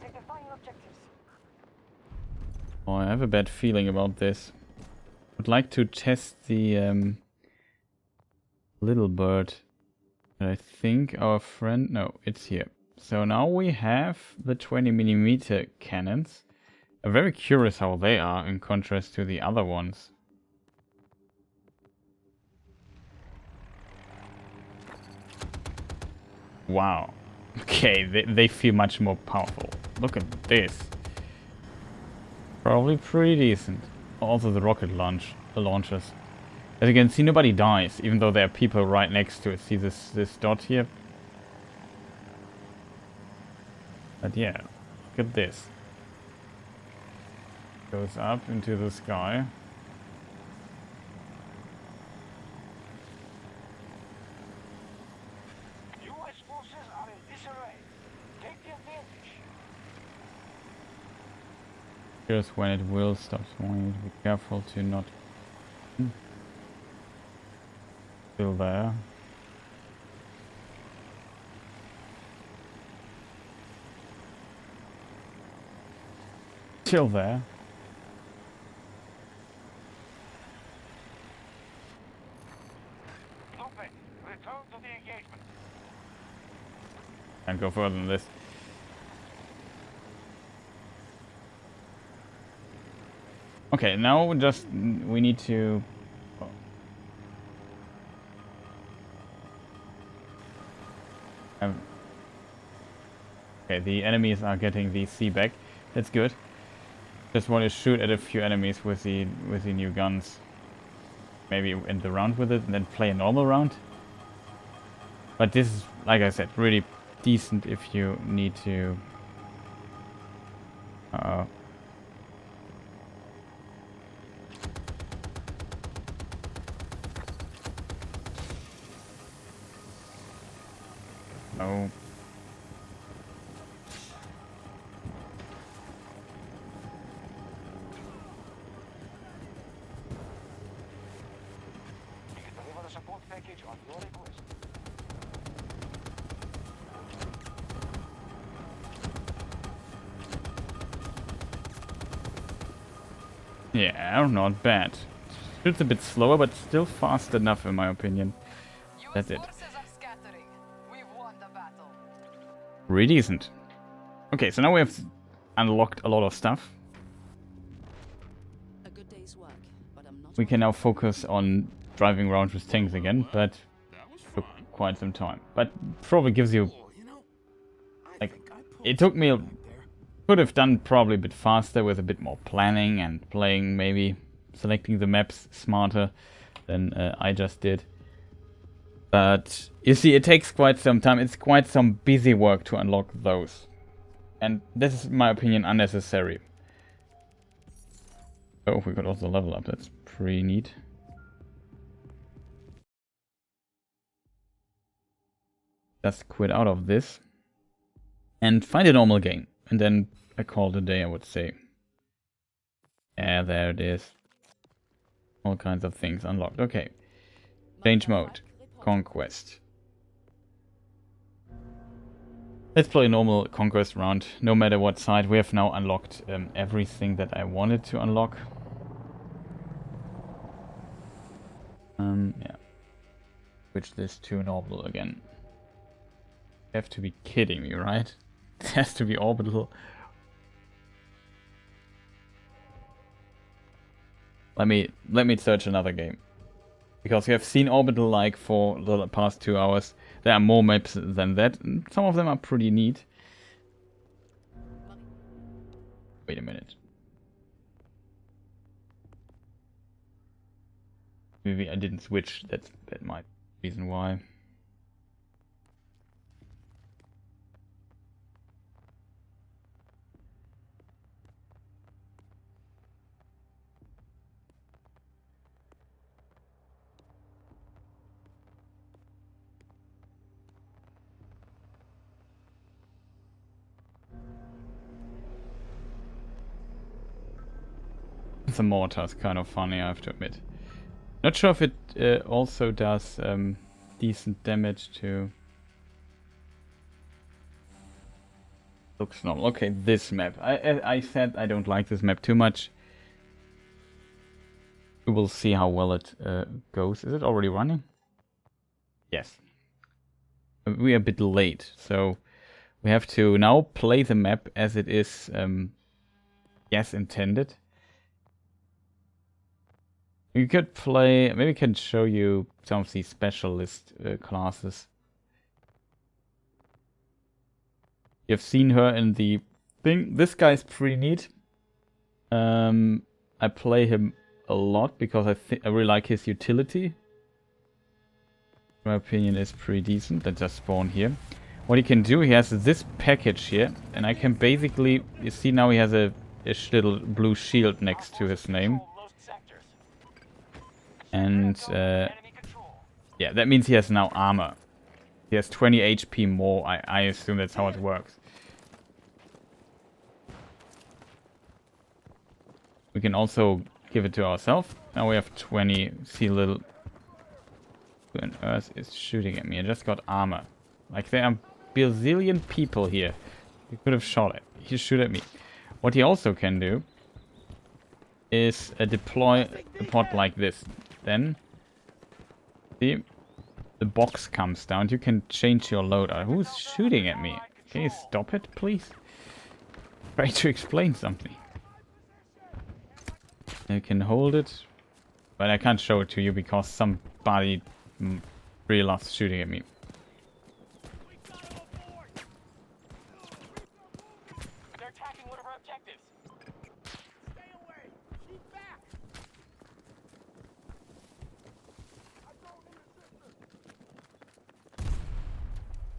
Take the final objectives. Oh, I have a bad feeling about this. Would like to test the little bird. I think our friend... No, it's here. So now we have the 20mm cannons. I'm very curious how they are in contrast to the other ones. Wow. Okay, they feel much more powerful. Look at this. Probably pretty decent. Also the rocket launchers. As you can see, nobody dies, even though there are people right next to it. See this dot here? But yeah, look at this. Goes up into the sky. Here's when it will stop spawning. Be careful to not... Still there. Still there. Lupe, return to the engagement. Can't go further than this. Okay, now we need to... Okay, the enemies are getting the C back. That's good. Just want to shoot at a few enemies with the new guns. Maybe end the round with it and then play a normal round. But this is, like I said, really decent if you need to... Oh. We can deliver the support package on your request. Yeah, not bad. It's a bit slower, but still fast enough in my opinion. That's it. Forces are scattering. We've won the battle. Really decent. Okay, so now we have unlocked a lot of stuff. A good day's work, but I'm not. We can now focus on driving around with tanks again, but That was took fun. quite some time. But probably gives you, Cool, you know, I like, think I pulled it took me, something back there. could have done probably a bit faster with a bit more planning and playing, maybe selecting the maps smarter than I just did. But you see, it takes quite some time. It's quite some busy work to unlock those. And this is, in my opinion, unnecessary. Oh, we could also level up. That's pretty neat. Just quit out of this. And find a normal game. And then I call it a day, I would say. Yeah, there it is. All kinds of things unlocked. Okay. Change mode. Conquest. Let's play a normal conquest round, no matter what side. We have now unlocked everything that I wanted to unlock. Yeah. Switch this to normal again. You have to be kidding me, right? It has to be orbital. Let me search another game. Because you have seen Orbital like for the past 2 hours. There are more maps than that. And some of them are pretty neat. Wait a minute. Maybe I didn't switch. That might be the reason why. The mortar's kind of funny, I have to admit. Not sure if it also does decent damage to... Looks normal. Okay, this map. I said I don't like this map too much. We will see how well it goes. Is it already running? Yes. We are a bit late, so we have to now play the map as it is, yes, intended. You could play, maybe I can show you some of these specialist classes. You've seen her in the thing. This guy's pretty neat. I play him a lot because I really like his utility. In my opinion, is pretty decent. Let's just spawn here. What he can do, he has this package here, and I can basically, you see now he has a little blue shield next to his name. And yeah, that means he has now armor. He has 20 HP more. I assume that's how it works. We can also give it to ourselves. Now we have 20. See little... Who on earth is shooting at me? I just got armor. Like there are bazillion people here. He could have shot it. He shoot at me. What he also can do is deploy a pod like this. Then, see, the box comes down. You can change your loadout. Who's shooting at me? Can you stop it, please? Try to explain something. You can hold it, but I can't show it to you because somebody really loves shooting at me. They're attacking one of our objectives. Stay away. Keep back.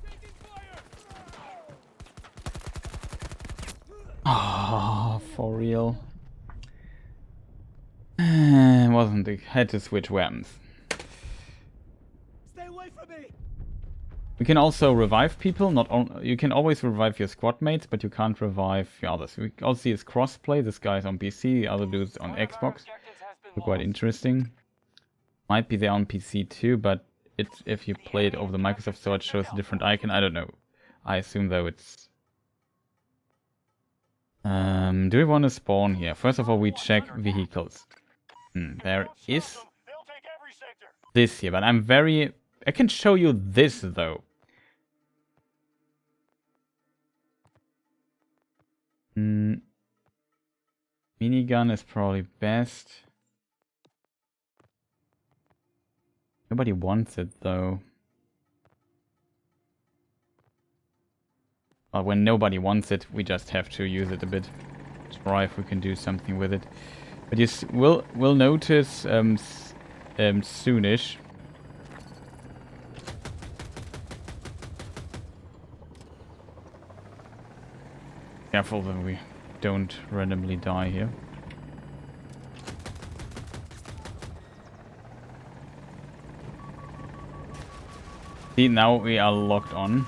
Taking fire. Oh, for real. Wasn't it? Had to switch weapons. Stay away from me! We can also revive people. You can always revive your squad mates, but you can't revive your others. We also see it's crossplay. This guy's on PC, the other dude's on Xbox. So quite interesting. Might be there on PC too, but it's if you play it over the Microsoft Store, it shows a different icon. I don't know. I assume though it's. Do we want to spawn here? First of all, we check vehicles. There is this here, but I can show you this though. Minigun is probably best. Nobody wants it though. Well, when nobody wants it, we just have to use it a bit. Try if we can do something with it. But you will notice soonish. Careful that we don't randomly die here. See, now we are locked on.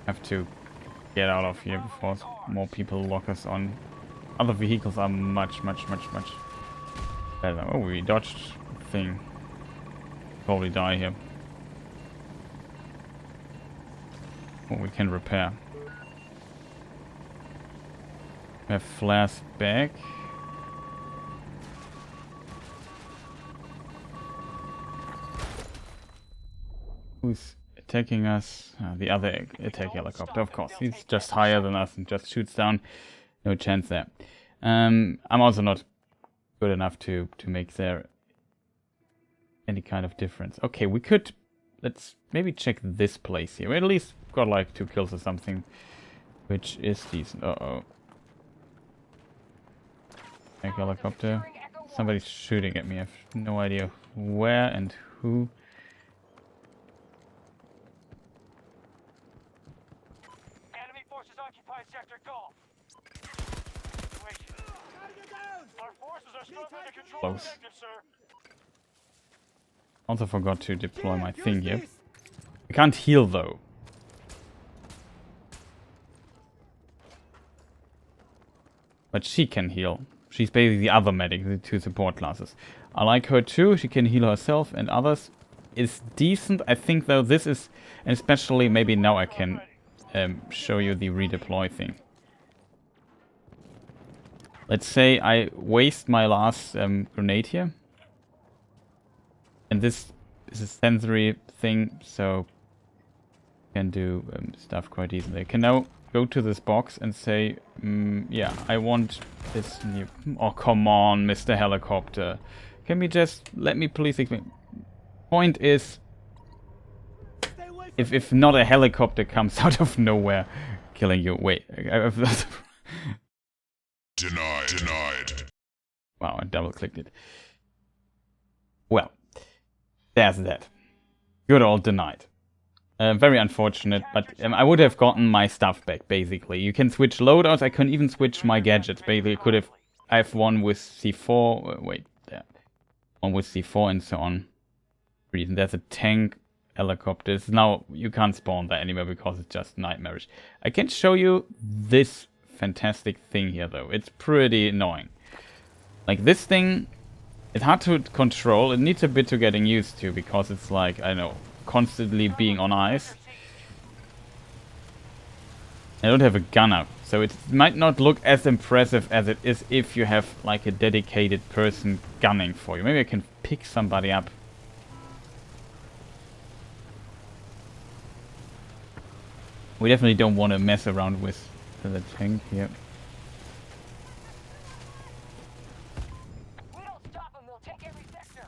Have to get out of here before more people lock us on. Other vehicles are much better. Oh, we dodged the thing. Probably die here. Oh, we can repair. We have flares back. Who's attacking us? The other attack helicopter, of course. He's just higher than us and just shoots down. No chance there. I'm also not good enough to make there any kind of difference. Okay, we could... Let's maybe check this place here. We at least got like 2 kills or something, which is decent. Uh-oh. Attack helicopter. Somebody's shooting at me. I have no idea where and who. Enemy forces occupy sector Golf. Our forces are struggling to control Close. objective, sir. Also forgot to deploy my thing here. I can't heal though. But she can heal. She's basically the other medic, the 2 support classes. I like her too. She can heal herself and others. It's decent. I think though this is, and especially maybe now I can show you the redeploy thing. Let's say I waste my last grenade here. And this is a sensory thing, so you can do stuff quite easily. I can now go to this box and say, yeah, I want this new... Oh, come on, Mr. Helicopter. Can we just... Let me please explain. Point is, if not a helicopter comes out of nowhere killing you... Wait, Denied. Wow, I double-clicked it. Well, there's that. Good old denied. Very unfortunate, but I would have gotten my stuff back, basically. You can switch loadouts, I can even switch my gadgets. Basically, I have one with C4, wait, there. One with C4 and so on. Reason, there's a tank, helicopters. Now, you can't spawn there anywhere because it's just nightmarish. I can show you this fantastic thing here, though. It's pretty annoying. Like, this thing, it's hard to control. It needs a bit to getting used to, because it's like, I don't know, constantly being on ice. I don't have a gunner, so it might not look as impressive as it is if you have like a dedicated person gunning for you. Maybe I can pick somebody up. We definitely don't want to mess around with the tank here. We don't stop them, they'll take every sector.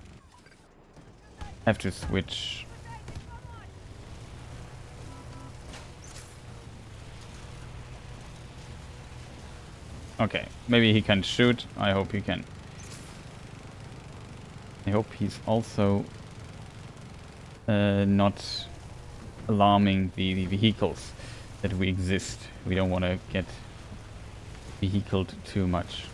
Have to switch. Okay, maybe he can shoot. I hope he can. I hope he's also not alarming the vehicles that we exist. We don't want to get vehicled too much.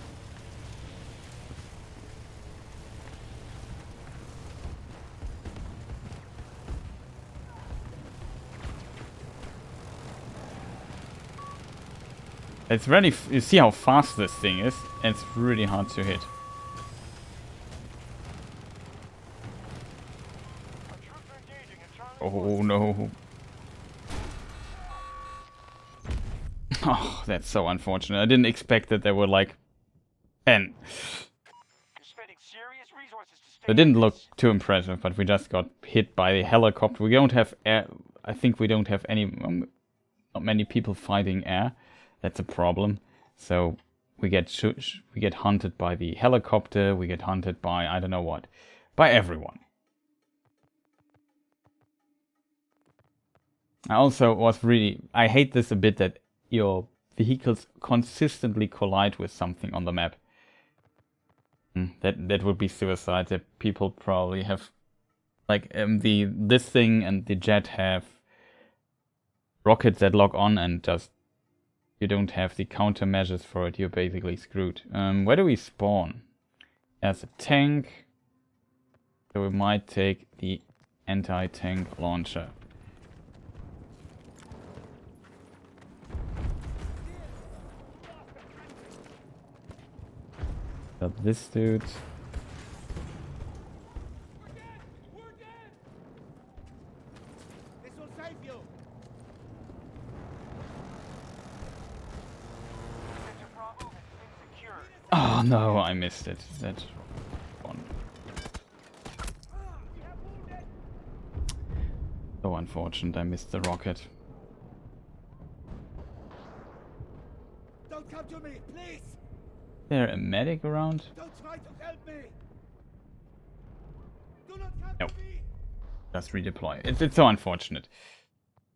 It's really, you see how fast this thing is, and it's really hard to hit. Oh no. Oh, that's so unfortunate. I didn't expect that there were like 10. It didn't look too impressive, but we just got hit by the helicopter. We don't have air. I think we don't have any, not many people fighting air. That's a problem. So we get hunted by the helicopter. We get hunted by I don't know what, by everyone. I also was really, I hate this a bit, that your vehicles consistently collide with something on the map. That would be suicide. That people probably have, like this thing and the jet have rockets that lock on, and just you don't have the countermeasures for it. You're basically screwed. Where do we spawn? As a tank, so we might take the anti-tank launcher. Got this dude. This will save you. Oh no, I missed it. That's one. So unfortunate, I missed the rocket. Don't come to me, please. Is there a medic around? Don't try to help me. Do not come Nope. to me. Just redeploy. It's so unfortunate.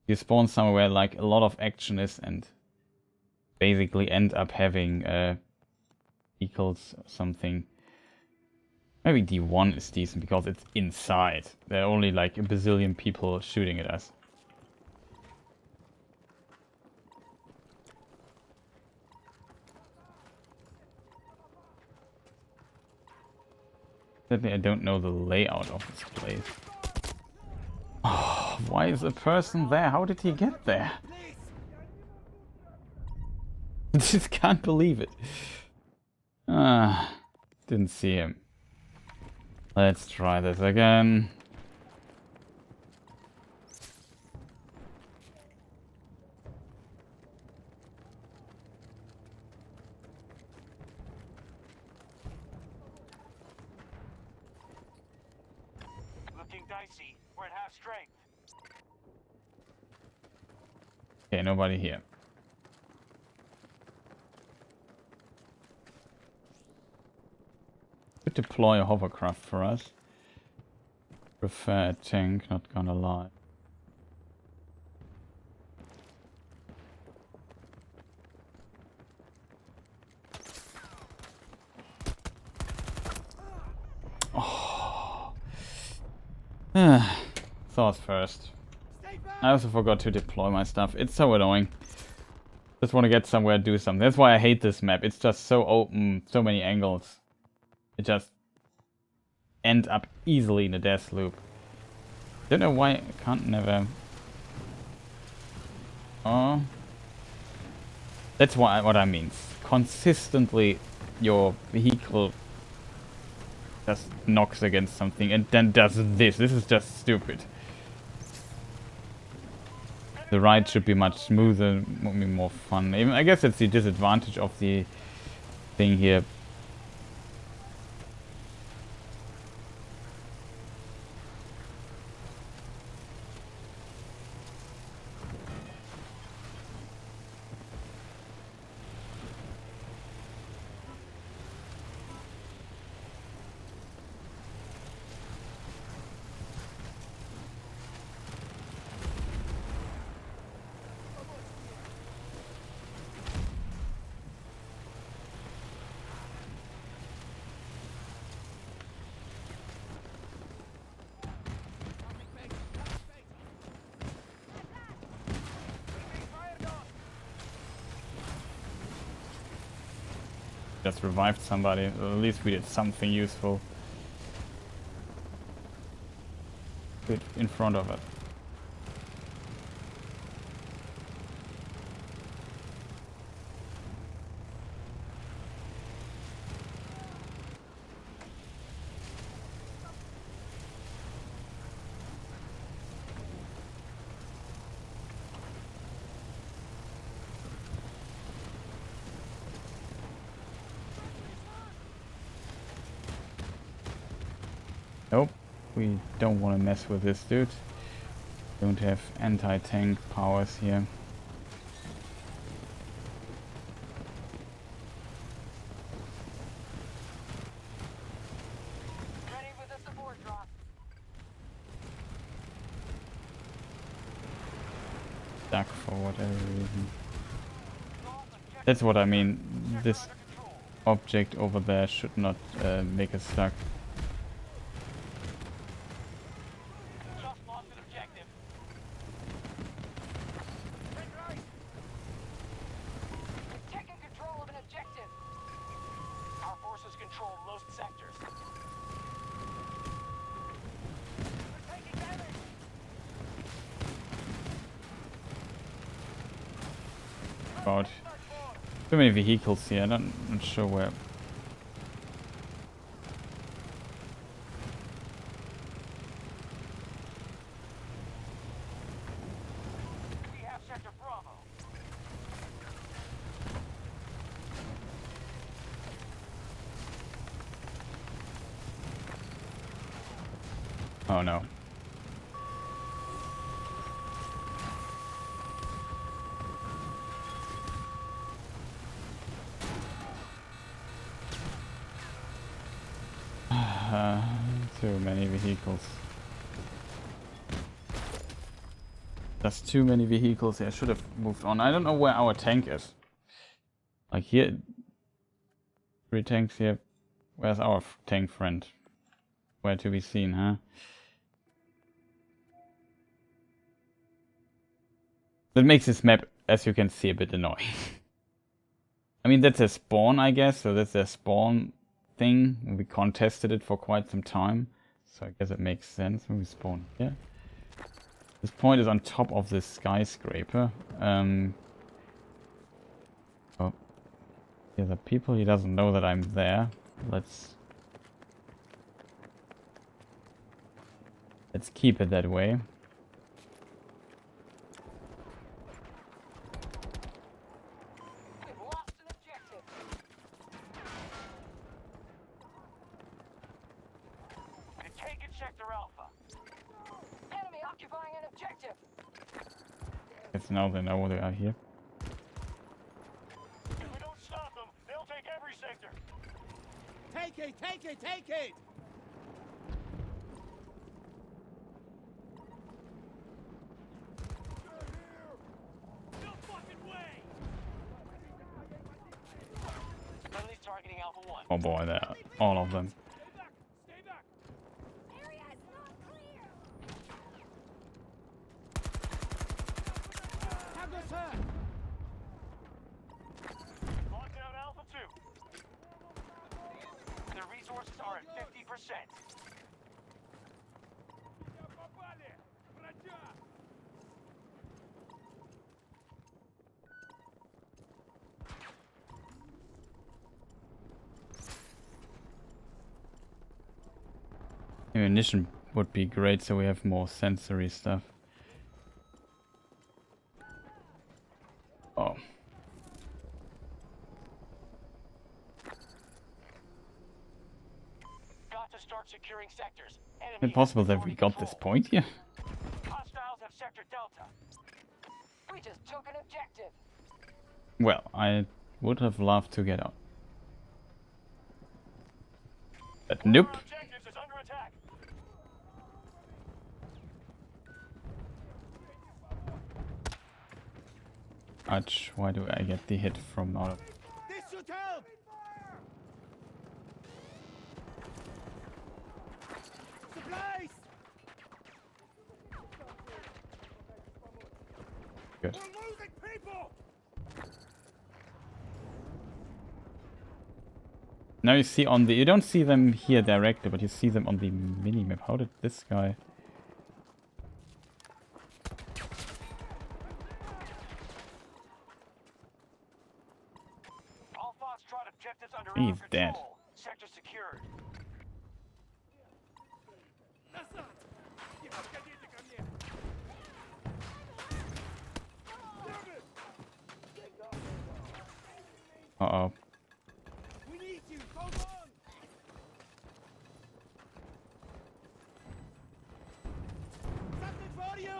You spawn somewhere like a lot of action is, and basically end up having equals something. Maybe D1 is decent because it's inside. There are only like a bazillion people shooting at us. Sadly, I don't know the layout of this place. Oh, why is a person there? How did he get there? I just can't believe it. Didn't see him. Let's try this again. Looking dicey. We're at half strength. Okay, nobody here. Could deploy a hovercraft for us. Prefer a tank, not gonna lie. Oh. Thoughts first. I also forgot to deploy my stuff. It's so annoying. Just want to get somewhere, do something. That's why I hate this map. It's just so open, so many angles. It just end up easily in a death loop. Don't know why I can't never. Oh. That's what I mean. Consistently, your vehicle just knocks against something and then does this. This is just stupid. The ride should be much smoother, would be more fun. Even I guess that's the disadvantage of the thing here. Just revived somebody. At least we did something useful. Good in front of it. Nope, we don't want to mess with this dude. Don't have anti-tank powers here. Ready with the support drop. Stuck for whatever reason. That's what I mean. This object over there should not make us stuck. Just lost an objective. We've taken control of an objective. Our forces control most sectors. We're taking damage. God. Too many vehicles here, I'm not sure where. We have sector Bravo. Oh no. Too many vehicles. There's too many vehicles here. I should have moved on. I don't know where our tank is. Like here. 3 tanks here. Where's our tank friend? Where to be seen, huh? That makes this map, as you can see, a bit annoying. I mean, that's a spawn, I guess. So that's a spawn thing. We contested it for quite some time. So I guess it makes sense when we spawn here. This point is on top of this skyscraper. Oh. Here are people. He doesn't know that I'm there. Let's keep it that way. We've lost an objective. We've taken sector Alpha. Enemy occupying an objective. Guess now they know they are here. If we don't stop them, they'll take every sector. Take it, take it, take it! Friendly's targeting Alpha 1. Oh boy, they're all of them. Stay back! Area is not clear. Have us hurt! Lock down Alpha 2. Their resources are at 50%. Ammunition would be great, so we have more sensory stuff. Oh. Got to start securing sectors. Is it possible that we got this point here? Hostiles have sector Delta. We just took an objective. Well, I would have loved to get out. But nope. Our objectives is under attack. Ouch, why do I get the hit from out of... This should help! Supplies! Good. We're losing people! Now you see on the... You don't see them here directly, but you see them on the mini-map. How did this guy... All Foxtrot objectives under He's our dead. control. Sector secured. Uh-oh. We need you! Hold on! Something for you!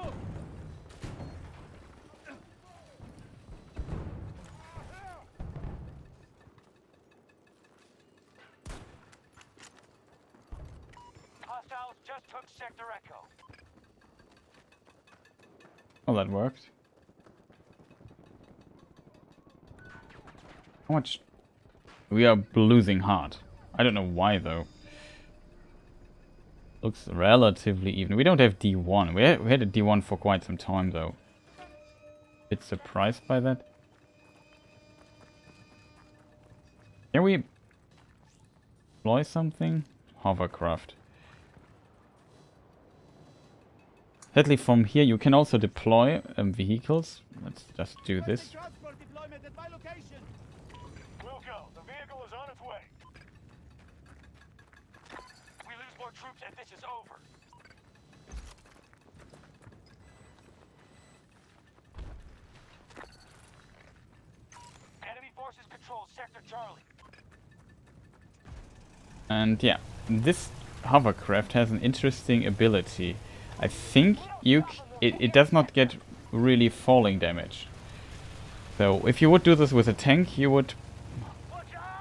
Hostiles just took Sector Echo. Oh, that worked. How much... We are losing hard. I don't know why, though. Looks relatively even. We don't have D1. We had a D1 for quite some time, though. Bit surprised by that. Can we deploy something? Hovercraft. Sadly, from here you can also deploy vehicles. Let's just do this. Transport deployment at my location! We'll go. The vehicle is on its way. We lose more troops and this is over. Enemy forces control Sector Charlie. And yeah, this hovercraft has an interesting ability. I think it does not get really falling damage. So if you would do this with a tank, you would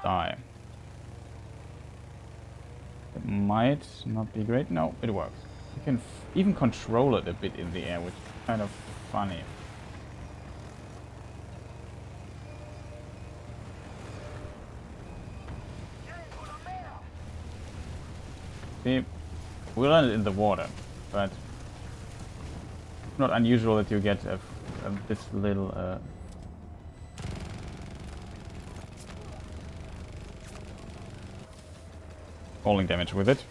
die. It might not be great. No, it works. You can even control it a bit in the air, which is kind of funny. See, we landed in the water, but it's not unusual that you get this little falling damage with it.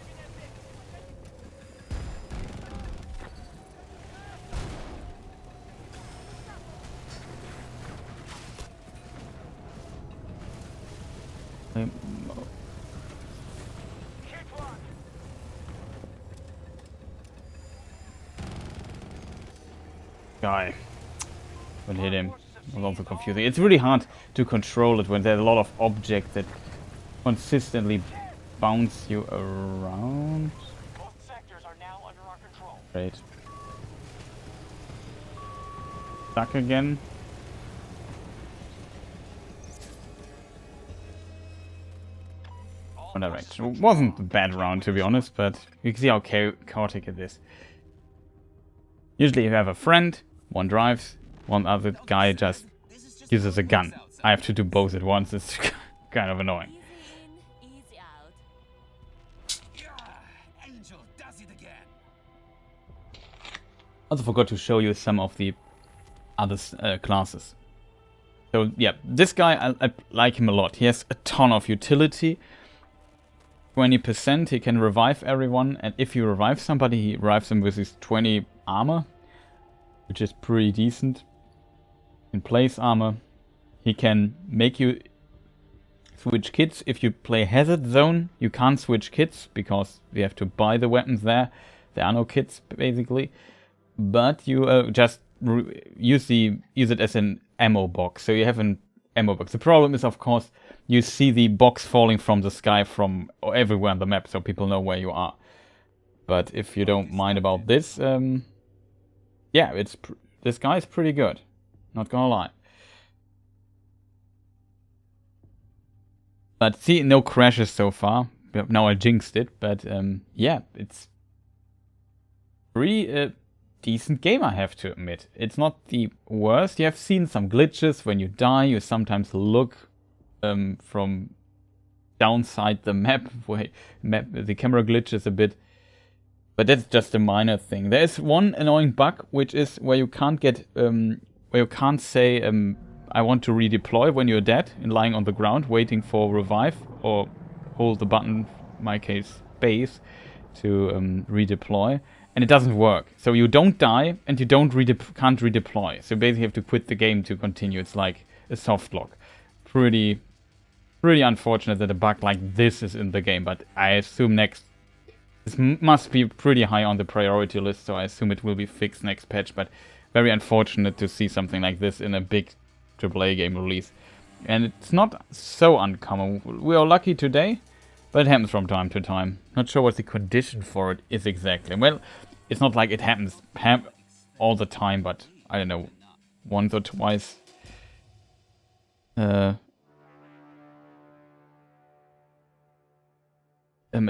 Guy. Would hit him. It was also confusing. It's really hard to control it when there's a lot of objects that consistently bounce you around. Both sectors are now under our control. Great. Stuck again. One direction. It wasn't a bad round, to be honest, but you can see how chaotic it is. Usually if you have a friend, one drives, one other guy just gives us a gun. I have to do both at once. It's kind of annoying. Easy in, easy out. Angel does it again! Also forgot to show you some of the other classes. So yeah, this guy, I like him a lot. He has a ton of utility. 20%, he can revive everyone, and if you revive somebody, he revives them with his 20 armor, which is pretty decent. In place armor, he can make you switch kits. If you play Hazard Zone, you can't switch kits because you have to buy the weapons there. There are no kits, basically. But you just use it as an ammo box. So you have an ammo box. The problem is, of course, you see the box falling from the sky from everywhere on the map, so people know where you are. But if you don't mind about this, yeah, this guy is pretty good. Not gonna lie. But see, no crashes so far. Now I jinxed it, but yeah, it's pretty decent game, I have to admit. It's not the worst. You have seen some glitches when you die. You sometimes look from downside the map, where the camera glitches a bit. But that's just a minor thing. There is one annoying bug, which is where you can't get, where you can't say, I want to redeploy when you're dead and lying on the ground waiting for revive, or hold the button, in my case, space, to redeploy, and it doesn't work. So you don't die and you can't redeploy. So basically you have to quit the game to continue. It's like a soft lock. Pretty unfortunate that a bug like this is in the game, but I assume this must be pretty high on the priority list, so I assume it will be fixed next patch, but very unfortunate to see something like this in a big AAA game release. And it's not so uncommon. We are lucky today, but it happens from time to time. Not sure what the condition for it is exactly. Well, it's not like it happens all the time, but I don't know, once or twice. A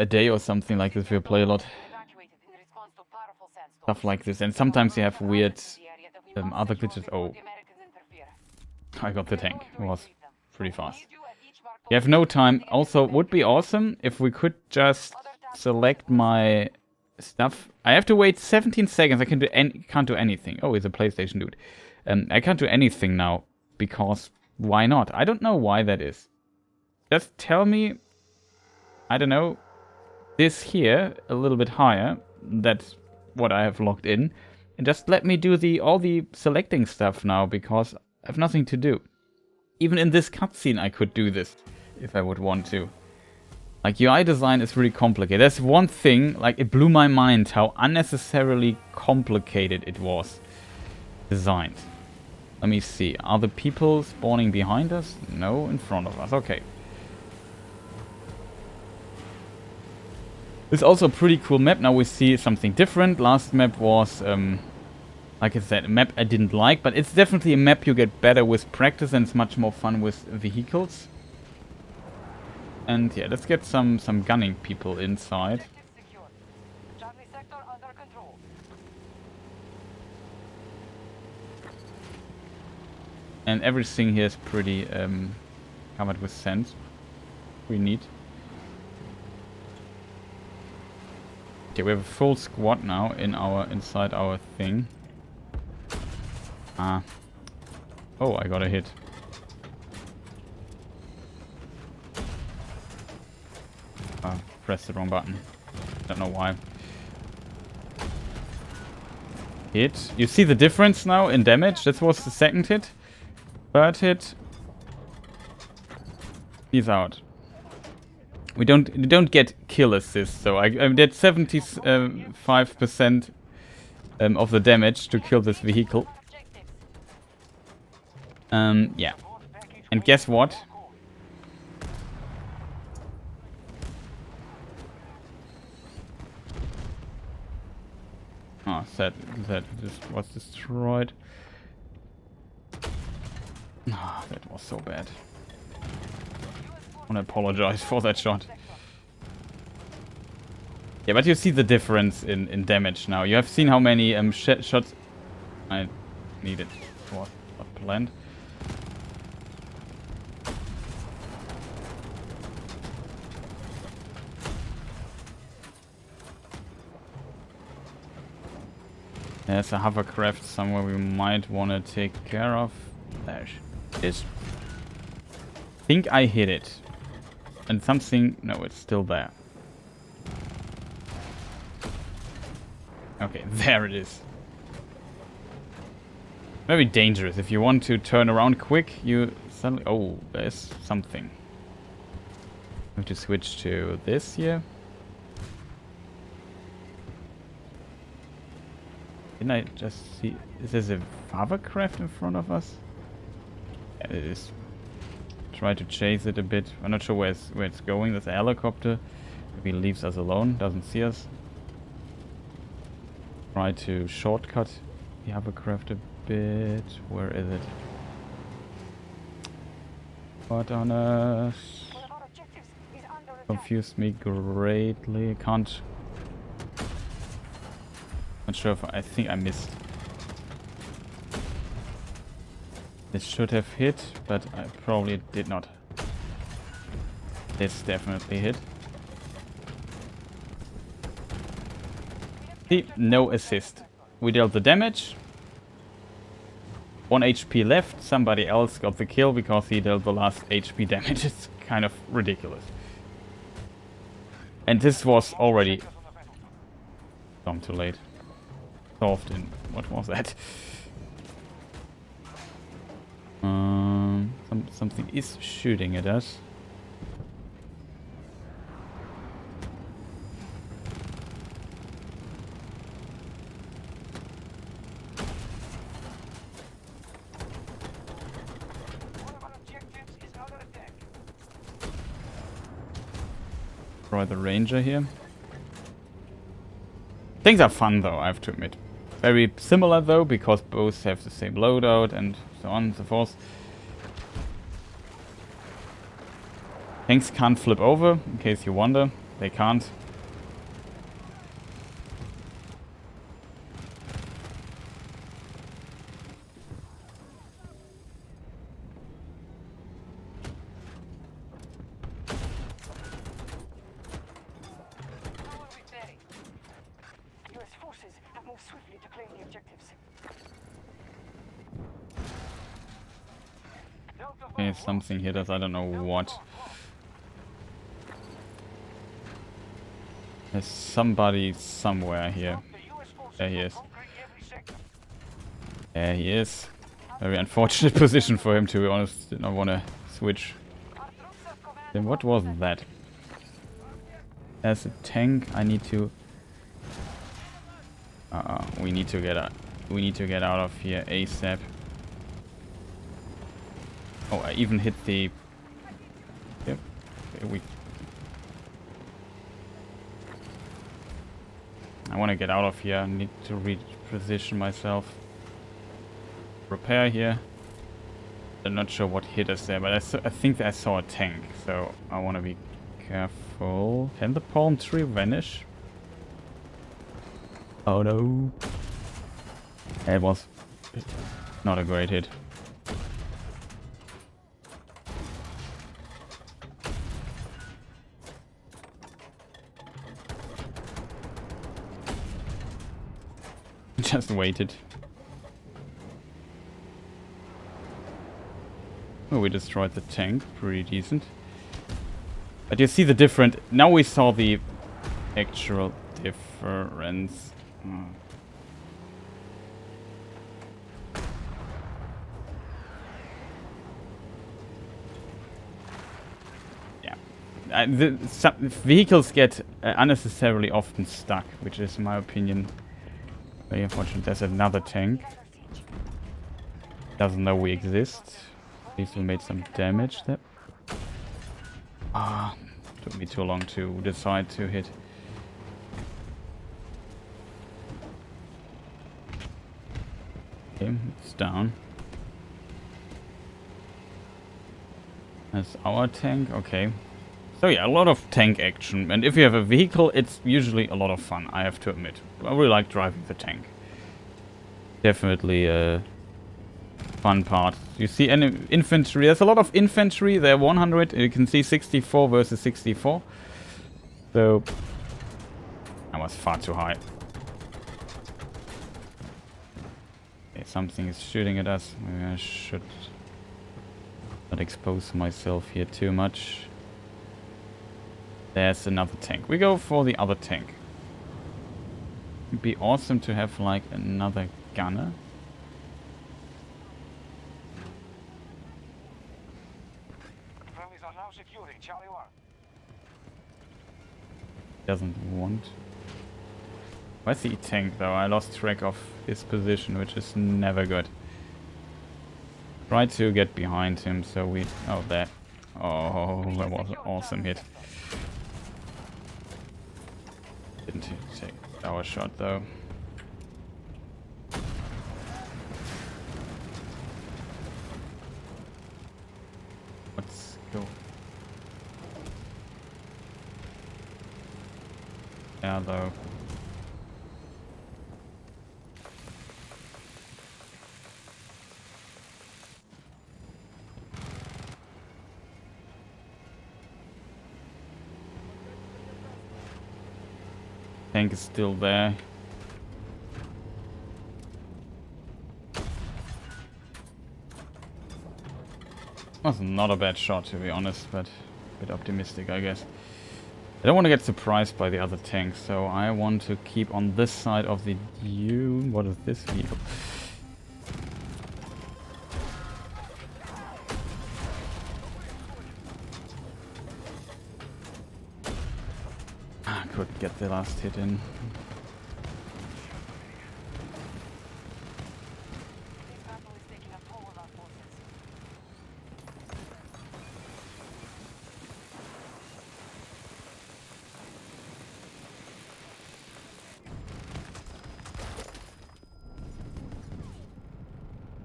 day or something like this. We play a lot stuff like this, and sometimes you have weird other glitches. Oh, I got the tank. It was pretty fast. You have no time. Also, would be awesome if we could just select my stuff. I have to wait 17 seconds. I can't do anything. Oh, he's a PlayStation dude. I can't do anything now because why not? I don't know why that is. Just tell me. I don't know. This here a little bit higher. That's what I have logged in, and just let me do all the selecting stuff now because I have nothing to do. Even in this cutscene I could do this if I would want to. Like, UI design is really complicated. There's one thing, like, it blew my mind how unnecessarily complicated it was designed. Let me see. Are the people spawning behind us? No, in front of us. Okay. It's also a pretty cool map. Now we see something different. Last map was, like I said, a map I didn't like, but it's definitely a map you get better with practice, and it's much more fun with vehicles. And yeah, let's get some gunning people inside. And everything here is pretty covered with sand. Pretty neat. Okay, we have a full squad now inside our thing. Ah. Oh, I got a hit. Pressed the wrong button. Don't know why. Hit. You see the difference now in damage? That was the second hit. Third hit. He's out. We don't get kill assist, so I did 75% of the damage to kill this vehicle. Yeah. And guess what? Oh, that just was destroyed. Ah, that was so bad. I want to apologize for that shot. Yeah, but you see the difference in damage now. You have seen how many shots I needed for not planned. There's a hovercraft somewhere we might want to take care of. There it is. I think I hit it. And something... No, it's still there. Okay, there it is. Very dangerous. If you want to turn around quick, you suddenly... Oh, there's something. have to switch to this here. Didn't I just see... Is there a hovercraft in front of us? Yeah, it is. Try to chase it a bit. I'm not sure where it's going. There's a helicopter. Maybe it leaves us alone, doesn't see us. Try to shortcut the hovercraft a bit. Where is it? What on earth? One of our objectives is under attack. Confused me greatly. Can't... Not sure if I think I missed. This should have hit, but I probably did not. This definitely hit. See, no assist. We dealt the damage. 1 HP left. Somebody else got the kill because he dealt the last HP damage. It's kind of ridiculous. And this was already... I'm too late. Solved in... What was that? Something is shooting at us. One of our objectives is under attack. Try the ranger here. Things are fun though, I have to admit. Very similar though, because both have the same loadout and so on and so forth. Tanks can't flip over, in case you wonder. They can't. How are we faring? US forces have moved swiftly to claim the objectives. Okay, something hit us, I don't know what. There's somebody somewhere here. There he is. There he is. Very unfortunate position for him, to be honest. Did not want to switch. Then what was that? There's a tank. I need to... we need to get out. We need to get out of here ASAP. Oh, I even hit the... Yep. Okay, I want to get out of here. I need to reposition myself. Repair here. I'm not sure what hit us there, but I think I saw a tank, so I want to be careful. Can the palm tree vanish? Oh no. It was not a great hit. Just waited. Oh, we destroyed the tank. Pretty decent. But you see the different... Now we saw the actual difference. Yeah. Some vehicles get unnecessarily often stuck, which is, in my opinion... Very unfortunate. There's another tank. Doesn't know we exist. At least we made some damage there. Ah, took me too long to decide to hit. Okay, it's down. That's our tank. Okay. So yeah, a lot of tank action, and if you have a vehicle, it's usually a lot of fun, I have to admit. I really like driving the tank. Definitely a fun part. You see any infantry, there's a lot of infantry, they're 100, you can see 64 versus 64. So, that was far too high. Okay, something is shooting at us, maybe I should not expose myself here too much. There's another tank. We go for the other tank. It'd be awesome to have like another gunner. Friendlies are now securing Charlie 1. Doesn't want. Where's the tank though? I lost track of his position, which is never good. Try to get behind him so we... Oh, there. Oh, that was an awesome hit. Didn't take our shot though. Let's go. Yeah, though. Tank is still there. Was not a bad shot to be honest, but a bit optimistic I guess. I don't want to get surprised by the other tanks, so I want to keep on this side of the dune. What is this vehicle? Couldn't get the last hit in. This battle is taking a toll on our forces.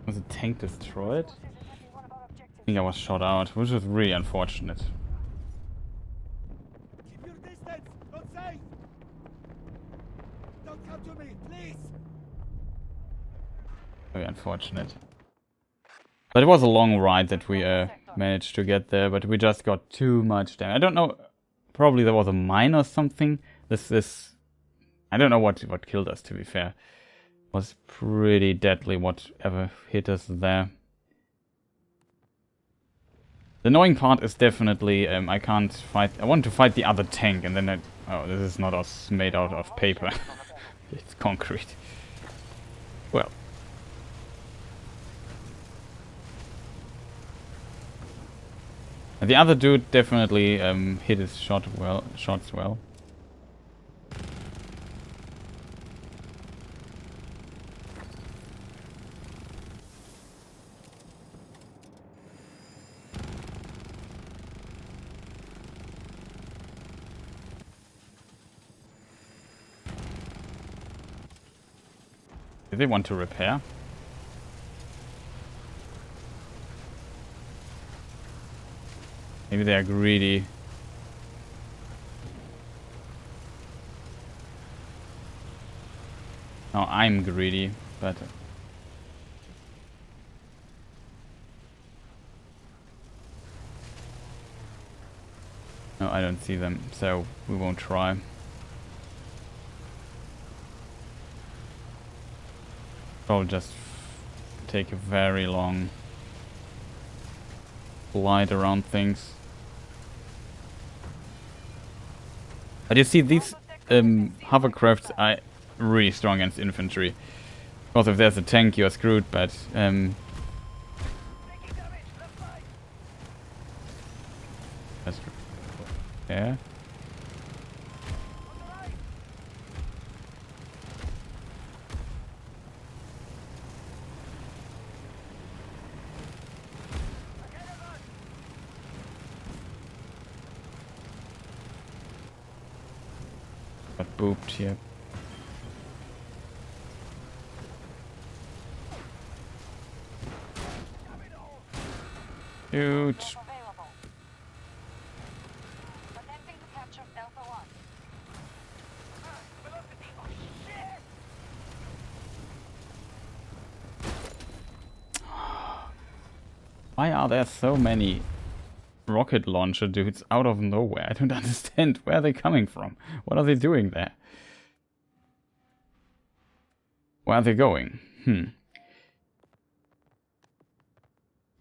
Was the tank destroyed? Forces attacking one of our objectives. I think I was shot out, which is really unfortunate. Keep your distance! Not safe! Don't come to me, please! Very unfortunate. But it was a long ride that we managed to get there, but we just got too much damage. I don't know, probably there was a mine or something. This I don't know what killed us, to be fair. It was pretty deadly whatever hit us there. The annoying part is definitely I can't fight. I want to fight the other tank, and then oh, this is not made out of paper. It's concrete. Well. The other dude definitely hit his shots well. Do they want to repair? Maybe they are greedy. No, I'm greedy, but... No, I don't see them, so we won't try. Probably just take a very long glide around things. But you see, these hovercrafts are really strong against infantry. Of course, if there's a tank, you're screwed, but... That's yeah. Got booped here. Huge. Available. Attempting to capture Delta 1. Velocity. Oh, shit! Why are there so many rocket launcher dudes out of nowhere? I don't understand. Where are they coming from? What are they doing there? Where are they going?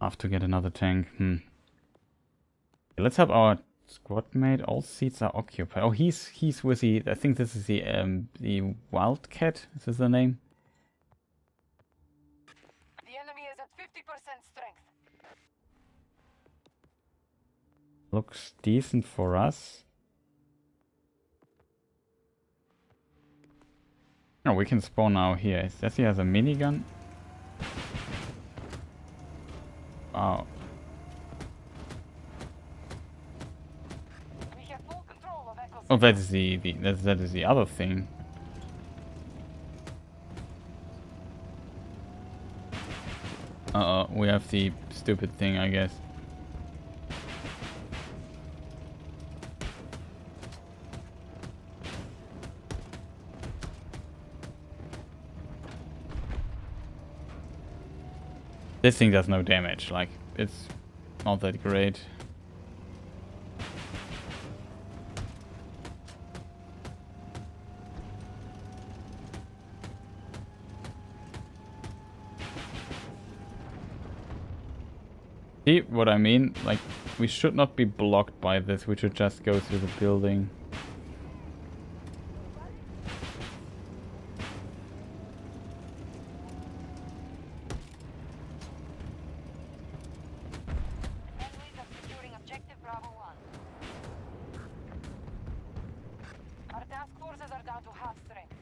Have to get another tank. Okay, let's have our squad mate. All seats are occupied. Oh, he's with the... I think this is the Wildcat. Is this the name? The enemy is at 50% strength. Looks decent for us. Oh, we can spawn now here. It says he has a minigun. Wow. We have full control of Echo Oh, Sector. that is the other thing. Uh-oh, we have the stupid thing, I guess. This thing does no damage, like, it's not that great. See what I mean? Like, we should not be blocked by this, we should just go through the building. Enemies are securing objective Bravo 1. Our task forces are down to half strength.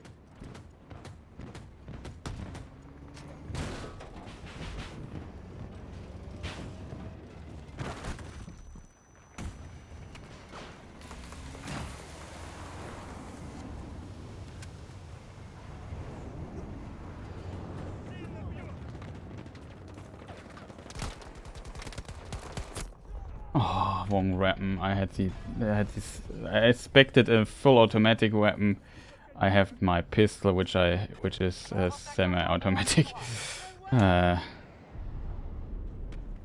Oh, wrong weapon. I had this. I expected a full automatic weapon. I have my pistol, which is semi-automatic. Very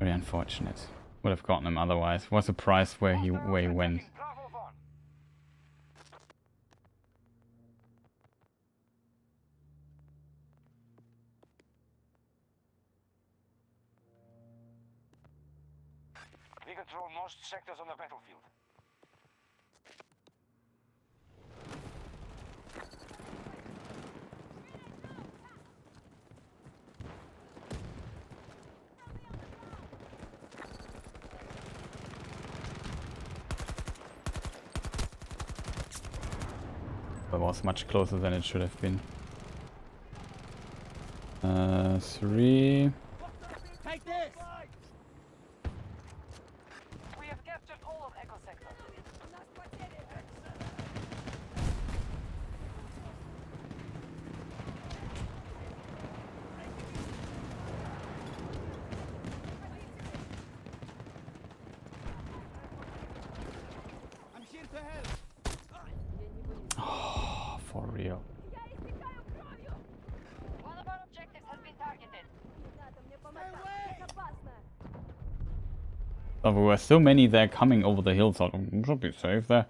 unfortunate. Would have gotten him otherwise. Was surprised where he went. Bravo 1. We control most sectors on the battlefield. That was much closer than it should have been. 3. Take this! We have captured all of Echo Sector. I'm here to help! Oh, for real. Я истекаю кровью! One of our objectives has been targeted. Не надо мне помогать, здесь опасно! There were so many there coming over the hill, so I should be safe there.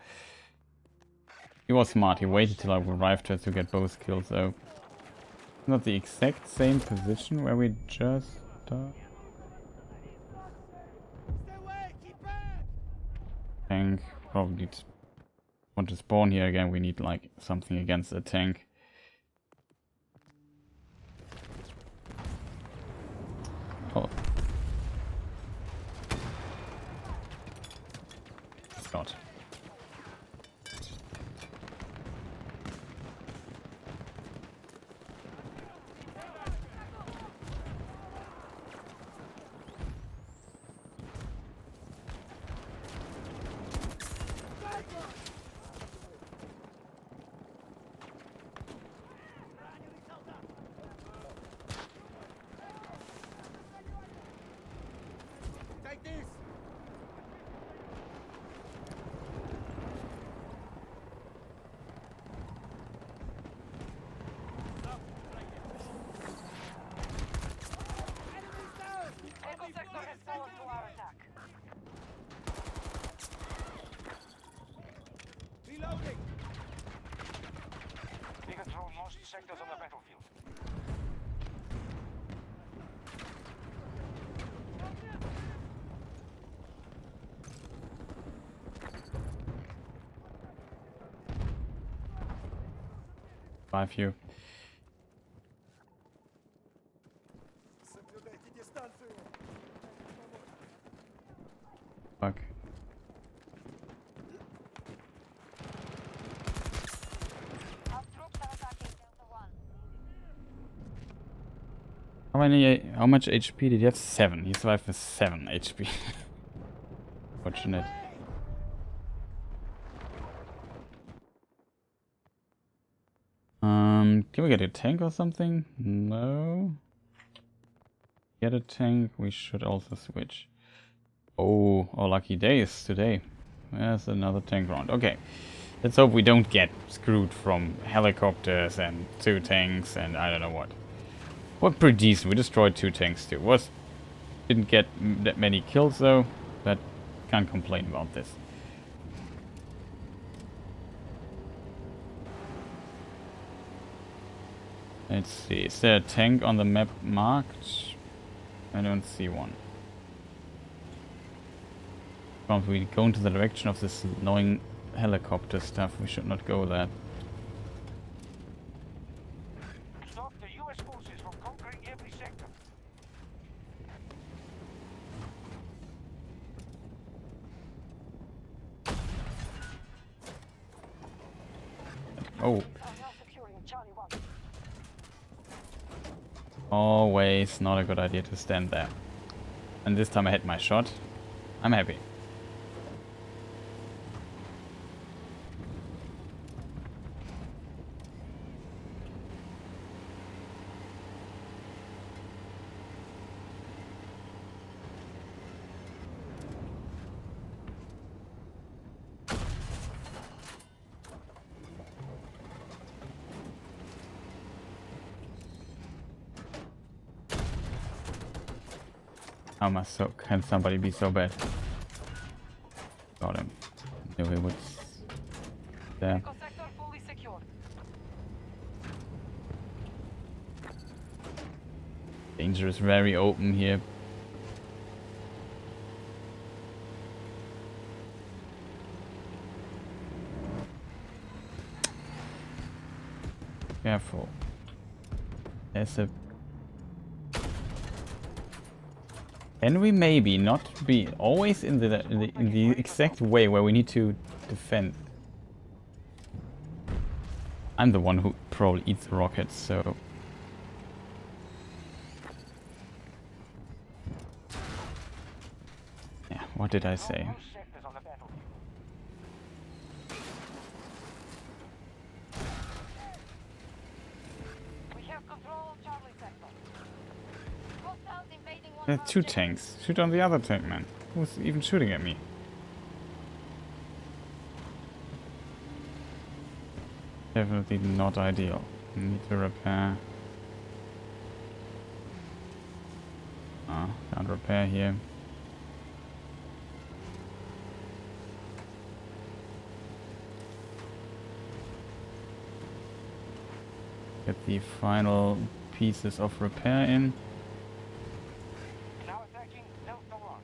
He was smart, he waited till I arrived just to get both kills, though. Not the exact same position where we just... Stay away! Keep back! tank. Probably want to spawn here again, we need like something against the tank. Oh. Scott. Take this! Echo Sector has fallen to our attack. Reloading! We control most sectors on the battlefield. Five you. Соблюдайте дистанцию! Fuck. Our troops are attacking Delta 1. How much HP did he have? 7. He survived with 7 HP. Fortunate. Can we get a tank or something? No. Get a tank. We should also switch. Oh, our lucky days today. There's another tank round. Okay. Let's hope we don't get screwed from helicopters and 2 tanks and I don't know what. Well, pretty decent. We destroyed 2 tanks too. Didn't get that many kills though, but can't complain about this. Let's see. Is there a tank on the map marked? I don't see one. If we go into the direction of this annoying helicopter stuff, we should not go there. Stop the US forces from conquering every sector. Oh, Are now securing Charlie 1. always not a good idea to stand there. And this time I hit my shot. I'm happy. Can somebody be so bad? Got him. Knew he was there. Echo sector fully secured. Danger is very open here. Careful. There's a... Can we maybe not be always in the exact way where we need to defend? I'm the one who probably eats the rockets, so... Yeah, what did I say? All sectors on the battlefield. We have control of Charlie sector. Hostiles invading one There are 2 object. tanks. Shoot on the other tank, man. Who's even shooting at me? Definitely not ideal. Need to repair. Ah, can't repair here. Get the final pieces of repair in. Now attacking Delta 1.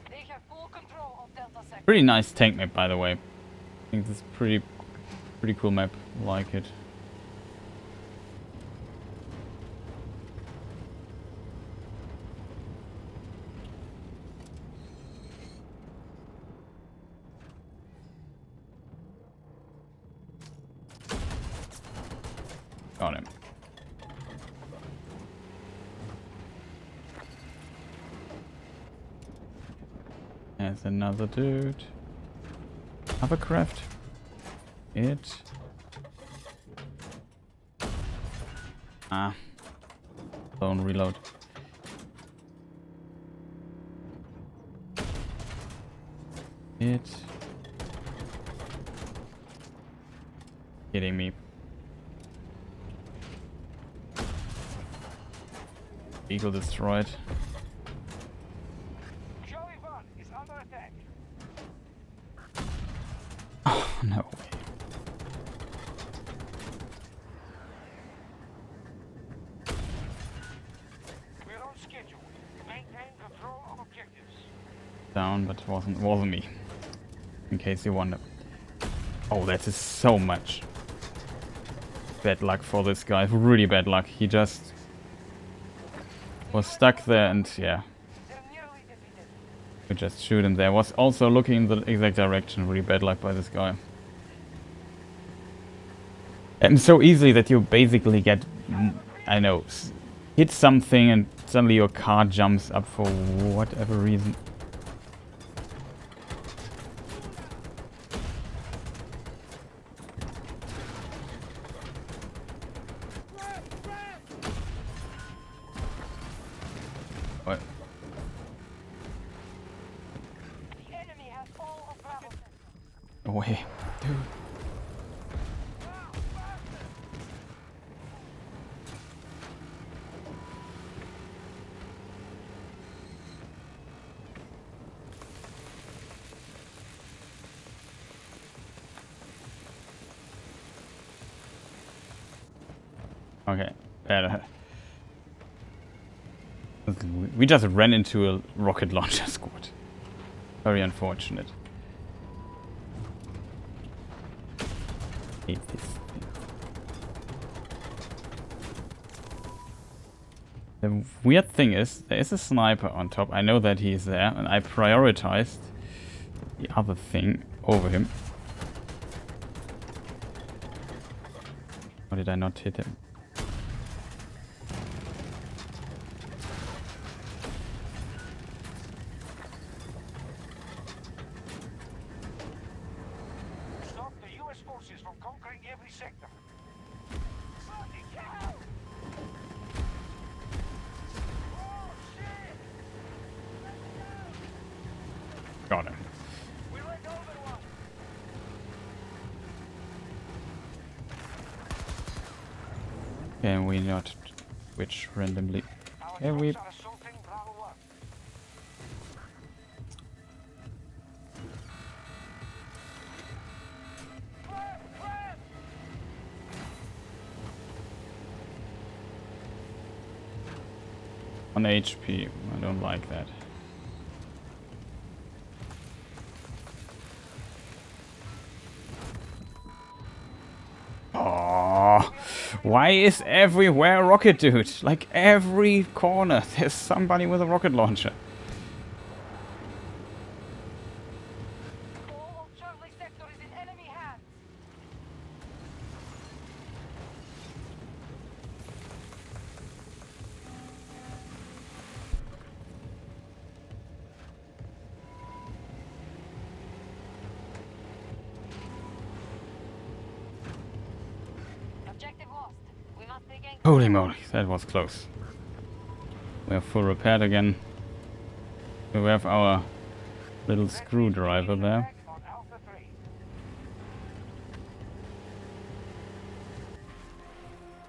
They have full control of Delta sector. Pretty nice tank map, by the way. I think this is pretty cool map. Like it. Got him. There's another dude. Hovercraft. It. Ah. Don't reload. It. Kidding me. Eagle destroyed. Charlie 1 is under attack. Oh, no way. We're on schedule. Maintain control of objectives. down, but wasn't me. In case you wonder. Oh, that is so much bad luck for this guy. Really bad luck. He just was stuck there, and yeah, They're nearly defeated. we just shoot him there. Was also looking in the exact direction. Really bad luck by this guy. And so easily that you basically get, I know, hit something and suddenly your car jumps up for whatever reason. What? The enemy has all of Bravo. Away. Dude. Okay. We just ran into a rocket launcher squad. Very unfortunate. Hate this thing. The weird thing is, there is a sniper on top. I know that he's there, and I prioritized the other thing over him. Or did I not hit him? Stop the U.S. forces from conquering every sector. Bloody cow! Oh, shit! Got him. We went over one. Can we not switch randomly? Our Yeah, we... troops are assaulting Bravo 1. Fire! Fire! On HP. I don't like that. Oh, why is everywhere a rocket dude? Like every corner there's somebody with a rocket launcher. All of Charlie sector is in enemy hands. Objective lost. We must regain. Holy moly, that was close. We are full repaired again. We have our little screwdriver there. On Alpha 3.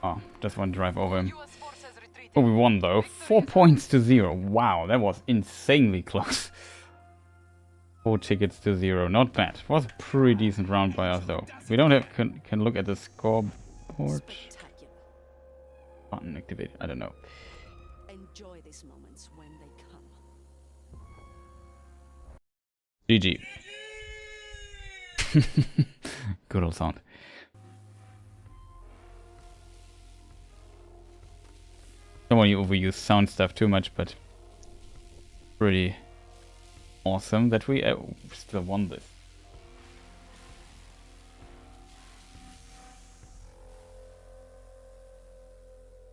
Oh, just want to drive over him. US forces retreating. Oh, we won though. 4 points to 0. Wow, that was insanely close. 4 tickets to 0. Not bad. Was a pretty decent round by us though. We don't have can look at the scoreboard. Spectacular. Button activate. I don't know. Enjoy these moments when they come. GG. Good old sound. Don't want to overuse sound stuff too much, but pretty awesome that we still won this.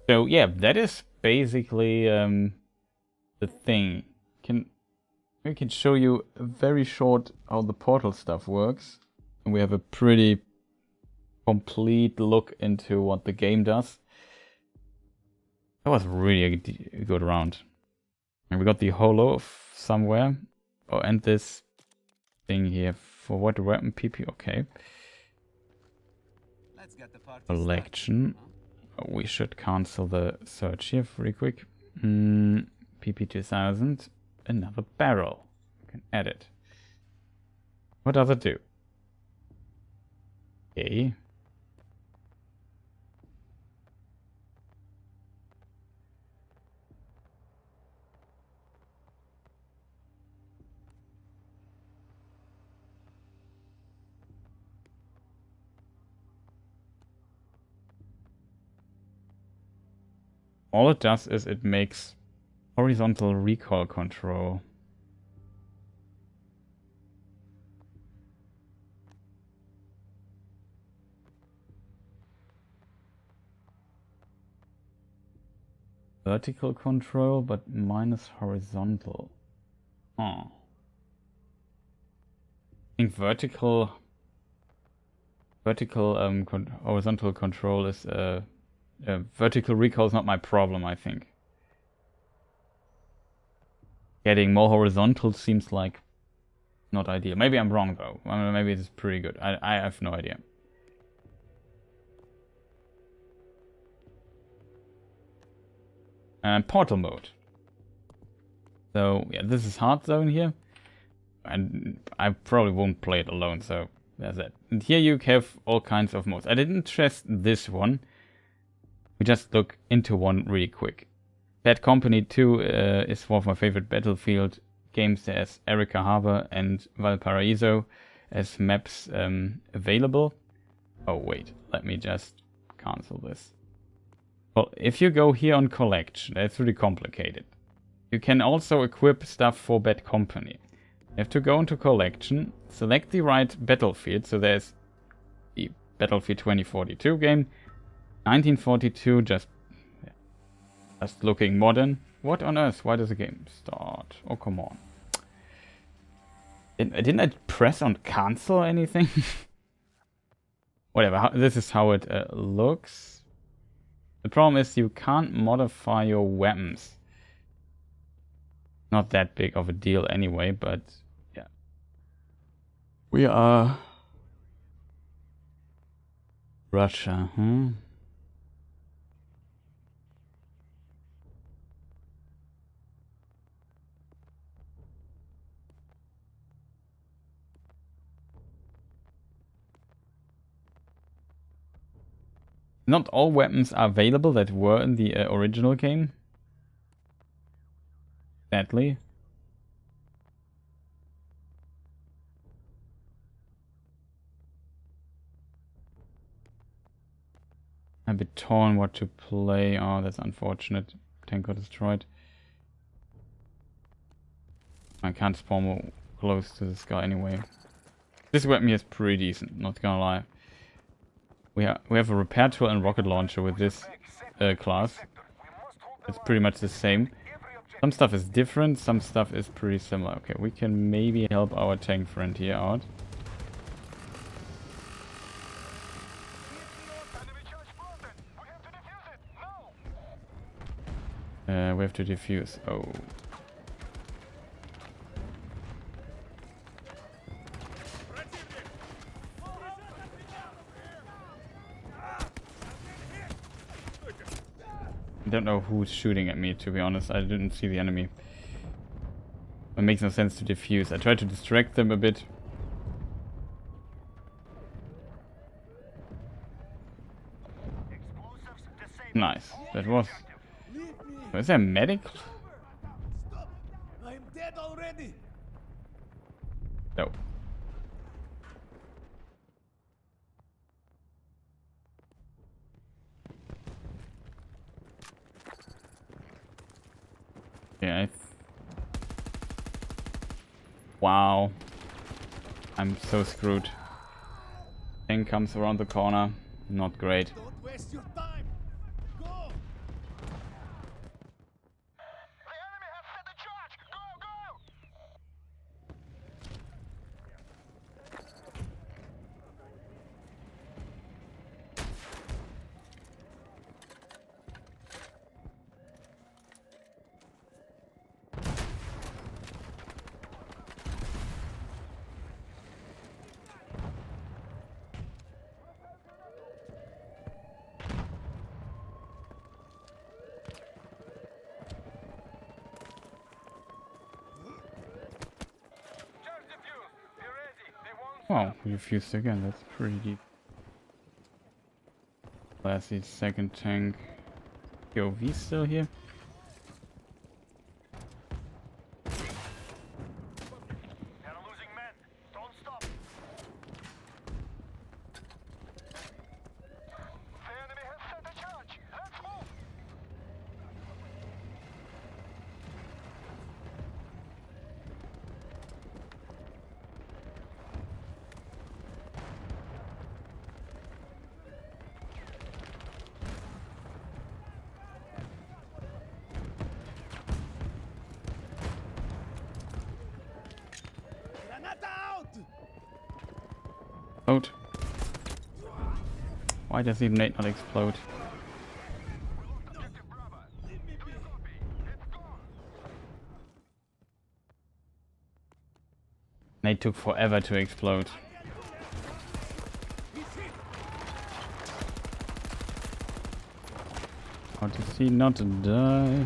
So yeah, that is basically the thing. We can show you a very short how the portal stuff works, and we have a pretty complete look into what the game does. That was really a good round. And we got the holo somewhere. Oh, and this thing here for what weapon? PP. Okay. Let's get the party Collection. Oh, we should cancel the search here very quick. PP 2000. Another barrel. We can add it. What does it do? Okay. all it does is it makes horizontal recoil control. Vertical control, but minus horizontal. Oh. I think vertical horizontal control is vertical recoil is not my problem, I think. Getting more horizontal seems like not ideal. Maybe I'm wrong though. I mean, maybe it's pretty good. I have no idea. Portal mode. So yeah, this is hard zone here. And I probably won't play it alone, so there's that. And here you have all kinds of modes. I didn't test this one. We just look into one really quick. Bad Company 2 is one of my favorite Battlefield games. There's Erika Harbor and Valparaiso as maps available. Oh wait, let me just cancel this. Well, if you go here on Collection, that's really complicated. You can also equip stuff for Bad Company. You have to go into Collection, select the right battlefield. So there's the Battlefield 2042 game, 1942, just looking modern. What on earth? Why does the game start? Oh, come on. Didn't I press on cancel or anything? Whatever, this is how it looks. The problem is you can't modify your weapons. Not that big of a deal anyway, but yeah. We are Russia, Not all weapons are available that were in the original game. Sadly. A bit torn what to play. Oh, that's unfortunate. Tank got destroyed. I can't spawn more close to this guy anyway. This weapon here is pretty decent, not gonna lie. We have a repair tool and rocket launcher with this class. It's pretty much the same. Some stuff is different, some stuff is pretty similar. Okay, we can maybe help our tank friend here out. We have to defuse. Oh. I don't know who's shooting at me, to be honest. I didn't see the enemy. It makes no sense to defuse. I tried to distract them a bit. Nice. That was... Is there a medic? Stop! I'm dead already! No. Yeah, wow. I'm so screwed. Thing comes around the corner. Not great. Don't waste your time! Go! The enemy has set a charge! Go, go! Wow, we refused again. That's pretty deep. Lastly, second tank. POV still here. They're losing men. Don't stop. The enemy has set a charge. Let's move. Why does the nade not explode? Nade took forever to explode. How does he not die?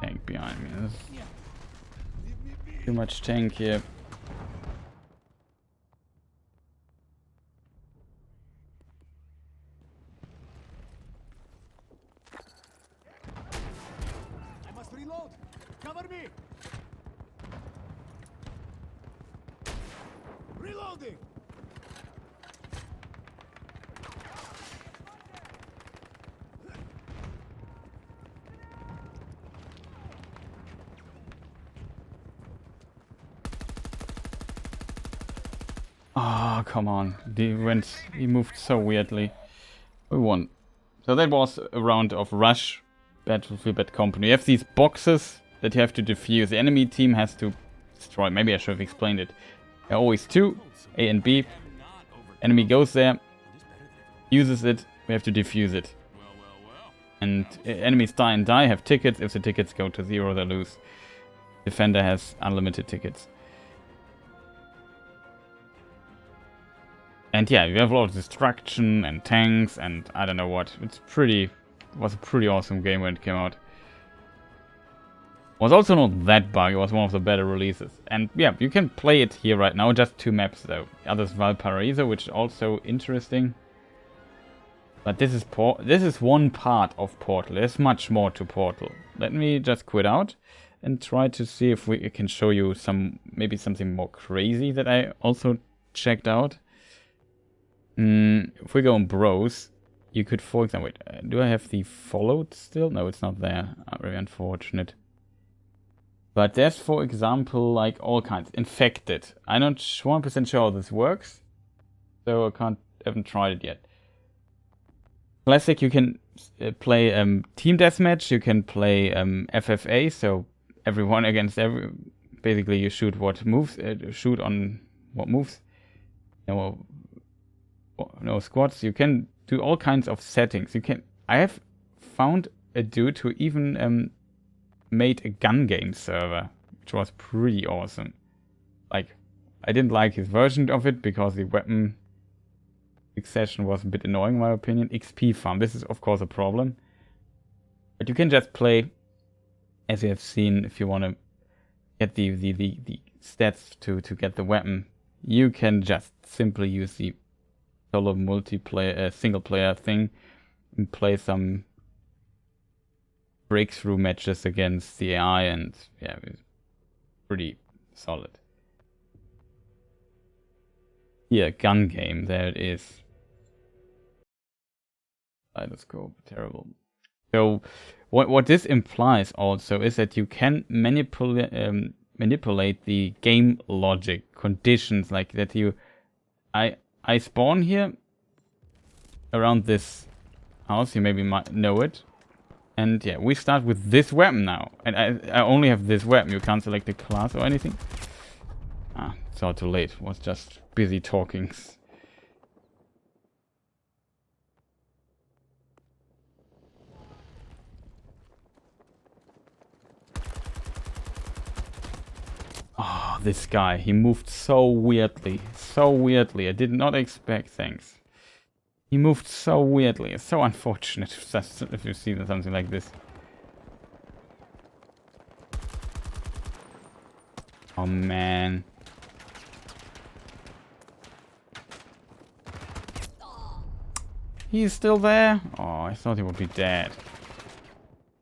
Tank behind me. There's too much tank here. I must reload. Cover me. Reloading. Ah, come on. He moved so weirdly. We won. So that was a round of Rush, Battlefield Bad Company. You have these boxes that you have to defuse. The enemy team has to destroy. Maybe I should have explained it. There are always two, A and B. Enemy goes there, uses it, we have to defuse it. And enemies die and die, have tickets. If the tickets go to 0, they lose. Defender has unlimited tickets. And yeah, you have a lot of destruction and tanks and I don't know what. It was a pretty awesome game when it came out. Was also not that buggy, it was one of the better releases. And yeah, you can play it here right now, just 2 maps though. The other is Valparaiso, which is also interesting. But this is one part of Portal. There's much more to Portal. Let me just quit out and try to see if we can show you maybe something more crazy that I also checked out. If we go on Bros, you could, for example, wait, do I have the followed still? No, it's not there. Very unfortunate. But there's, for example, like all kinds. Infected. I'm not 100% sure how this works, so I haven't tried it yet. Classic, you can play team deathmatch. You can play FFA, so everyone against every. Basically, you shoot what moves. Shoot on what moves. No squads. You can do all kinds of settings. I have found a dude who even made a gun game server, which was pretty awesome. Like, I didn't like his version of it because the weapon succession was a bit annoying in my opinion. XP farm. This is of course a problem. But you can just play, as you have seen, if you want to get the stats to get the weapon. You can just simply use the solo multiplayer, single player thing and play some breakthrough matches against the AI, and yeah, it's pretty solid. Here, gun game, there it is. Kaleidoscope, terrible. So, what this implies also is that you can manipulate the game logic conditions, like that I spawn here around this house, you maybe might know it. And yeah, we start with this weapon now. And I only have this weapon, you can't select a class or anything. Ah, it's all too late, was just busy talking. Oh, this guy, he moved so weirdly. So weirdly. I did not expect things. He moved so weirdly. It's so unfortunate if you see something like this. Oh man. He's still there? Oh, I thought he would be dead.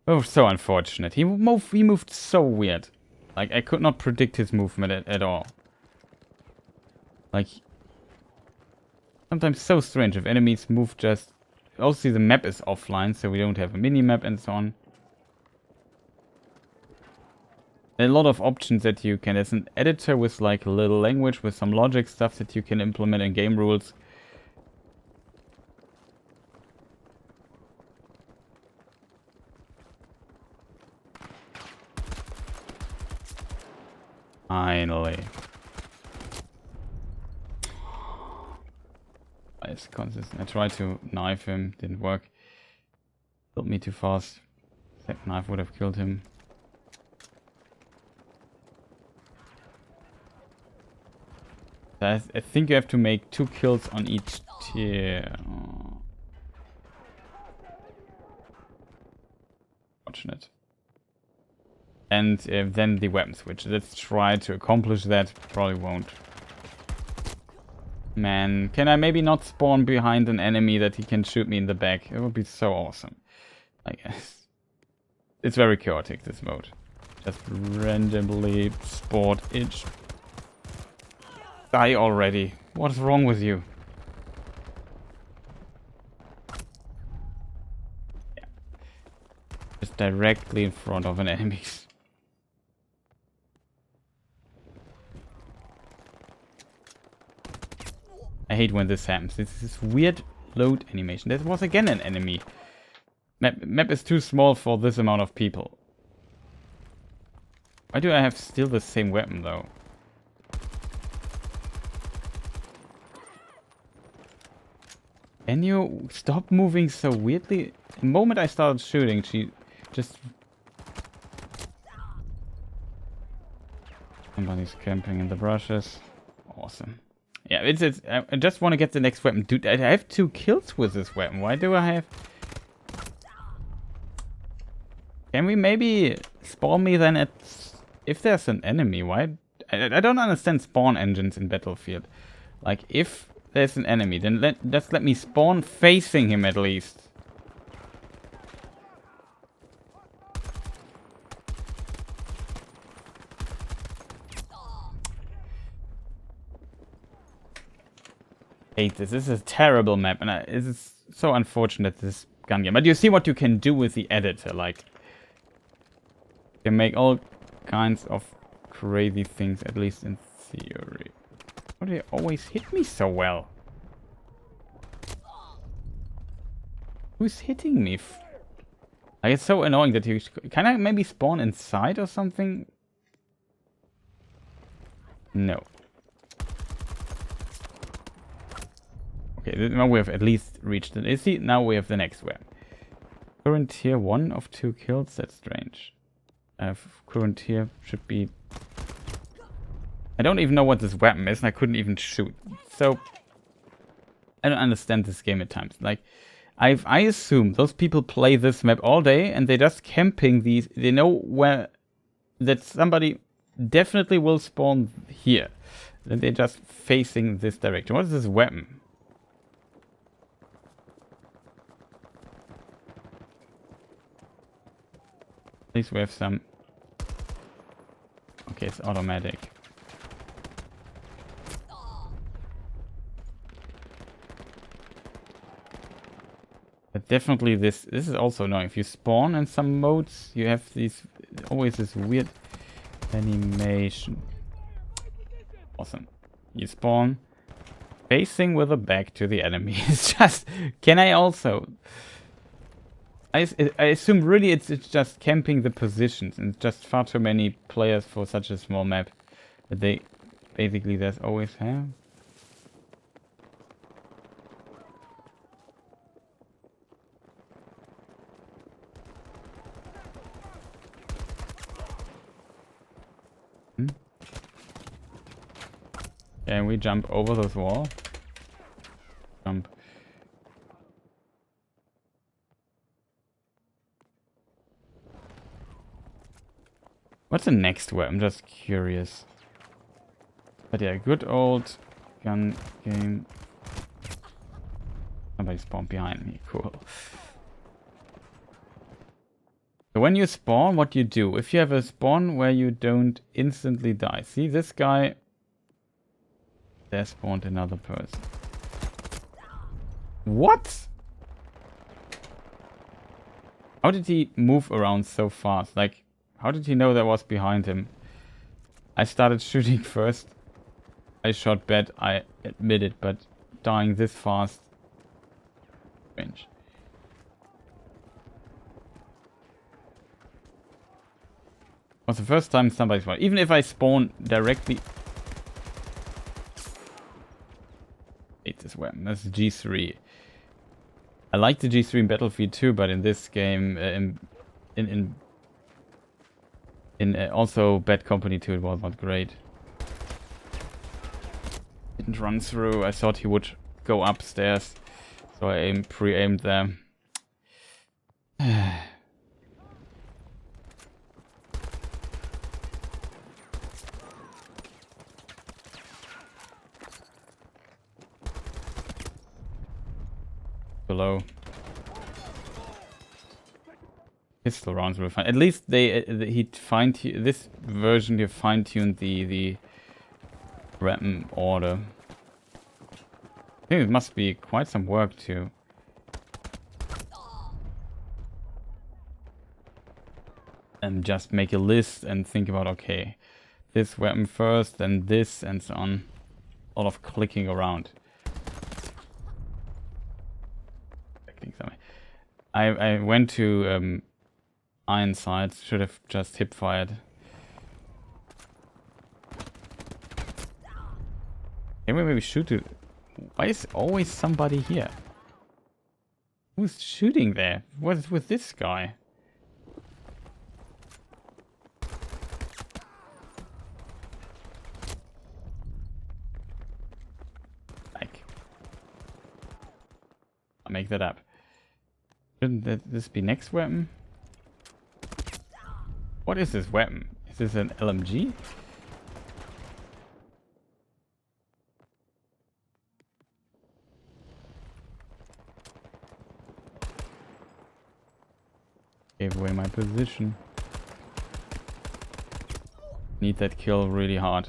Oh, so unfortunate. He moved so weird. Like, I could not predict his movement at all. Like, sometimes so strange if enemies move just... Also, the map is offline, so we don't have a mini-map and so on. There are a lot of options that you can... There's an editor with, like, a little language with some logic stuff that you can implement in game rules. Finally. It's consistent. I tried to knife him, didn't work. Killed me too fast. Second knife would have killed him. I think you have to make 2 kills on each tier. Oh. Fortunate. And then the weapon switch. Let's try to accomplish that. Probably won't. Man, can I maybe not spawn behind an enemy that he can shoot me in the back? It would be so awesome. I guess. It's very chaotic, this mode. Just randomly spawn each. Die already. What's wrong with you? Yeah. Just directly in front of an enemy. I hate when this happens. It's this weird load animation. That was again an enemy. Map is too small for this amount of people. Why do I have still the same weapon though? Can you stop moving so weirdly? The moment I started shooting, she just... Somebody's camping in the brushes. Awesome. Yeah, I just want to get the next weapon. Dude, I have 2 kills with this weapon. Why do I have... Can we maybe spawn me then at... If there's an enemy, why... I don't understand spawn engines in Battlefield. Like, if there's an enemy, then just let me spawn facing him at least. Hate this. This is a terrible map, and it is so unfortunate, this gun game. But you see what you can do with the editor, like... You can make all kinds of crazy things, at least in theory. Why do they always hit me so well? Who's hitting me? Like, it's so annoying that you... Can I maybe spawn inside or something? No. Okay, now we have at least reached it. See, now we have the next weapon. Current tier 1 of 2 kills? That's strange. Current tier should be... I don't even know what this weapon is, and I couldn't even shoot. So, I don't understand this game at times. Like, I assume those people play this map all day, and they're just camping these... They know where... That somebody definitely will spawn here. Then they're just facing this direction. What is this weapon? At least we have some... Okay, it's automatic. But definitely this is also annoying. If you spawn in some modes, you have these... Always this weird animation. Awesome. You spawn facing with a back to the enemy. It's just... Can I also... I assume really it's just camping the positions, and just far too many players for such a small map that they basically there's always have. Can we jump over this wall? Jump. What's the next one? I'm just curious. But yeah, good old gun game. Somebody spawned behind me. Cool. So when you spawn, what you do? If you have a spawn where you don't instantly die. See this guy? There spawned another person. What? How did he move around so fast? Like, how did he know that was behind him? I started shooting first. I shot bad, I admit it, but dying this fast... Strange. Was the first time somebody spawned. Even if I spawn directly... Hate this weapon. That's G3. I like the G3 in Battlefield 2, but in this game, in also Bad Company 2, it was not great. Didn't run through. I thought he would go upstairs, so I pre-aimed there. Below. Pistol rounds will fine. At least he this version he fine-tuned the weapon order. I think it must be quite some work to just make a list and think about, okay, this weapon first, then this, and so on. A lot of clicking around. I went to iron sights. Should have just hip fired. Can we maybe shoot it? Why is always somebody here? Who's shooting there? What is with this guy? Like, I'll make that up. Shouldn't this be next weapon? What is this weapon? Is this an LMG? Gave away my position. Need that kill really hard.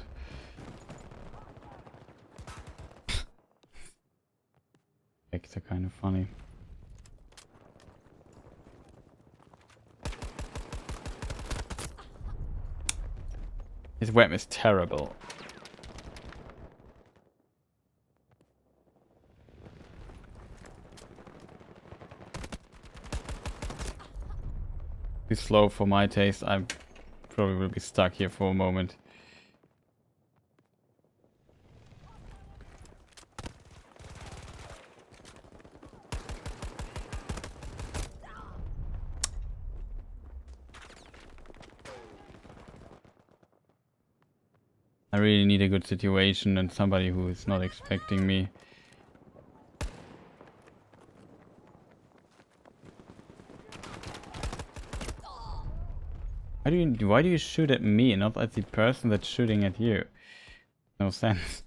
Effects are kind of funny. His weapon is terrible. Too slow for my taste. I probably will be stuck here for a moment. I really need a good situation and somebody who is not expecting me. Why do you shoot at me and not at the person that's shooting at you? No sense.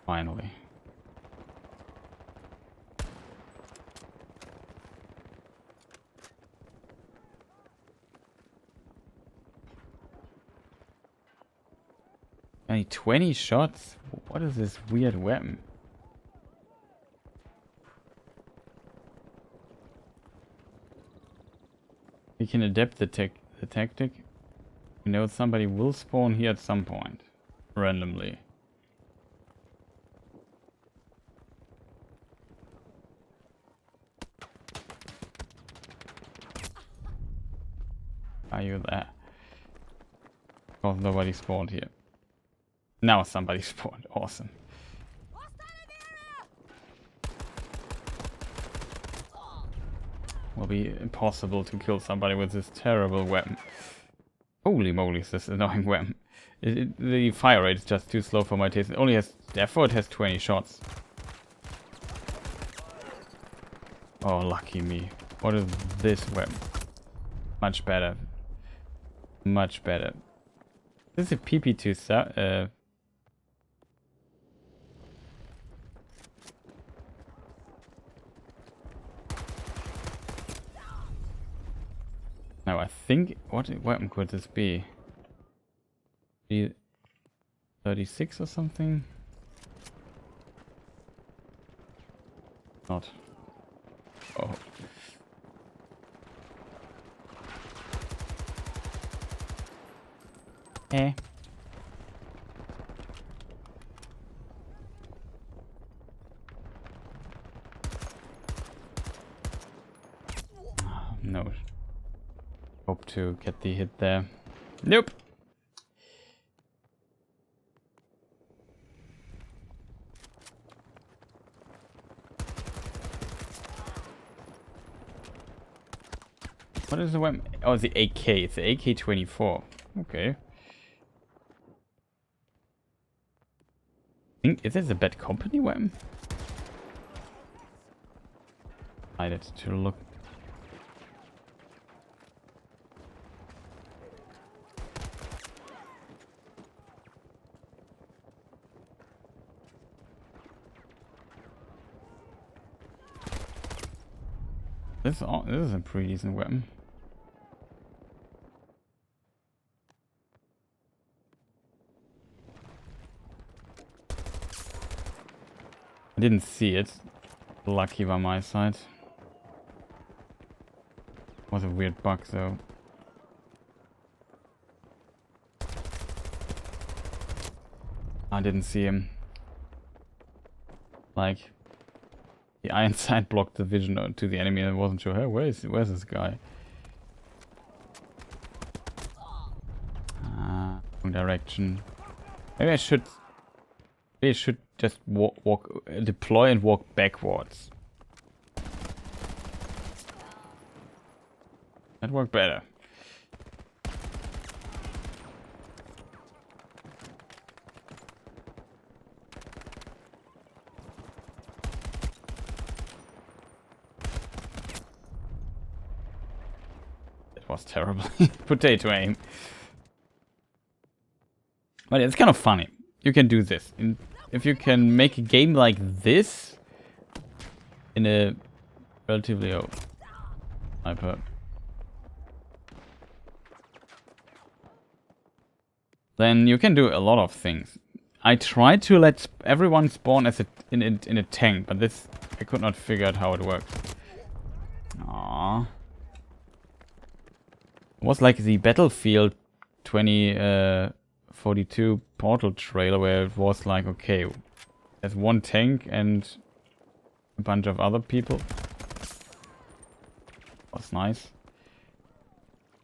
Finally. Only 20 shots? What is this weird weapon? We can adapt the tactic. We know somebody will spawn here at some point. Randomly. Are you there? Because nobody spawned here. Now somebody spawned. Awesome. Will be impossible to kill somebody with this terrible weapon. Holy moly, is this annoying weapon. The fire rate is just too slow for my taste. It only has, therefore it has 20 shots. Oh, lucky me. What is this weapon? Much better. Much better. This is a PP2. Now I think, what weapon could this be? 36 or something? Not. Oh. Eh. No. Hope to get the hit there. Nope. What is the weapon? Oh, it's the AK. It's the AK-24. Okay. Is this a Bad Company weapon? I need to look. This is a pretty decent weapon. I didn't see it. Lucky by my side. Was a weird bug though. I didn't see him. Like the iron sight blocked the vision to the enemy and I wasn't sure, hey, where's this guy? Wrong direction. Maybe I should just deploy and walk backwards. That worked better. That was terrible. Potato aim. But it's kind of funny. You can do this. If you can make a game like this in a relatively old sniper, then you can do a lot of things. I tried to let everyone spawn as in a tank, but this I could not figure out how it works. Aww. It was like the Battlefield 2042 Portal trailer where it was like, okay, there's one tank and a bunch of other people. Was nice.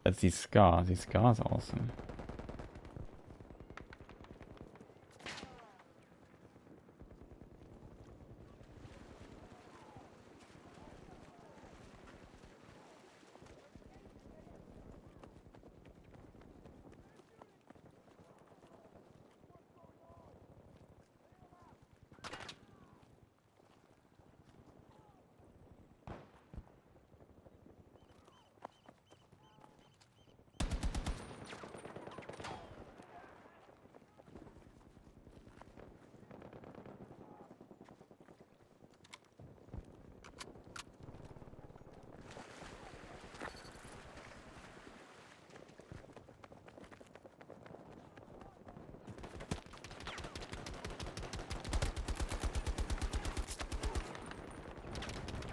That's these scars. These scars are awesome.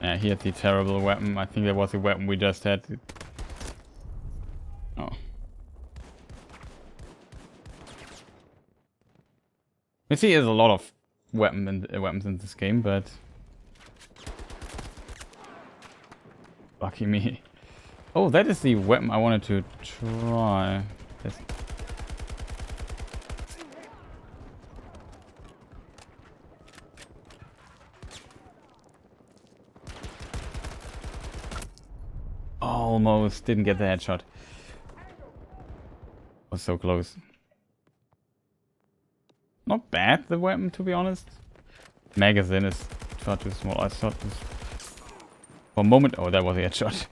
Yeah, he had the terrible weapon. I think that was the weapon we just had. Oh. You see, there's a lot of weapons in this game, but lucky me. Oh, that is the weapon I wanted to try. This. Almost didn't get the headshot. Was so close. Not bad, the weapon, to be honest. Magazine is far too small. I thought this for a moment. Oh, that was a headshot.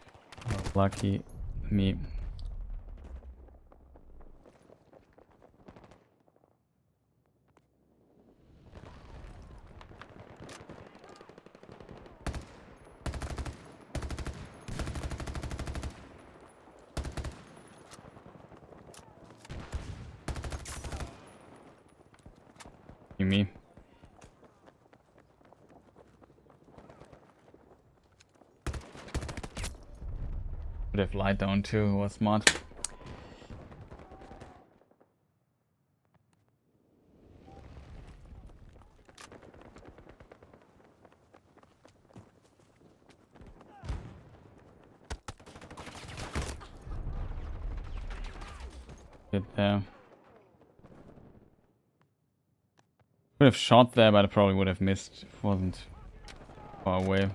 Lucky me. Me. Would have lied down too, was smart. bit there. Would have shot there, but I probably would have missed. It wasn't far away.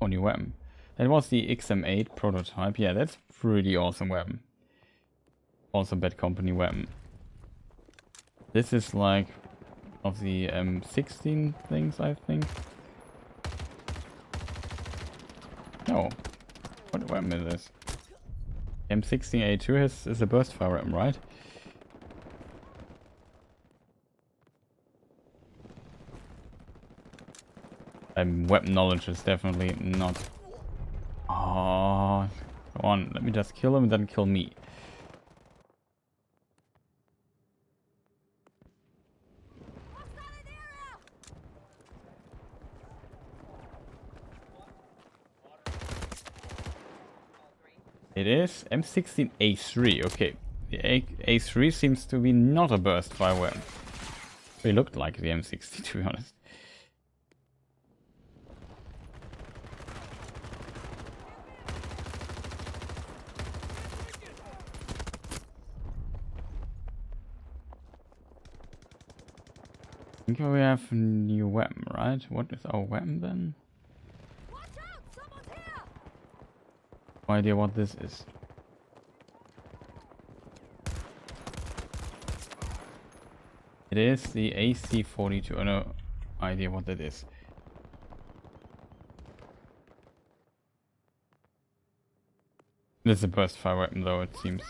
Oh, new weapon. That was the XM8 prototype. Yeah, that's pretty awesome weapon. Also bad company weapon. This is like of the M16 things, I think. No. What weapon is this? M16A2 is a burst fire weapon, right? Weapon knowledge is definitely not. Oh, come on, let me just kill him and then kill me. It is M16A3, okay. The A3 seems to be not a burst fire weapon. It looked like the M60, to be honest. I think we have a new weapon, right? What is our weapon then? Watch out! Someone's here! No idea what this is. It is the AC-42. No idea what that is. This is a burst fire weapon though, it seems.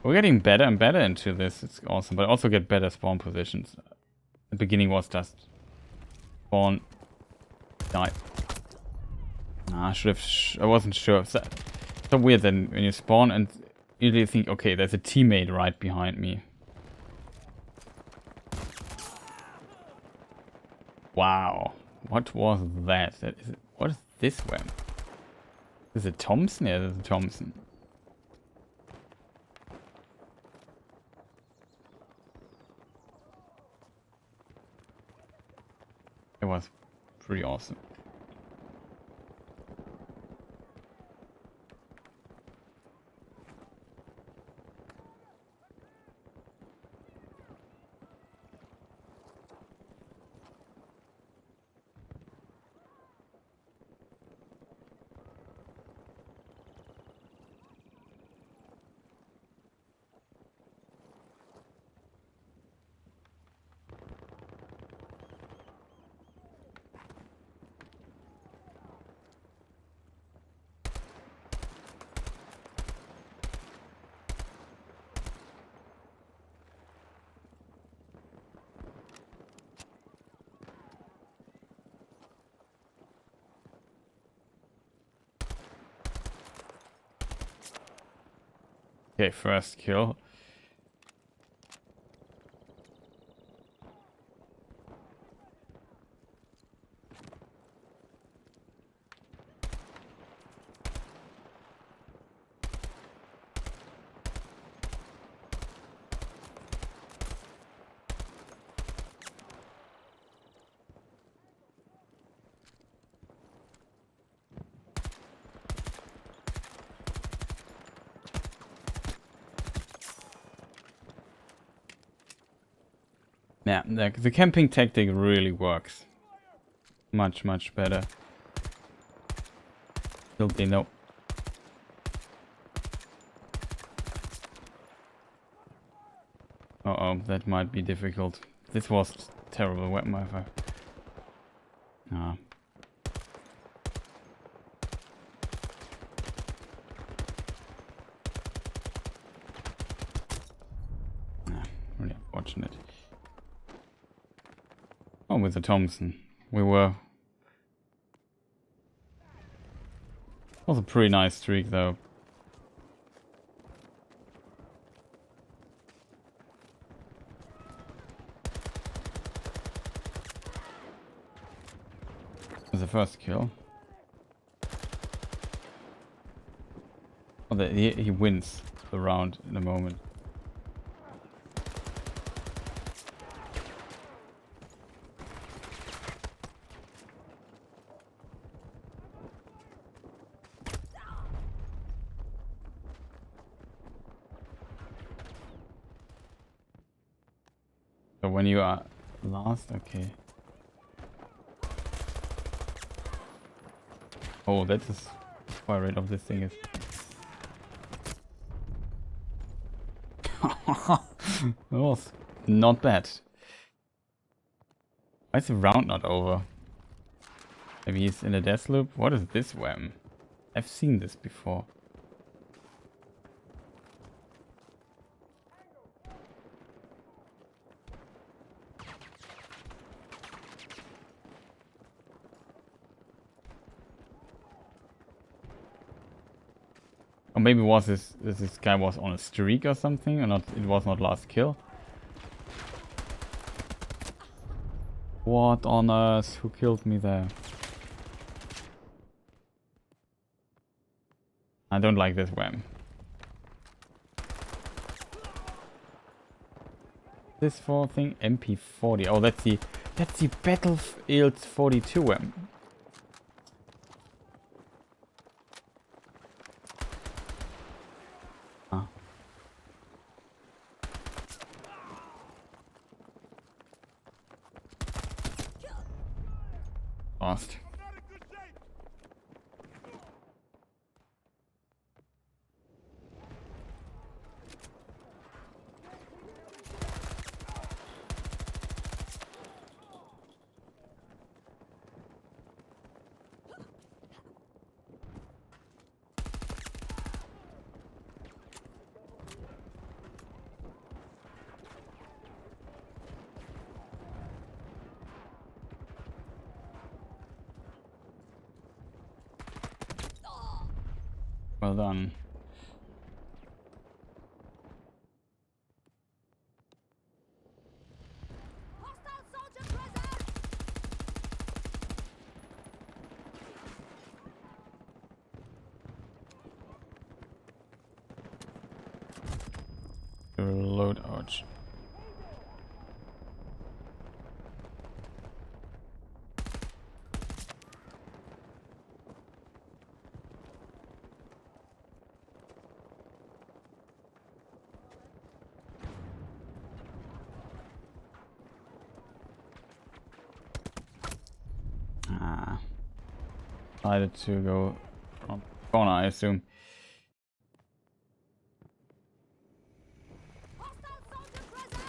We're getting better and better into this. It's awesome, but also get better spawn positions. The beginning was just spawn, die. I should have. I wasn't sure. It's so weird then when you spawn and you usually think, okay, there's a teammate right behind me. Wow, what was that? What is this weapon? Is it Thompson? Yeah, there's a Thompson. It was pretty awesome. Okay, first kill. Yeah, the camping tactic really works. Much, much better. Still they know. Uh-oh, that might be difficult. This was terrible weapon if I... Ah. Really unfortunate. Oh, with the Thompson. We were... Was a pretty nice streak though. Was the first kill. Oh, he wins the round in a moment. So when you are last, okay. Oh, that is fire rate of this thing is. That was not bad. Why is the round not over? Maybe he's in a death loop? What is this wham? I've seen this before. Or maybe was this guy was on a streak or something, or not? It was not last kill. What on earth? Who killed me there? I don't like this wham. This for thing MP40. Oh, that's the Battlefield 42 wham. Ah. Lost. Well done. Hostile soldier present! Load out. Decided to go from corner, I assume. Hostile soldier present!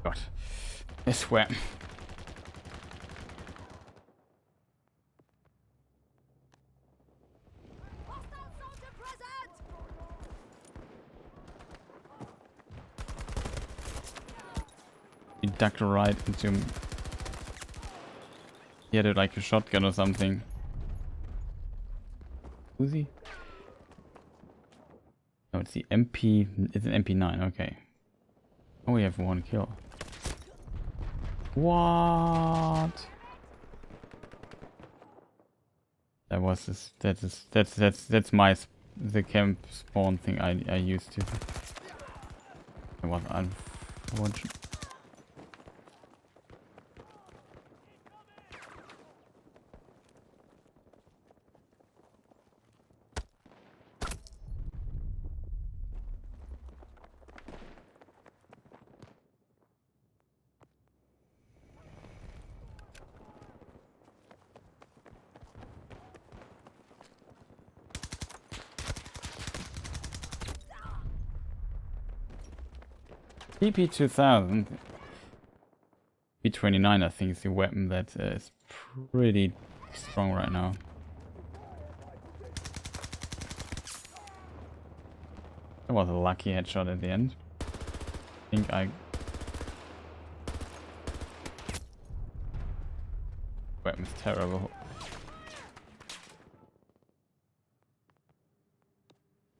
God. This wham. Hostile soldier present! He ducked right into him. He had like a shotgun or something. Uzi? No, it's the MP. It's an MP9. Okay. Oh, we have one kill. What? That was this. That's my the camp spawn thing I used to. It was unfortunate. TP2000 B29 I think is the weapon that is pretty strong right now. That was a lucky headshot at the end. I think weapon's terrible.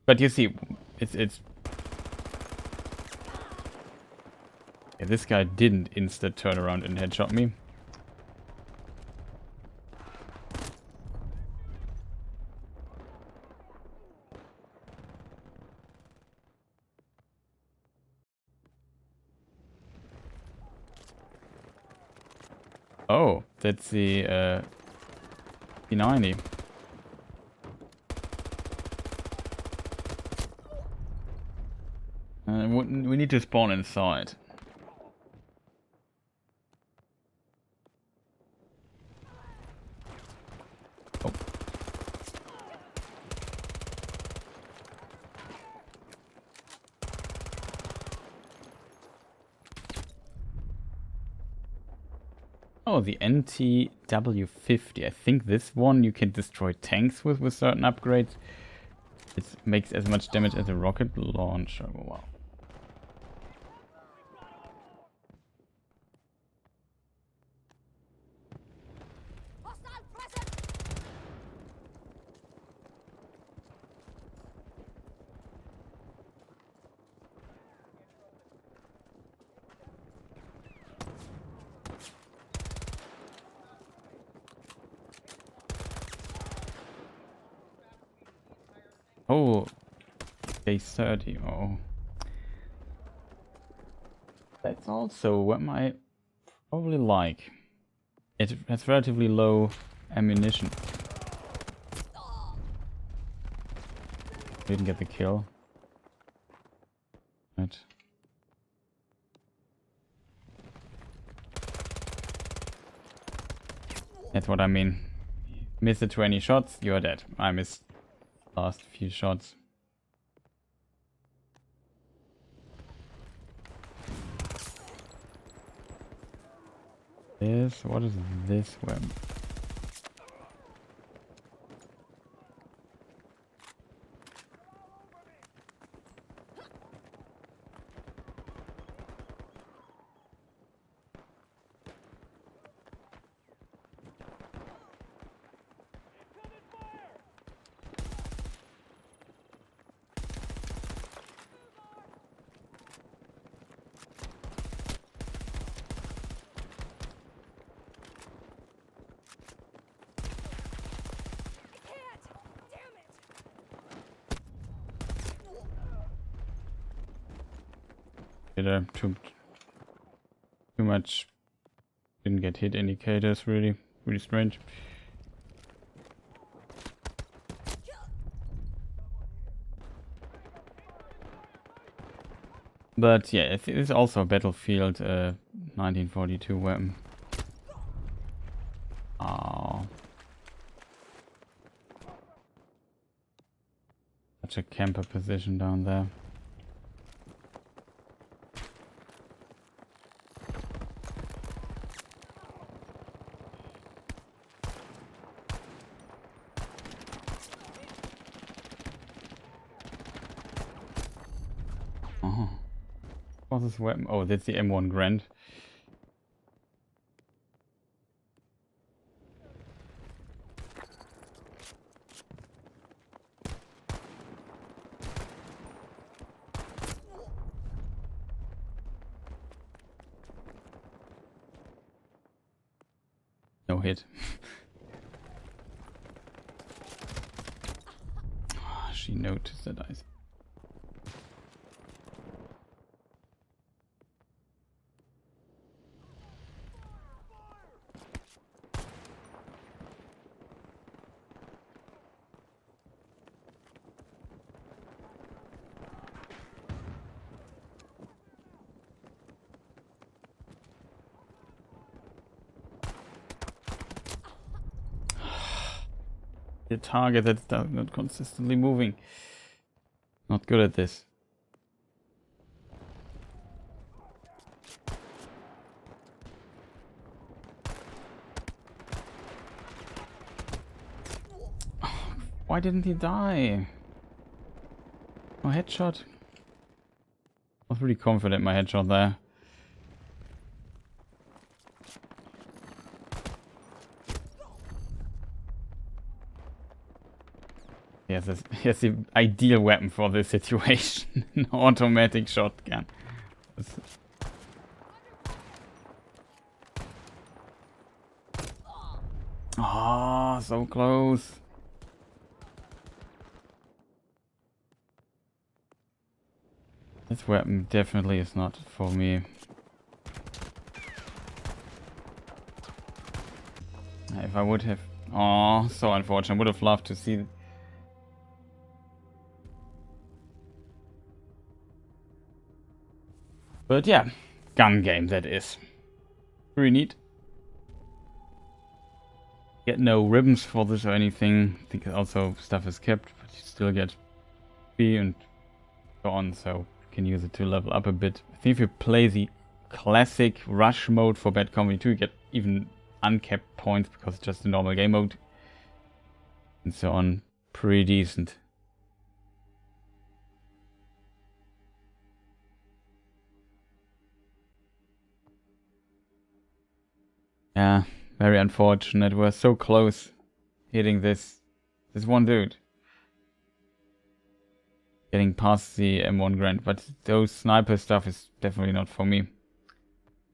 But you see, it's yeah, this guy didn't insta turn around and headshot me. Oh, that's the P90. We need to spawn inside. Oh. Oh, the NTW50. I think this one you can destroy tanks with certain upgrades. It makes as much damage as a rocket launcher. Wow. Hostile present! Oh, day 30. Oh. That's also what I probably like. It has relatively low ammunition. Didn't get the kill. Right. That's what I mean. Miss the 20 shots, you're dead. I missed last few shots. What is this weapon? Too much didn't get hit indicators, really strange. But yeah, it is also a Battlefield 1942 weapon. Oh, such a camper position down there. What's this weapon? Oh, that's the M1 Grand. No hit. She noticed that I... The target that's not consistently moving. Not good at this. Why didn't he die? No headshot. I was really confident my headshot there. Yes, the ideal weapon for this situation. An automatic shotgun. Ah, so close. This weapon definitely is not for me. If I would have... Oh, so unfortunate. I would have loved to see... But yeah, gun game that is. Pretty neat. Get no ribbons for this or anything. I think also stuff is kept, but you still get B and so on, so you can use it to level up a bit. I think if you play the classic rush mode for Bad Company 2, you get even uncapped points because it's just a normal game mode. And so on. Pretty decent. Yeah, very unfortunate. We're so close hitting this one dude. Getting past the M1 Grand, but those sniper stuff is definitely not for me.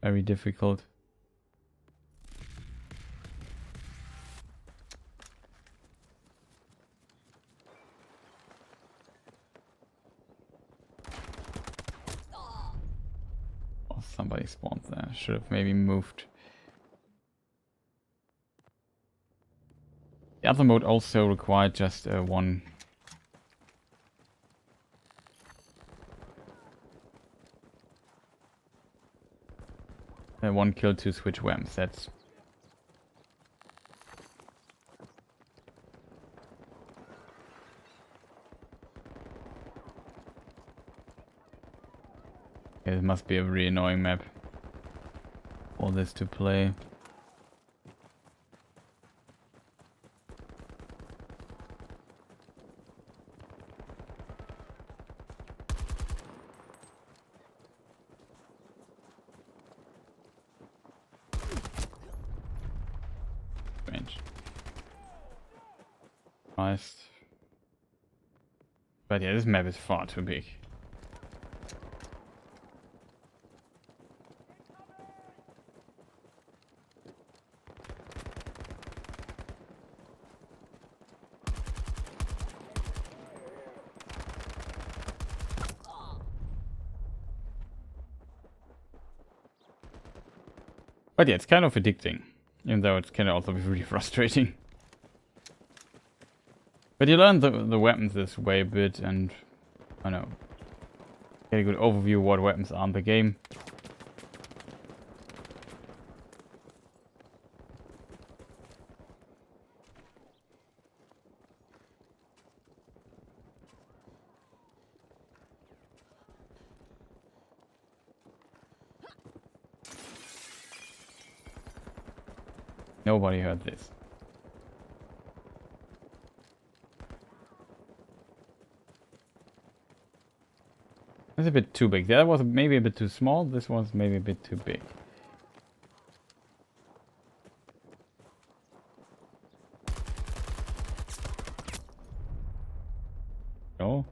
Very difficult. Oh, somebody spawned there. Should have maybe moved. The other mode also required just one. One kill to switch weapons. That's it must be a really annoying map for this to play. Strange. Nice. But yeah, this map is far too big. But yeah, it's kind of addicting, even though it can also be really frustrating. But you learn the weapons this way a bit, and I don't know, get a good overview of what weapons are in the game. Nobody heard this. That's a bit too big. That was maybe a bit too small. This one's maybe a bit too big. Oh.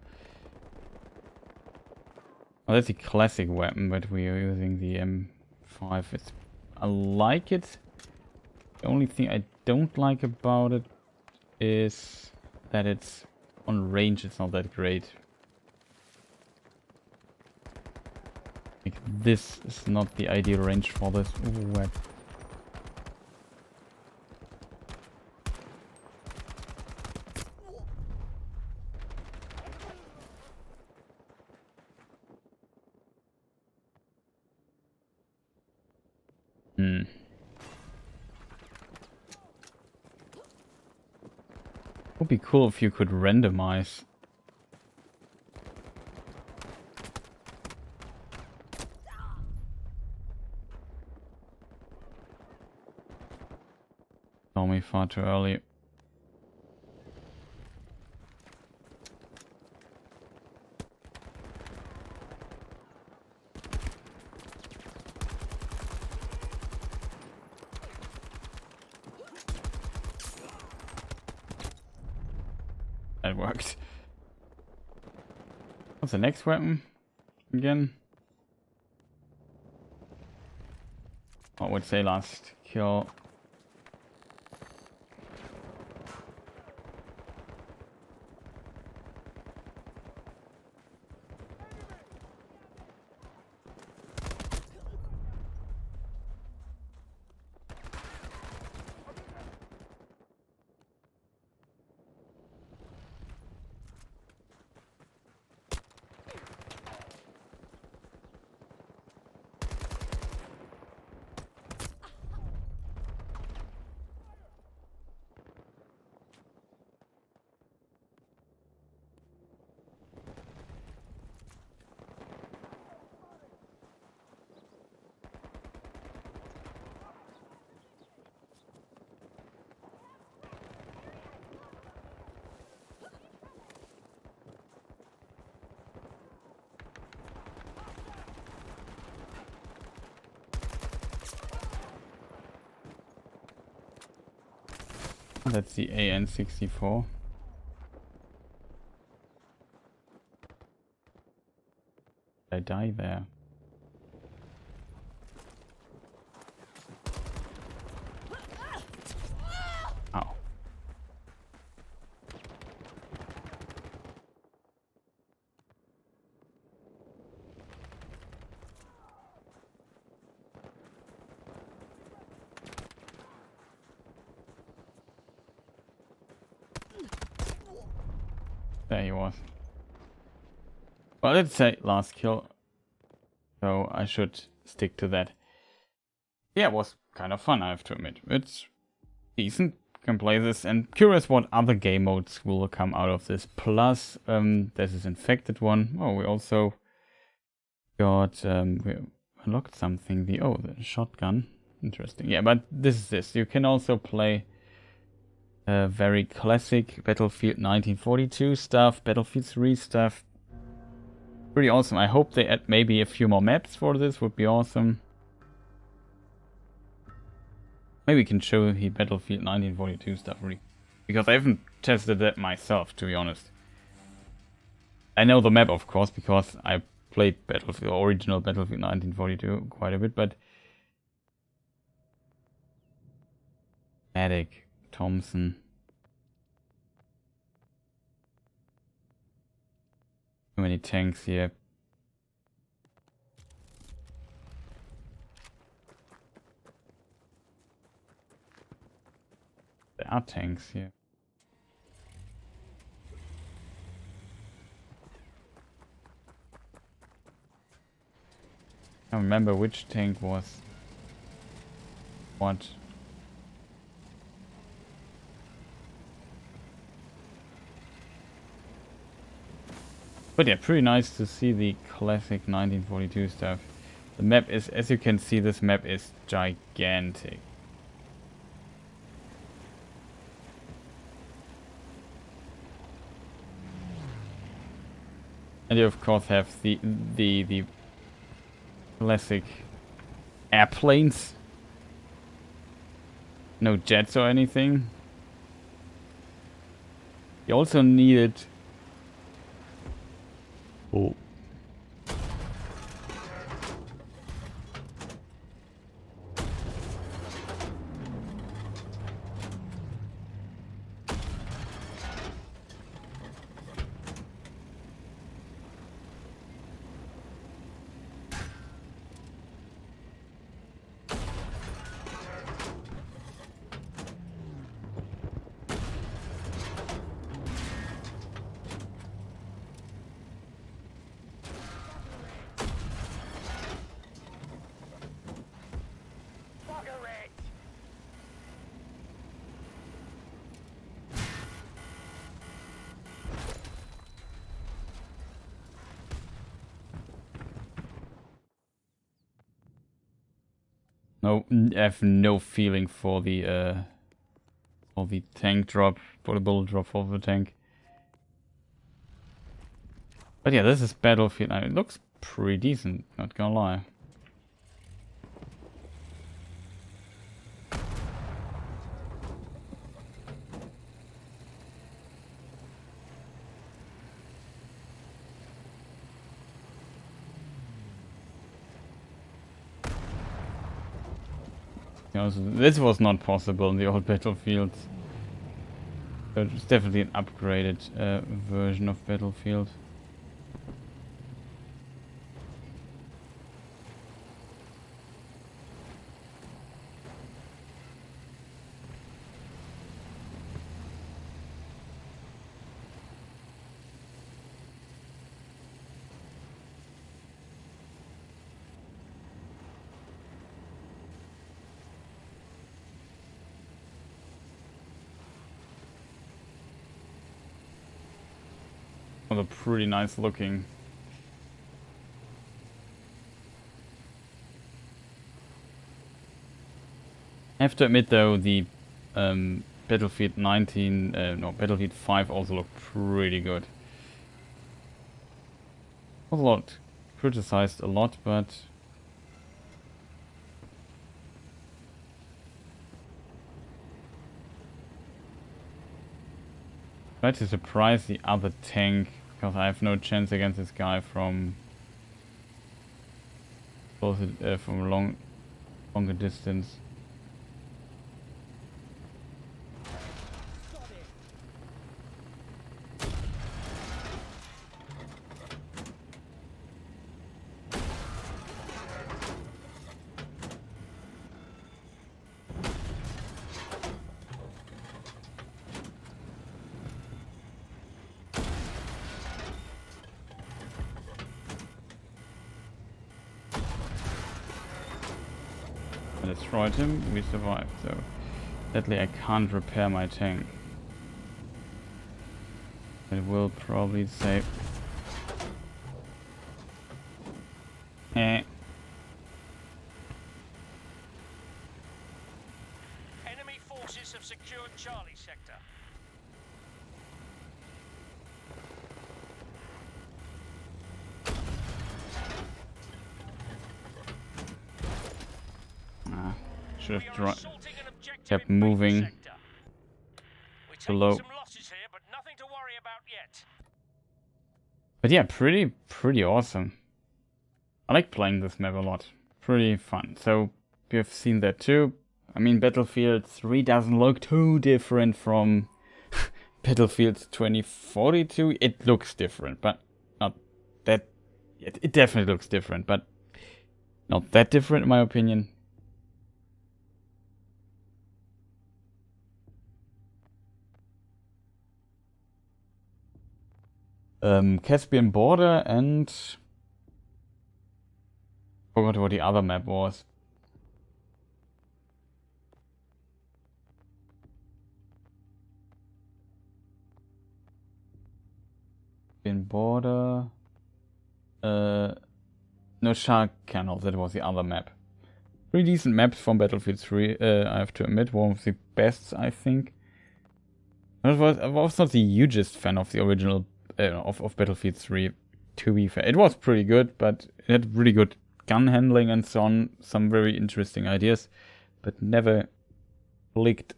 Well, that's a classic weapon, but we are using the M5. I like it. The only thing I don't like about it is that it's on range. It's not that great. Like, this is not the ideal range for this weapon. Would be cool if you could randomize. Saw me far too early. That worked. What's the next weapon again? I would say last kill. That's the AN-64. I die there. Ow. There he was. Well, let's say last kill. So I should stick to that. Yeah, it was kind of fun, I have to admit. It's decent. Can play this, and curious what other game modes will come out of this. Plus, there's this infected one. Oh, we also got we unlocked something. The shotgun. Interesting. Yeah, but this is this. You can also play very classic Battlefield 1942 stuff, Battlefield 3 stuff. Pretty awesome. I hope they add maybe a few more maps for this. Would be awesome. Maybe we can show the Battlefield 1942 stuff, really, because I haven't tested that myself, to be honest. I know the map, of course, because I played Battlefield, original Battlefield 1942 quite a bit, but Medic, Thompson. Too many tanks here. There are tanks here. I don't remember which tank was what. But yeah, pretty nice to see the classic 1942 stuff. The map is, as you can see, this map is gigantic. And you of course have the classic airplanes. No jets or anything. You also needed... Oh. No, I have no feeling for the tank drop, for the bullet drop of the tank. But yeah, this is Battlefield. It looks pretty decent, not gonna lie. You know, so this was not possible in the old Battlefield. But it's definitely an upgraded version of Battlefield. They're pretty nice looking. I have to admit though, the Battlefield 5 also looked pretty good. Was a lot criticized a lot, but Try to surprise the other tank, because I have no chance against this guy from from a longer distance. I destroyed him, we survived, so sadly I can't repair my tank. It will probably save. Enemy forces have secured Charlie sector. Should We have are assaulting an objective kept in Baker moving sector. We're taking below. some losses here, but nothing to worry about yet. But yeah, pretty awesome. I like playing this map a lot. Pretty fun. So you have seen that too. I mean, Battlefield 3 doesn't look too different from Battlefield 2042. It looks different, but not that. It definitely looks different, but not that different in my opinion. Caspian Border and forgot what the other map was. Caspian Border. No, Shark Canal, that was the other map. Pretty decent maps from Battlefield 3, I have to admit. One of the best, I think. I was not the hugest fan of the original, of Battlefield 3, to be fair. It was pretty good, but it had really good gun handling and so on. Some very interesting ideas, but never clicked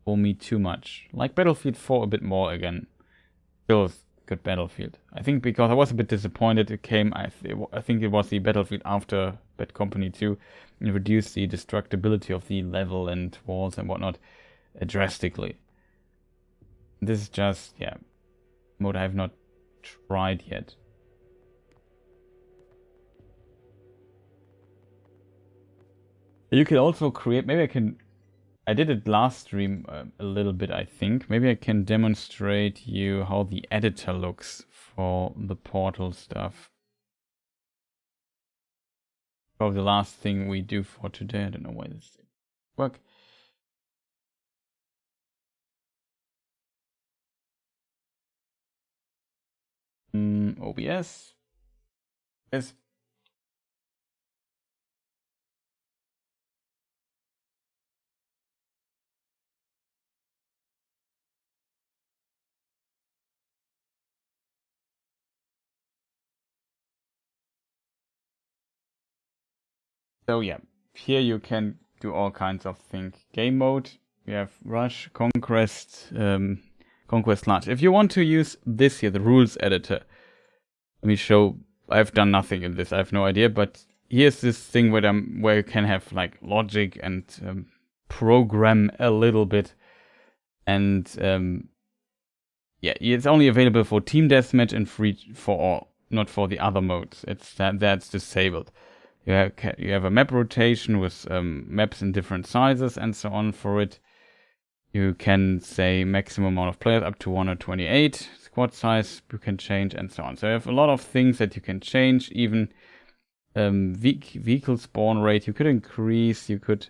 for me too much. Like Battlefield 4 a bit more again. Still a good Battlefield. I think because I was a bit disappointed it came, I think it was the Battlefield after Bad Company 2, and reduced the destructibility of the level and walls and whatnot drastically. This is just, yeah, mode I have not tried yet. You can also create, maybe I did it last stream a little bit, I think. Maybe I can demonstrate you how the editor looks for the Portal stuff. Probably the last thing we do for today. I don't know why this didn't work. OBS. Yes. So yeah, here you can do all kinds of things. Game mode, we have Rush, Conquest, Conquest Large. If you want to use this here, the rules editor, let me show. I've done nothing in this. I have no idea, but here's this thing where you can have like logic and program a little bit, and yeah, it's only available for team deathmatch and free for all, not for the other modes. That's disabled. You have a map rotation with maps in different sizes and so on for it. You can say maximum amount of players up to 128. Squad size you can change and so on. So you have a lot of things that you can change. Even vehicle spawn rate you could increase. You could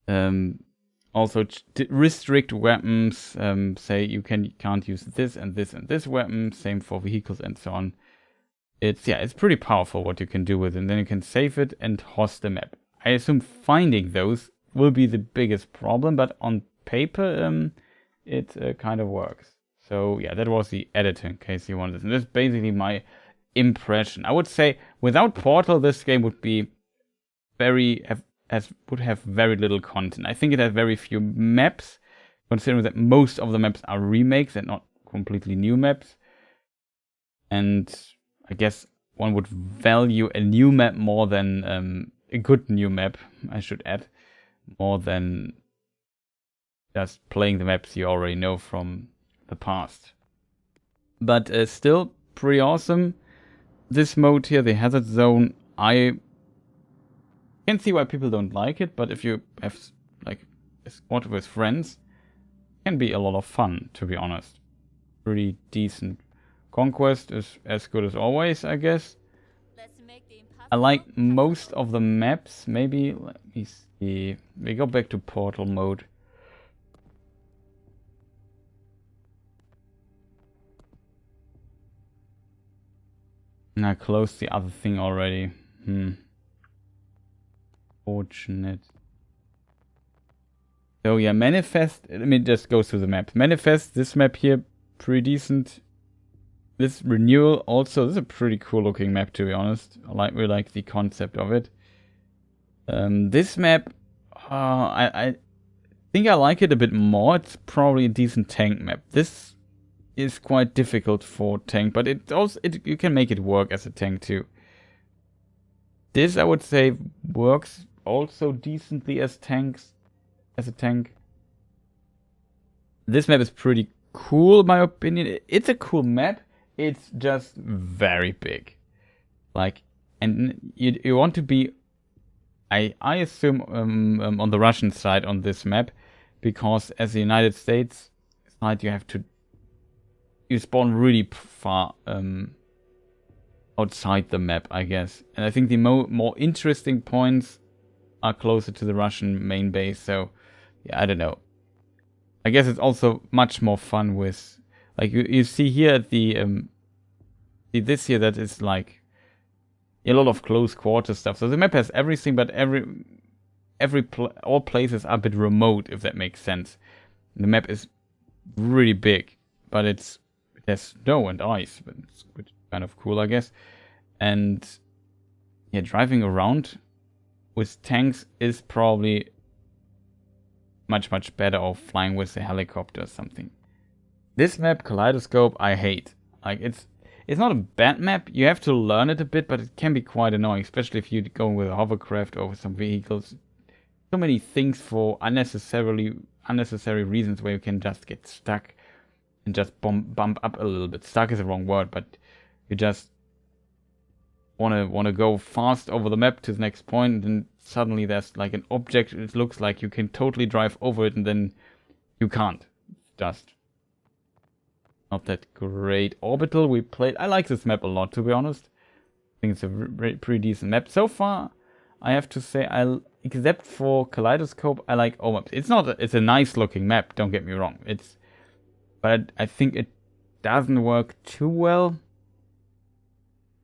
also restrict weapons. Say you can't use this and this and this weapon. Same for vehicles and so on. It's pretty powerful what you can do with it. And then you can save it and host the map. I assume finding those will be the biggest problem, but on paper it kind of works. So yeah, that was the editor in case you wanted this. And that's basically my impression. I would say without Portal this game would be would have very little content. I think it has very few maps. considering that most of the maps are remakes and not completely new maps. And I guess one would value a new map more than a good new map, I should add, more than just playing the maps you already know from the past. But still pretty awesome. This mode here, the hazard zone, I can see why people don't like it, but if you have like a squad with friends, it can be a lot of fun, to be honest. Pretty decent. Conquest is as good as always, I guess. Let's make the I like impossible most possible. of the maps. Maybe, let me see. We go back to portal mode. And I closed the other thing already. Fortunate. So yeah, Manifest, let me just go through the map. Manifest, this map here, pretty decent. This Renewal also, this is a pretty cool looking map, to be honest. We like the concept of it. This map, I think I like it a bit more. It's probably a decent tank map. This is quite difficult for tank, but you can make it work as a tank too. This, I would say, works also decently as a tank. This map is pretty cool, in my opinion. It's a cool map. It's just very big. Like, and you want to be, I assume, on the Russian side on this map, because as the United States side, you spawn really far outside the map, I guess. And I think the more interesting points are closer to the Russian main base. So, yeah, I don't know. I guess it's also much more fun with, like, you see here at the this here that is like a lot of close quarter stuff. So the map has everything, but all places are a bit remote, if that makes sense. The map is really big, but it has snow and ice, but it's kind of cool, I guess. And yeah, driving around with tanks is probably much better, or flying with a helicopter or something. This map, Kaleidoscope, I hate. Like, it's not a bad map. You have to learn it a bit, but it can be quite annoying, especially if you go with a hovercraft over some vehicles. So many things for unnecessary reasons where you can just get stuck and just bump up a little bit. Stuck is the wrong word, but you just wanna go fast over the map to the next point, and then suddenly there's like an object. It looks like you can totally drive over it, and then you can't. Just not that great. Orbital, we played. I like this map a lot, to be honest. I think it's a pretty decent map so far. I have to say, except for Kaleidoscope, I like all maps. It's a nice looking map. Don't get me wrong. But I think it doesn't work too well.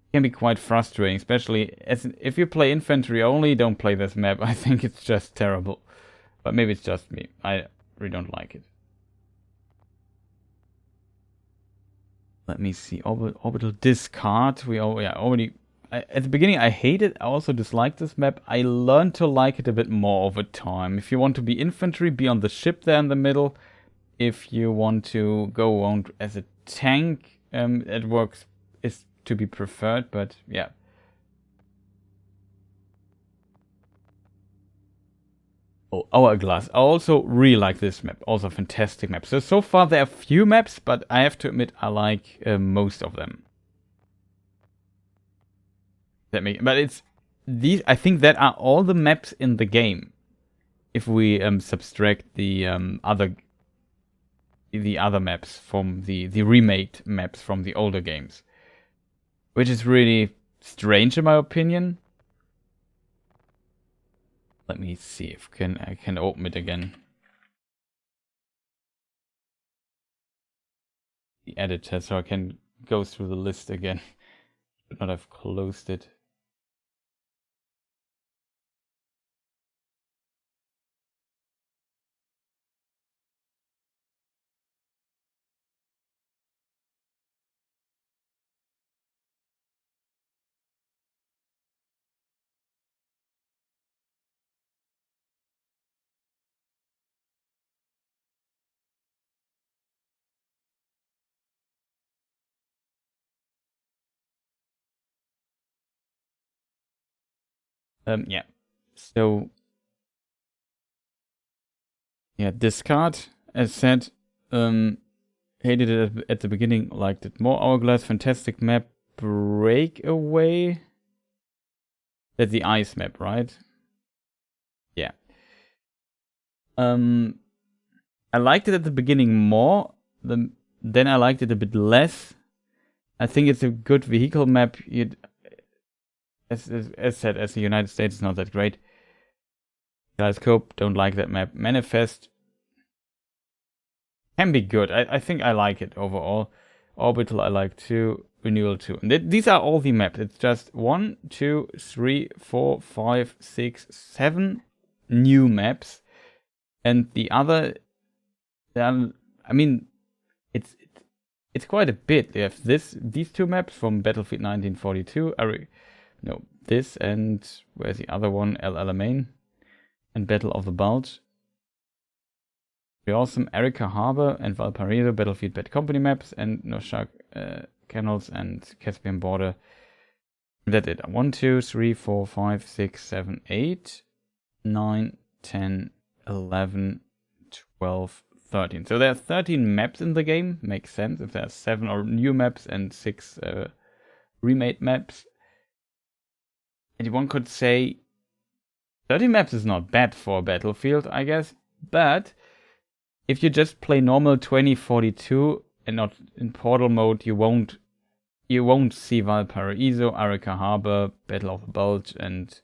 It can be quite frustrating, especially if you play infantry only. Don't play this map. I think it's just terrible. But maybe it's just me. I really don't like it. Let me see. Orbital discard. At the beginning I hated. I also disliked this map. I learned to like it a bit more over time. If you want to be infantry, be on the ship there in the middle. If you want to go around as a tank, it works. Is to be preferred, but yeah. Oh, Hourglass. I also really like this map. Also a fantastic map. So far there are few maps, but I have to admit I like most of them. But it's these. I think that are all the maps in the game. If we subtract the other maps from the remade maps from the older games, which is really strange in my opinion. Let me see if I can open it again. The editor, so I can go through the list again. Should not have closed it. Yeah. So yeah, discard, as said. Hated it at the beginning, liked it more. Hourglass, fantastic map. Breakaway. That's the ice map, right? Yeah. I liked it at the beginning more. Then I liked it a bit less. I think it's a good vehicle map. As said, as the United States, it's not that great. Telescope, don't like that map. Manifest can be good. I think I like it overall. Orbital I like too. Renewal too. And these are all the maps. It's just 1, 2, 3, 4, 5, 6, 7 new maps. And the other, I mean, it's quite a bit. You have these two maps from Battlefield 1942. No, this and where's the other one? El Alamein and Battle of the Bulge. Very awesome. Arica Harbor and Valparaiso, Battlefield Bad Company maps, and Noshak Canals and Caspian Border. That's it. 1, 2, 3, 4, 5, 6, 7, 8, 9, 10, 11, 12, 13. So there are 13 maps in the game. Makes sense if there are 7 or new maps and 6 remade maps. And one could say 30 maps is not bad for a Battlefield, I guess. But if you just play normal 2042 and not in portal mode, you won't see Valparaiso, Arica Harbor, Battle of the Bulge, and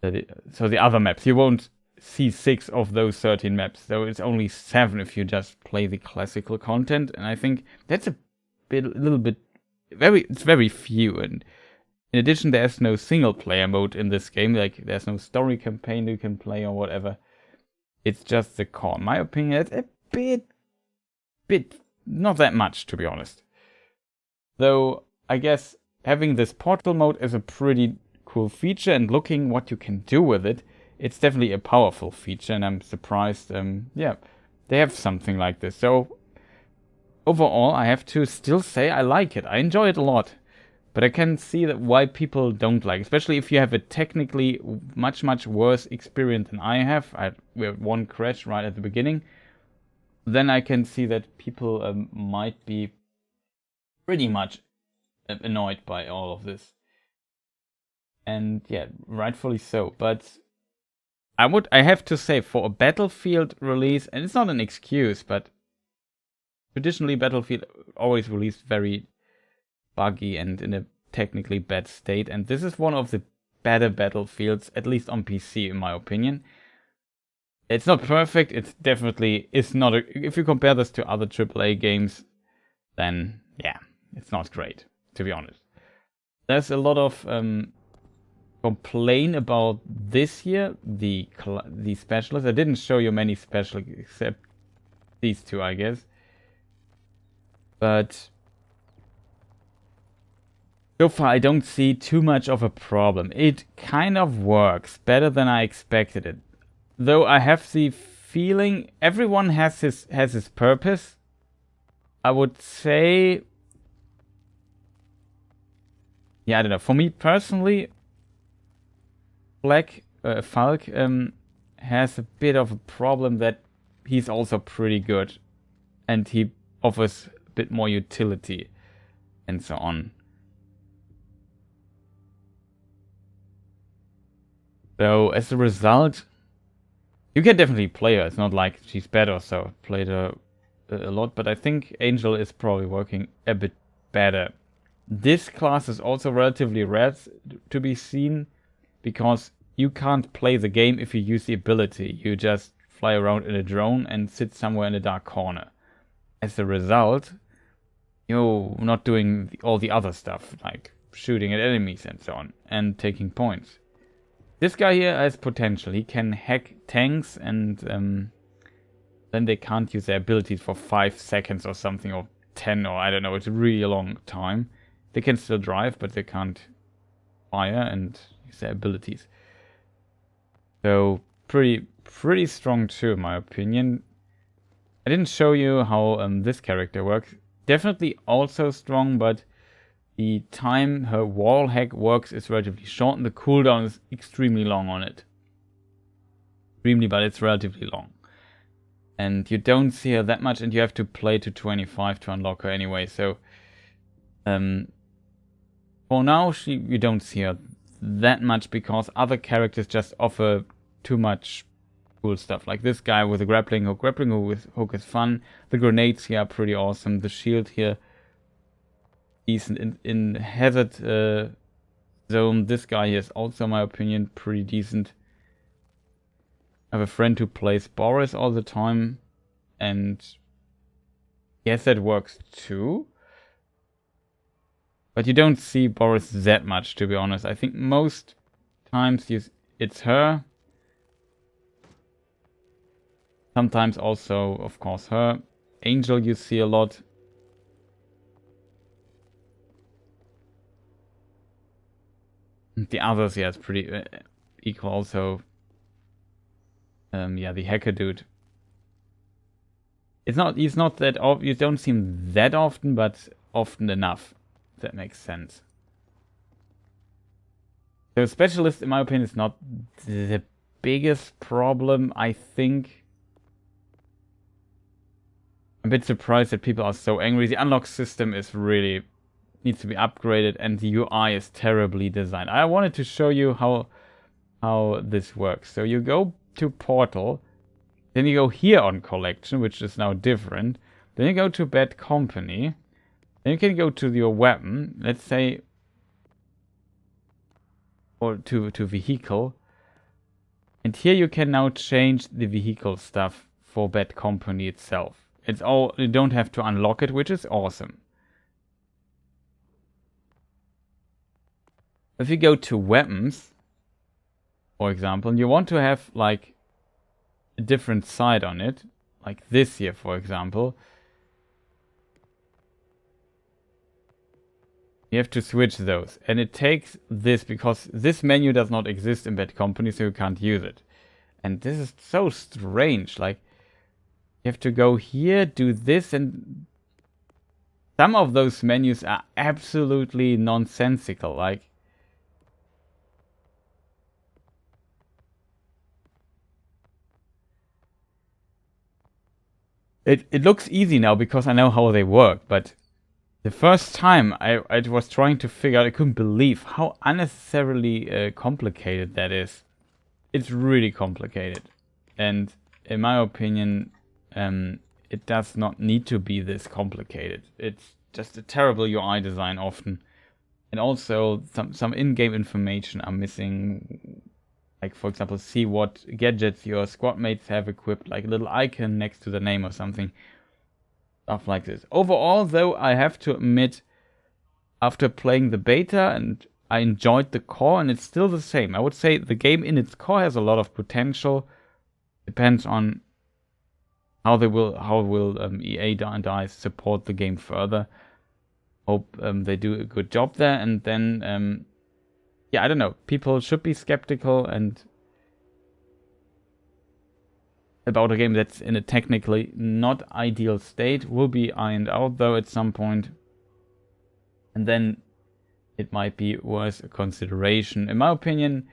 so the other maps. You won't see 6 of those 13 maps. So it's only 7 if you just play the classical content. And I think that's it's very few. And in addition, there's no single player mode in this game. Like there's no story campaign you can play or whatever. It's just the core. In my opinion, it's a bit, not that much, to be honest. Though, I guess having this portal mode is a pretty cool feature, and looking what you can do with it, it's definitely a powerful feature, and I'm surprised, yeah, they have something like this. So, overall, I have to still say I like it. I enjoy it a lot. But I can see that why people don't like it, especially if you have a technically much worse experience than I have. We had one crash right at the beginning. Then I can see that people might be pretty much annoyed by all of this. And yeah, rightfully so. But I have to say, for a Battlefield release, and it's not an excuse, but traditionally Battlefield always released very buggy and in a technically bad state, and this is one of the better Battlefields, at least on PC, in my opinion. It's not perfect. It definitely is not. If you compare this to other AAA games, then yeah, it's not great, to be honest. There's a lot of complain about this year the specialists. I didn't show you many specialists except these two, I guess, but so far, I don't see too much of a problem. It kind of works better than I expected it. Though I have the feeling everyone has his purpose. I would say, yeah, I don't know. For me personally, Falk has a bit of a problem that he's also pretty good, and he offers a bit more utility, and so on. So as a result, you can definitely play her. It's not like she's bad or so. Played her a lot, but I think Angel is probably working a bit better. This class is also relatively rare to be seen, because you can't play the game if you use the ability. You just fly around in a drone and sit somewhere in a dark corner. As a result, you're not doing all the other stuff, like shooting at enemies and so on, and taking points. This guy here has potential. He can hack tanks, and then they can't use their abilities for 5 seconds or something, or 10, or I don't know. It's a really long time. They can still drive, but they can't fire and use their abilities. So pretty strong too, in my opinion. I didn't show you how this character works. Definitely also strong, but the time her wall hack works is relatively short, and the cooldown is extremely long on it. Extremely, but it's relatively long. And you don't see her that much, and you have to play to 25 to unlock her anyway, so... for now, you don't see her that much, because other characters just offer too much cool stuff. Like this guy with a grappling hook. Grappling hook is fun. The grenades here are pretty awesome. The shield here, decent. In hazard zone, this guy here is also, in my opinion, pretty decent. I have a friend who plays Boris all the time, and yes, that works too. But you don't see Boris that much, to be honest. I think most times it's her. Sometimes also, of course, her. Angel you see a lot. The others, yeah, it's pretty equal also. Yeah, the hacker dude. He's not that you don't see him that often, but often enough. If that makes sense. So specialist, in my opinion, is not the biggest problem. I think I'm a bit surprised that people are so angry. The unlock system is really needs to be upgraded, and the UI is terribly designed. I wanted to show you how this works. So you go to Portal, then you go here on Collection, which is now different. Then you go to Bad Company. Then you can go to your weapon, let's say, or to vehicle. And here you can now change the vehicle stuff for Bad Company itself. It's all, you don't have to unlock it, which is awesome. If you go to weapons, for example, you want to have like a different side on it, like this here, for example. You have to switch those, and it takes this because this menu does not exist in Bad Company, so you can't use it. And this is so strange. Like, you have to go here, do this, and some of those menus are absolutely nonsensical. Like, it looks easy now because I know how they work, but the first time I was trying to figure out, I couldn't believe how unnecessarily complicated that is. It's really complicated. And in my opinion, it does not need to be this complicated. It's just a terrible UI design often. And also some in-game information are missing. Like, for example, see what gadgets your squad mates have equipped, like a little icon next to the name or something. Stuff like this. Overall, though, I have to admit, after playing the beta, and I enjoyed the core, and it's still the same. I would say the game in its core has a lot of potential. Depends on how will EA and DICE support the game further. Hope they do a good job there, and then yeah, I don't know. People should be skeptical and about a game that's in a technically not ideal state will be ironed out though at some point, and then it might be worth a consideration. In my opinion,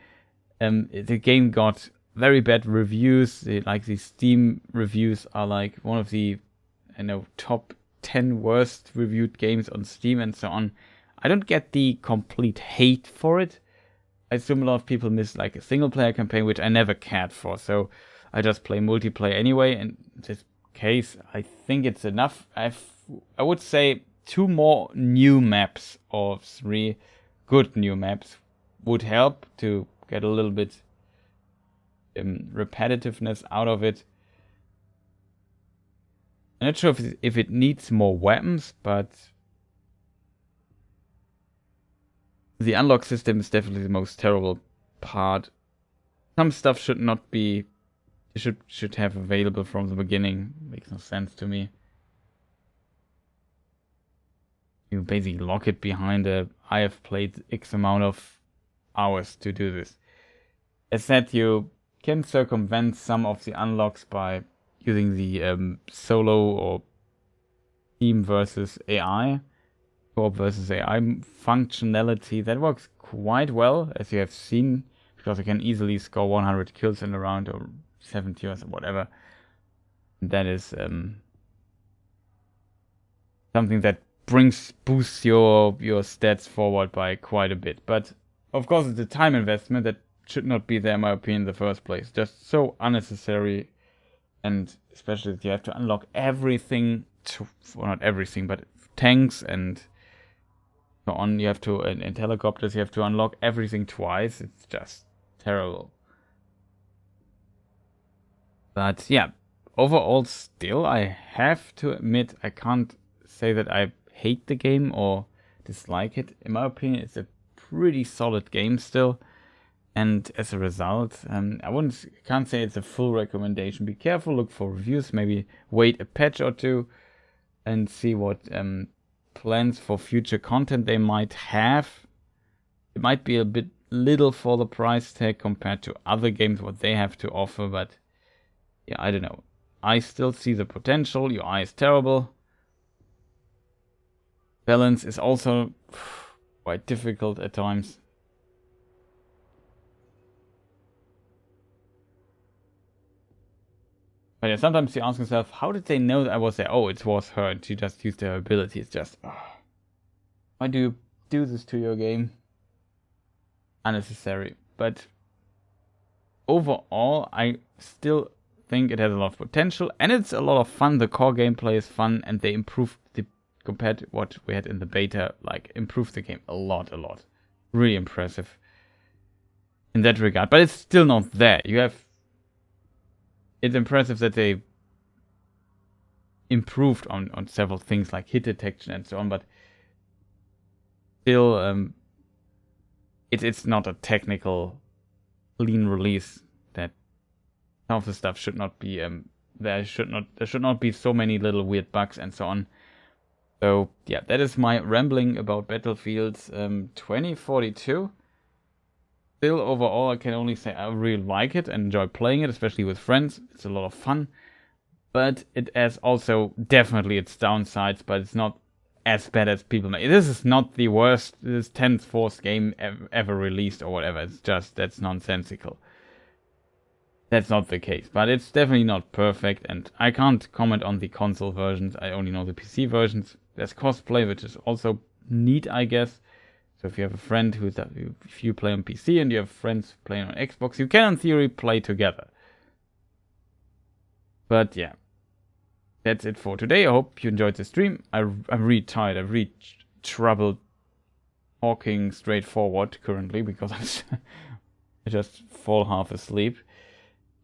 the game got very bad reviews. Like the Steam reviews are like one of the top 10 worst reviewed games on Steam and so on. I don't get the complete hate for it. I assume a lot of people miss like a single player campaign, which I never cared for, so I just play multiplayer anyway. In this case, I think it's enough. I would say 2 more new maps or 3 good new maps would help to get a little bit repetitiveness out of it. I'm not sure if it needs more weapons, but the unlock system is definitely the most terrible part. Some stuff should not be... should have available from the beginning. Makes no sense to me. You basically lock it behind I have played X amount of hours to do this. As said, you can circumvent some of the unlocks by using the solo or team versus AI. co-op versus AI functionality that works quite well, as you have seen, because I can easily score 100 kills in a round or 70 or whatever. That is something that boosts your stats forward by quite a bit. But of course, it's a time investment that should not be there, in my opinion, in the first place. Just so unnecessary, and especially that you have to unlock everything. Well, not everything, but tanks and so on. You have to, and helicopters, you have to unlock everything twice. It's just terrible. But yeah, overall, still, I have to admit, I can't say that I hate the game or dislike it. In my opinion, it's a pretty solid game still. And as a result, I can't say it's a full recommendation. Be careful, look for reviews, maybe wait a patch or two and see what plans for future content they might have. It might be a bit little for the price tag compared to other games, what they have to offer, but yeah, I don't know. I still see the potential. UI is terrible. Balance is also quite difficult at times. But yeah, sometimes you ask yourself, how did they know that I was there? Oh, it was her, and she just used her ability. It's just, why do you do this to your game? Unnecessary. But overall, I still think it has a lot of potential, and it's a lot of fun. The core gameplay is fun, and they improved compared to what we had in the beta, like improved the game a lot. Really impressive in that regard. But it's still not there. It's impressive that they improved on several things like hit detection and so on, but still, it's not a technical clean release. That some of the stuff should not be there should not be so many little weird bugs and so on. So yeah, that is my rambling about Battlefield 2042. Still, overall, I can only say I really like it and enjoy playing it, especially with friends. It's a lot of fun. But it has also definitely its downsides, but it's not as bad as people make. This is not the worst, this 10th Force game ever released or whatever. It's just, that's nonsensical. That's not the case, but it's definitely not perfect, and I can't comment on the console versions. I only know the PC versions. There's cosplay, which is also neat, I guess. So if you have a friend if you play on PC and you have friends playing on Xbox, you can in theory play together. But yeah, that's it for today. I hope you enjoyed the stream. I'm really tired. I've really trouble talking straightforward currently because I just fall half asleep.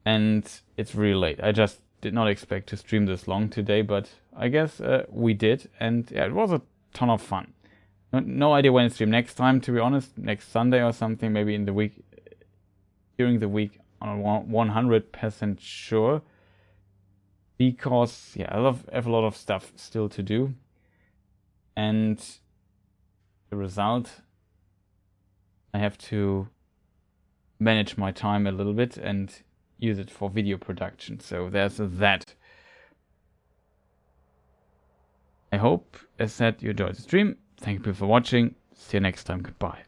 And it's really late. I just did not expect to stream this long today, but I guess we did. And yeah, it was a ton of fun. No idea when I stream next time, to be honest. Next Sunday or something, maybe in the week. During the week, I'm 100% sure. Because, yeah, I have a lot of stuff still to do. And the result, I have to manage my time a little bit and use it for video production. So there's that. I hope, as said, you enjoyed the stream. Thank you for watching. See you next time. Goodbye.